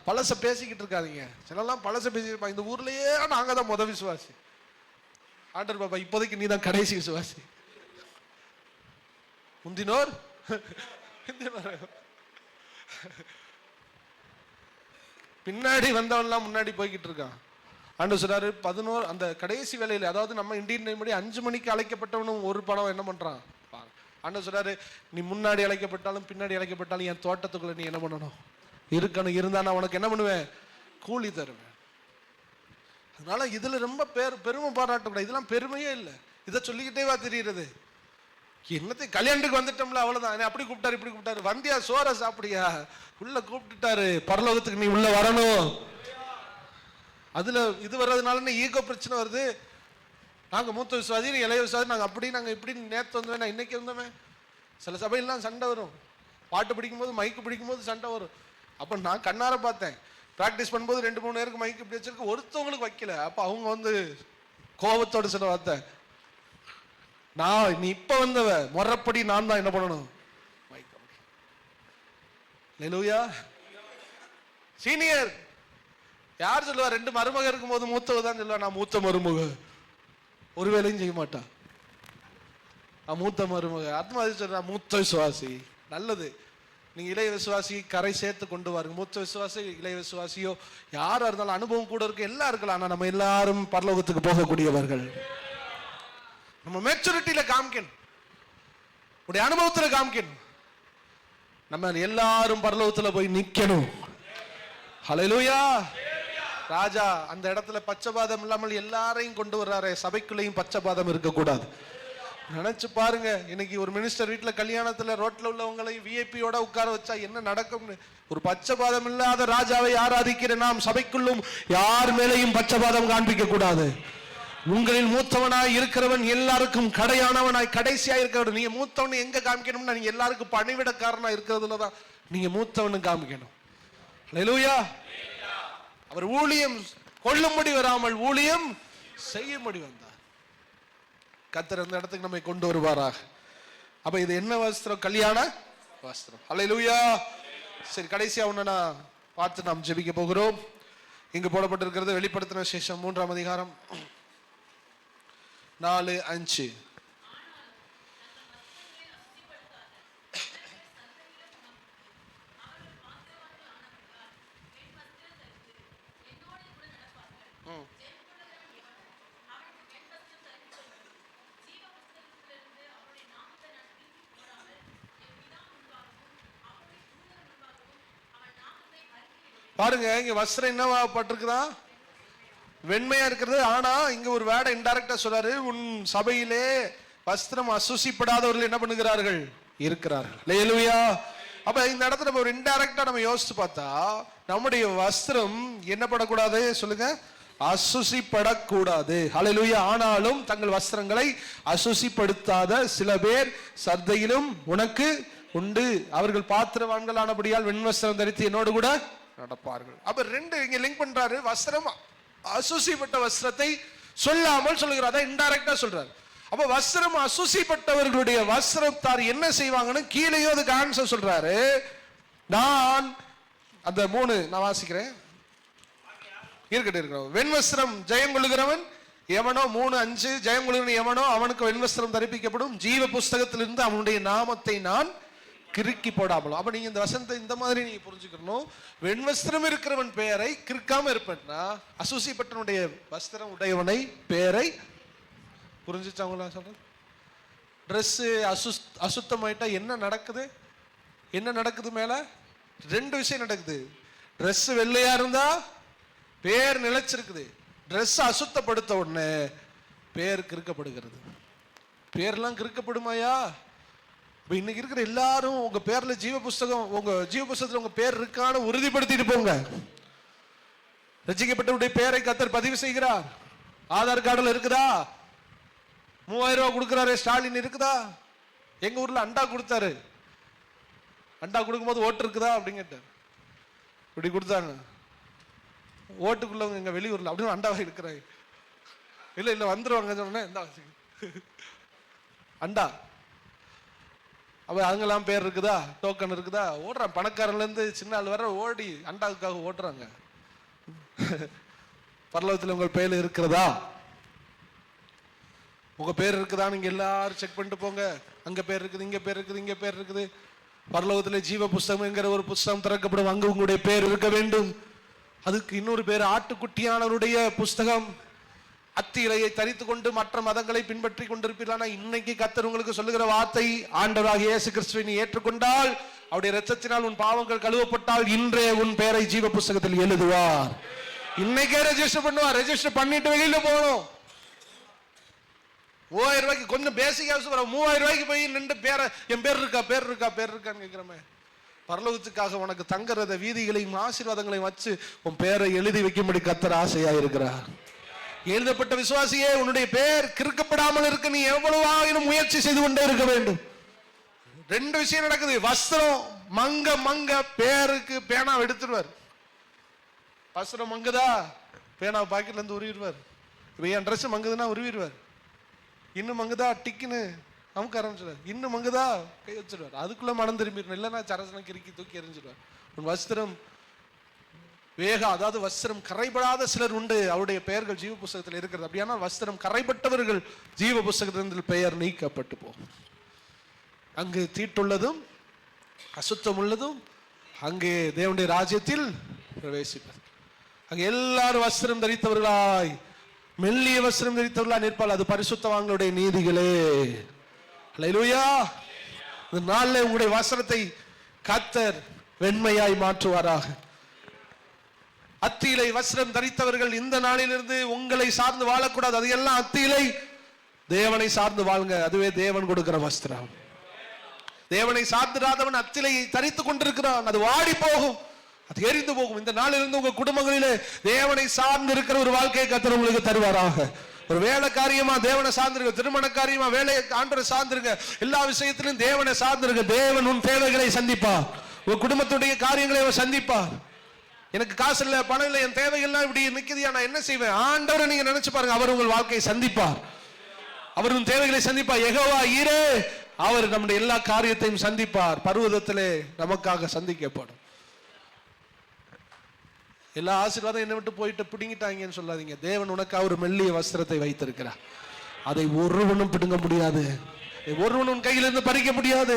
பழச பேசிக்கிட்டு இருக்காதீங்க. சிலலாம் பழச பேசிருப்பாங்க, இந்த ஊர்லயே நாங்க தான் விசுவாசி. ஆண்டர் பாபா இப்போதைக்கு நீ தான் கடைசி விசுவாசி, முந்தினோர் பின்னாடி வந்தவன்லாம் முன்னாடி போய்கிட்டு இருக்கான். ஆண்டு சொல்றாரு 11 அந்த கடைசி வேலையில், அதாவது நம்ம இந்தியன் டைம் படி 5 மணிக்கு அழைக்கப்பட்டவனும் ஒரு படம் என்ன பண்றான். ஆண்டு சொல்றாரு, நீ முன்னாடி அழைக்கப்பட்டாலும் பின்னாடி அழைக்கப்பட்டாலும் என் தோட்டத்துக்குள்ள நீ என்ன பண்ணணும், இருக்கணும். இருந்தா நான் உனக்கு என்ன பண்ணுவேன், கூலி தருவேன். அதனால இதுல ரொம்ப பெருமை பாராட்டக்கூடாது. இதெல்லாம் பெருமையே இல்லை. இதை சொல்லிக்கிட்டே வா தெரியுறது. என்னத்தை கல்யாணத்துக்கு வந்துட்டோம்ல அவ்வளவுதான். அப்படி கூப்பிட்டாரு இப்படி கூப்பிட்டாரு, வந்தியா சோற சாப்பிடியா, உள்ள கூப்பிட்டுட்டாரு, பரலோகத்துக்கு நீ உள்ள வரணும். அதுல இது வர்றதுனால ஈகோ பிரச்சனை வருது. நாங்க மூத்த விசுவாசி, இளைய விசுவாசி, நாங்க அப்படி நாங்க இப்படி, நேற்று வந்தோம் நான் இன்னைக்கு வந்தோமே. சில சபையெல்லாம் சண்டை வரும், பாட்டு பிடிக்கும்போது மைக்கு பிடிக்கும்போது சண்டை வரும். அப்ப நான் கண்ணார பார்த்தேன், பிராக்டிஸ் பண்ணும்போது 2-3 நேருக்கு மைக்கு இப்படி வச்சிருக்கு, ஒருத்தவங்களுக்கு வைக்கல. அப்ப அவங்க வந்து கோபத்தோடு சில வார்த்தை, நான் நீ இப்ப வந்தவ முறைப்படி நான் தான் என்ன பண்ணணும், ஹல்லேலூயா. சீனியர் யார் சொல்லுவா, 2 மருமக இருக்கும் போது மூத்தவ தான் சொல்லுவா, நான் மூத்த மருமக, ஒரு வேலையும் செய்ய மாட்டா, நான் மூத்த மருமக. அது மாதிரி சொல்ற மூத்த விசுவாசி. நல்லது, நீங்க இளைய விசுவாசி கரை சேர்த்து கொண்டு வாருங்க. மூத்த விசுவாசி இளைய விசுவாசியோ யாரா இருந்தாலும் அனுபவம் கூட இருக்கு, எல்லாம் இருக்கலாம். ஆனா நம்ம எல்லாரும் பரலோகத்துக்கு போகக்கூடியவர்கள். நம்ம மெச்சூரிட்டியில காமிக்கணும், உடைய அனுபவத்துல காமிக்கணும். நம்ம எல்லாரும் பரலோகத்துல போய் நிக்கணும். ஹல்லேலூயா. ராஜா அந்த இடத்துல பச்சபாதம் இல்லாமல் எல்லாரையும் கொண்டு வர்றாரு. சபைக்குள்ளேயும் பச்சபாதம் இருக்கக்கூடாது. நினைச்சு பாருங்க, இன்னைக்கு ஒரு மினிஸ்டர் வீட்டுல கல்யாணத்துல ரோட்ல உள்ளவங்களையும் விஐபியோட உட்கார வச்சா என்ன நடக்கும்னு. ஒரு பச்சபாதம் இல்லாத ராஜாவை ஆராதிக்கிற நாம் சபைக்குள்ளும் யார் மேலையும் பச்சபாதம் காண்பிக்க கூடாது. உங்களில் மூத்தவனாய் இருக்கிறவன் எல்லாருக்கும் கடையானவனாய் கடைசியா இருக்கிறவன். நீங்க மூத்தவன் எங்க காமிக்கணும்னா, நீங்க எல்லாருக்கும் பணிவிடக்காரனா இருக்கிறதுலதான் நீங்க மூத்தவனு காமிக்கணும். ஹல்லேலூயா. அவர் ஊழியம் கொள்ளும்படி வராமல் ஊழியம் செய்யும்படி வந்தார். கர்த்தர் அந்த இடத்துக்கு நம்மை கொண்டு வருவாராக. அப்ப இது என்ன வஸ்திரம், கல்யாண வஸ்திரம். ஹல்லேலூயா. சரி, கடைசியா ஒண்ணு நான் பார்த்து நாம் ஜெபிக்க போகிறோம். இங்கு போடப்பட்டிருக்கிறது வெளிப்படுத்தின விசேஷம் 3ஆம் அதிகாரம் 4-5. பாருங்க, இங்க வஸ்திரம் என்னவா பட்டிருக்குதா, வெண்மையா இருக்கிறது. ஆனா இங்க ஒரு வேர்டை இன்டைரக்டா சொல்றாரு, உன் சபையிலே வஸ்திரம் அசுசிப்படாதவர்கள் என்ன பண்ணுகிறார்கள், இருக்கிறார்கள். ஹல்லேலூயா. அப்ப இந்த இடத்துல நம்ம ஒரு இன்டைரக்டா நம்ம யோசிச்சு பார்த்தா, நம்முடைய வஸ்திரம் என்ன படக்கூடாது சொல்லுங்க, அசுசிப்படக்கூடாது. ஹல்லேலூயா. ஆனாலும் தங்கள் வஸ்திரங்களை அசுசிப்படுத்தாத சில பேர் சர்தையிலும் உனக்கு உண்டு. அவர்கள் பாத்திரவான்கள் ஆனபடியால் வெண்வஸ்திரம் தரித்து என்னோடு கூட நடப்பார்கள். அப்ப 2 இங்க லிங்க் பண்றாரு. வஸ்திரம் அசுசிப்பட்ட வஸ்திரத்தை சொல்லாமல் சொல்லுகிறார், அதான் இன்டைரக்டா சொல்றாரு. அப்ப வஸ்திரம் அசுசிப்பட்டவர்களுடைய வஸ்திரத்தார் என்ன செய்வாங்கன்னு கீழேயோ அதுக்கு ஆன்சர் சொல்றாரு. நான் அந்த 3 நான் வாசிக்கிறேன், இருக்கட்டும். வெண்வஸ்திரம் ஜெயம் கொள்ளுகிறவன் எவனோ, 3:5 ஜெயம் கொள்ளுகிறவன் எவனோ அவனுக்கு வெண்வஸ்திரம் தரிப்பிக்கப்படும், ஜீவ புஸ்தகத்திலிருந்து அவனுடைய நாமத்தை நான் கிறுக்கி போடாமலும். அப்ப நீங்க இந்த வசனத்தை இந்த மாதிரி நீங்க புரிஞ்சுக்கணும். வெண்வஸ்திரம் இருக்கிறவன் பெயரை கிறுக்காம இருப்பேன்னா, அசுசிப்பட்டனுடைய வஸ்திரம் உடையவனை பெயரை புரிஞ்சுச்சாங்களா சொல்றேன். ட்ரெஸ் அசுத்தமாயிட்டா என்ன நடக்குது, என்ன நடக்குது மேல 2 விஷயம் நடக்குது. ட்ரெஸ் வெள்ளையா இருந்தா பேர் நிலைச்சிருக்குது, ட்ரெஸ் அசுத்தப்படுத்த உடனே பேர் கிறுக்கப்படுகிறது. பேர்லாம் கிறுக்கப்படுமாயா? இன்னைக்கு இருக்கிற எல்லாரும் உங்க பேர்ல ஜீவ புஸ்தகம், உங்க ஜீவ புஸ்தகத்துல உங்க பேர் இருக்கான்னு உறுதிப்படுத்திட்டு போங்க. ரட்சிக்கப்பட்டவருடைய பேரை கர்த்தர் பதிவு செய்கிறார். ஆதார் கார்டுல இருக்குதா? 3000 ரூபாய் கொடுக்கிறாரு ஸ்டாலின், இருக்குதா? எங்க ஊர்ல அண்டா கொடுத்தாரு, அண்டா கொடுக்கும்போது ஓட்டு இருக்குதா அப்படின்னு கேட்டார். இப்படி கொடுத்தாங்க. ஓட்டுக்குள்ளவங்க எங்க வெளியூர்ல அப்படின்னு அண்டாவை இருக்கிறாங்க. இல்ல வந்துருவாங்க சொன்னேன், அண்டா. அப்ப அங்கெல்லாம் பேர் இருக்குதா, டோக்கன் இருக்குதா, ஓடுறான். பணக்காரன்ல இருந்து சின்ன ஆள் வர ஓடி அண்டாவுக்காக ஓடுறாங்க. பரலோகத்தில் உங்கள் பெயர் இருக்கிறதா? உங்க பேர் இருக்குதா நீங்க எல்லாரும் செக் பண்ணிட்டு போங்க. அங்க பேர் இருக்குது, இங்க பேர் இருக்குது, இங்க பேர் இருக்குது. பரலோகத்திலே ஜீவ புஸ்தகம் என்கிற ஒரு புஸ்தகம் திறக்கப்படும். அங்கு உங்களுடைய பேர் இருக்க வேண்டும். அதுக்கு இன்னொரு பேர் ஆட்டுக்குட்டியானவருடைய புஸ்தகம். அத்தி இலையை தரித்து கொண்டு மற்ற மதங்களை பின்பற்றி கொண்டிருப்பீர்களானா, இன்னைக்கு கர்த்தர் உங்களுக்கு சொல்லுகிற வார்த்தை, ஆண்டவராகிய இயேசு கிறிஸ்துவை நீ ஏற்றுக்கொண்டால், அவருடைய இரத்தத்தினால் உன் பாவங்கள் கழுவப்பட்டால், இன்றே உன் பெயரை ஜீவ புஸ்தகத்தில் எழுதுவார். இன்னைக்கே ரெஜிஸ்டர் பண்ணுவார். ரெஜிஸ்டர் பண்ணிட்டு வெளியில போகணும். 3000 ரூபாய்க்கு கொஞ்சம் பேசிக் ஹவுஸ் 3000 ரூபாய்க்கு போய் நின்று என் பேர் இருக்கா பேர் இருக்கா பேர் இருக்கான்னு கேட்கிறமே. பரலோகத்துக்காக உனக்கு தங்குறத வீதிகளையும் ஆசீர்வாதங்களையும் வச்சு உன் பேரை எழுதி வைக்கும்படி கர்த்தர் ஆசையா இருக்கிறார். எழுதப்பட்ட விசுவாசியே, உன்னுடைய பேர் கிறுக்கப்படாமல் இருக்க நீ எவ்வளவு முயற்சி செய்து கொண்டே இருக்க வேண்டும். 2 விஷயம் நடக்குது. வஸ்திரம் மங்க மங்க பேருக்கு பேனா எடுத்துருவார். வஸ்திரம் மங்குதா, பேனா பாக்கெட்ல இருந்து உருவிடுவார். இப்ப என் ட்ரெஸ் மங்குதுன்னா உருவிடுவார். இன்னும் மங்குதா டிக்குன்னு அமுக்க ஆரம்பிச்சிடுவார். இன்னும் மங்குதா கை வச்சிருவார். அதுக்குள்ள மனம் திரும்பிடணும். இல்லைன்னா சரசனை கிறுக்கி தூக்கி எறிஞ்சிடுவார். உன் வஸ்திரம் அதாவது வஸ்திரம் கரைபடாத சிலர் உண்டு, அவருடைய பெயர்கள் ஜீவ புஸ்தகத்தில் இருக்கிறது. அப்படியானால் வஸ்திரம் கரைபட்டவர்கள் ஜீவ புஸ்தகத்தில் பெயர் நீக்கப்பட்டு போகும். அங்கு தீட்டுள்ளதும் அசுத்தம் உள்ளதும் அங்கே தேவனுடைய ராஜ்யத்தில் பிரவேசிப்பது. அங்கே எல்லாரும் வஸ்திரம் தரித்தவர்களாய், மெல்லிய வஸ்திரம் தரித்தவர்களாய் நிற்பால். அது பரிசுத்தவான்களுடைய நீதிகளே. அல்லேலூயா. இந்த நாளில் உங்களுடைய வஸ்திரத்தை கர்த்தர் வெண்மையாய் மாற்றுவாராக. அத்தியிலை வஸ்திரம் தரித்தவர்கள் இந்த நாளிலிருந்து உங்களை சார்ந்து வாழக்கூடாது. அது எல்லாம் அத்தியிலை. தேவனை சார்ந்து வாழுங்க. அதுவே தேவன் கொடுக்கிற வஸ்திரம். தேவனை சார்ந்திராதவன் அத்திலையை தரித்துக் கொண்டிருக்கிறான். அது வாடி போகும், அது எரிந்து போகும். இந்த நாளிலிருந்து உங்க குடும்பங்களிலே தேவனை சார்ந்து இருக்கிற ஒரு வாழ்க்கையை கர்த்தர் உங்களுக்கு தருவாராக. ஒரு வேலை காரியமா தேவனை சார்ந்திருக்க, திருமண காரியமா வேலையை ஆண்டவரை சார்ந்திருக்க, எல்லா விஷயத்திலும் தேவனை சார்ந்திருக்க. தேவன் உன் தேவைகளை சந்திப்பார். உங்க குடும்பத்துடைய காரியங்களை அவர் சந்திப்பார். எனக்கு காசு இல்ல, பணம் இல்லை, என் தேவைகள்லாம் இப்படி நிக்குதியா, நான் என்ன செய்வேன்? ஆண்டவரை நீங்க நினைச்சு பாருங்க. அவர் உங்கள் வாழ்க்கையை சந்திப்பார். அவர் உன் தேவைகளை சந்திப்பார். யெகோவா ஈரே, அவர் நம்முடைய எல்லா காரியத்தையும் சந்திப்பார். பர்வதத்திலே நமக்காக சந்திக்கப்படும். எல்லா ஆசீர்வாதம் என்னை விட்டு போயிட்டு பிடுங்கிட்டாங்கன்னு சொல்லாதீங்க. தேவன் உனக்காக ஒரு மெல்லிய வஸ்திரத்தை வைத்திருக்கிறார். அதை ஒருவனும் பிடுங்க முடியாது. ஒருவனும் கையிலிருந்து பறிக்க முடியாது.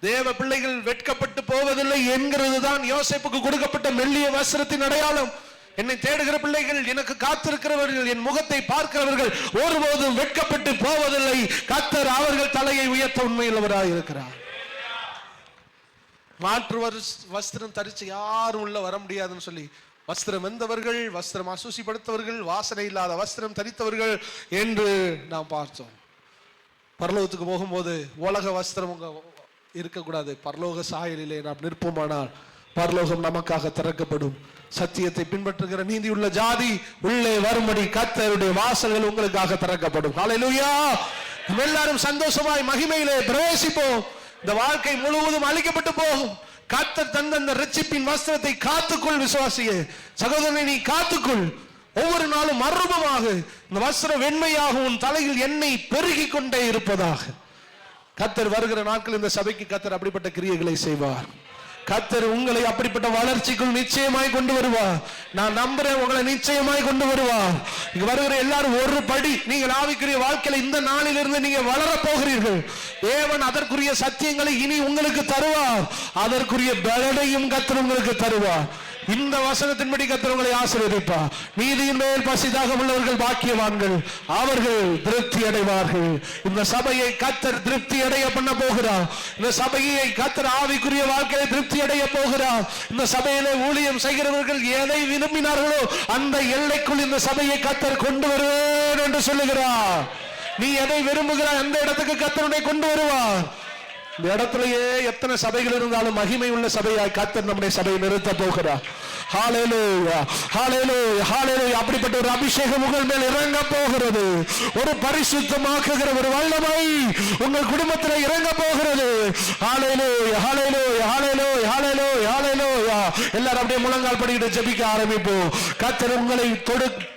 தேவ பிள்ளைகள் வெட்கப்பட்டு போவதில்லை என்கிறது தான் யோசேப்புக்கு கொடுக்கப்பட்ட மெல்லிய வஸ்திரத்தின் அடையாளம். என்னை தேடுகிற பிள்ளைகள், எனக்கு காத்திருக்கிறவர்கள், என் முகத்தை பார்க்கிறவர்கள் ஒருபோதும் வெட்கப்பட்டு போவதில்லை. கர்த்தர் அவர்கள் தலையை உயர்த்த உண்மையுள்ளவராக இருக்கிறார். மாற்று வஸ்திரம் தரிச்சு யாரும் உள்ள வர முடியாதுன்னு சொல்லி வஸ்திரம் வெந்தவர்கள், வஸ்திரம் அசூசிப்படுத்தவர்கள், வாசனை இல்லாத வஸ்திரம் தரித்தவர்கள் என்று நாம் பார்த்தோம். பரலோகத்துக்கு போகும்போது உலக வஸ்திரம் உங்க இருக்கக்கூடாது. பரலோக சாயலிலே நாம் நிற்போமானால் பரலோகம் நமக்காக திறக்கப்படும். சத்தியத்தை பின்பற்றுகிற நீதியுள்ள ஜாதி உள்ளே வரும்படி கர்த்தருடைய வாசல்கள் உங்களுக்காக திறக்கப்படும். ஹல்லேலூயா. எல்லாரும் சந்தோஷமாய் மகிமையிலே பிரவேசிப்போம். இந்த வாழ்க்கை முழுவதும் அழிக்கப்பட்டு போகும். கர்த்தர் தந்த அந்த ரட்சிப்பின் வஸ்திரத்தை காத்துக்கொள் விசுவாசியே. சகோதரனை நீ காத்துக்கொள். ஒவ்வொரு நாளும் மறுபமாக இந்த வஸ்திரம் வெண்மையாக உன் தலையில் எண்ணெய் பெருகி கொண்டே இருப்பதாக. கர்த்தர் வருகிற நாட்கள் இந்த சபைக்கு கர்த்தர் அப்படிப்பட்ட கிரியைகளை செய்வார். கர்த்தர் உங்களை அப்படிப்பட்ட வளர்ச்சிக்குள் நிச்சயமாய் கொண்டு வருவார். நான் நம்புறேன், உங்களை நிச்சயமாய் கொண்டு வருவார். இங்க வருகிற எல்லாரும் ஒரு படி நீங்கள் ஆவிக்குரிய வாழ்க்கையில இந்த நாளிலிருந்து நீங்க வளர போகிறீர்கள். தேவன் அதற்குரிய சத்தியங்களை இனி உங்களுக்கு தருவார். அதற்குரிய பலனையும் கர்த்தர் உங்களுக்கு தருவார். இந்த வசனத்தின்படி கர்த்தர் உங்களை ஆசீர்வதிப்பார். நீதியின் மேல் பசிதாக உள்ளவர்கள் பாக்கியவான்கள், அவர்கள் திருப்தி அடைவார்கள். இந்த சபையை கர்த்தர் திருப்தி அடைய பண்ண போகிறார். இந்த சபையை கர்த்தர் ஆவிக்குரிய வாழ்க்கையை திருப்தி அடைய போகிறார். இந்த சபையிலே ஊழியம் செய்கிறவர்கள் எதை விரும்பினார்களோ அந்த எல்லைக்குள் இந்த சபையை கர்த்தர் கொண்டு வருவேன் என்று சொல்லுகிறார். நீ எதை விரும்புகிறாய் அந்த இடத்துக்கு கர்த்தர் கொண்டு வருவார். இந்த இடத்திலேயே எத்தனை சபைகள் இருந்தாலும் மகிமை உள்ள சபையாய் கர்த்தர் நம்முடைய சபையை நிறுத்த போகிறார். ஹல்லேலூயா, ஹல்லேலூயா, ஹல்லேலூயா. அப்படிப்பட்ட ஒரு அபிஷேகம் உங்கள் மேல் இறங்க போகிறது. ஒரு பரிசுத்தமாக்குகிற ஒரு வல்லமை உங்கள் குடும்பத்தில் இறங்க போகிறது. ஹல்லேலூயா, ஹல்லேலூயா, ஹல்லேலூயா, ஹல்லேலூயா, ஹல்லேலூயா. எல்லாரும் அப்படியே முழங்கால் படிக்கிட்டு ஜெபிக்க ஆரம்பிப்போம். கர்த்தர் உங்களை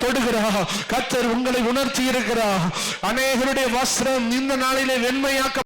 தொடுகிறார். கர்த்தர் உங்களை உணர்த்தி இருக்கிறார். அநேகருடைய வஸ்திரம் இந்த நாளிலே வெண்மையாக்க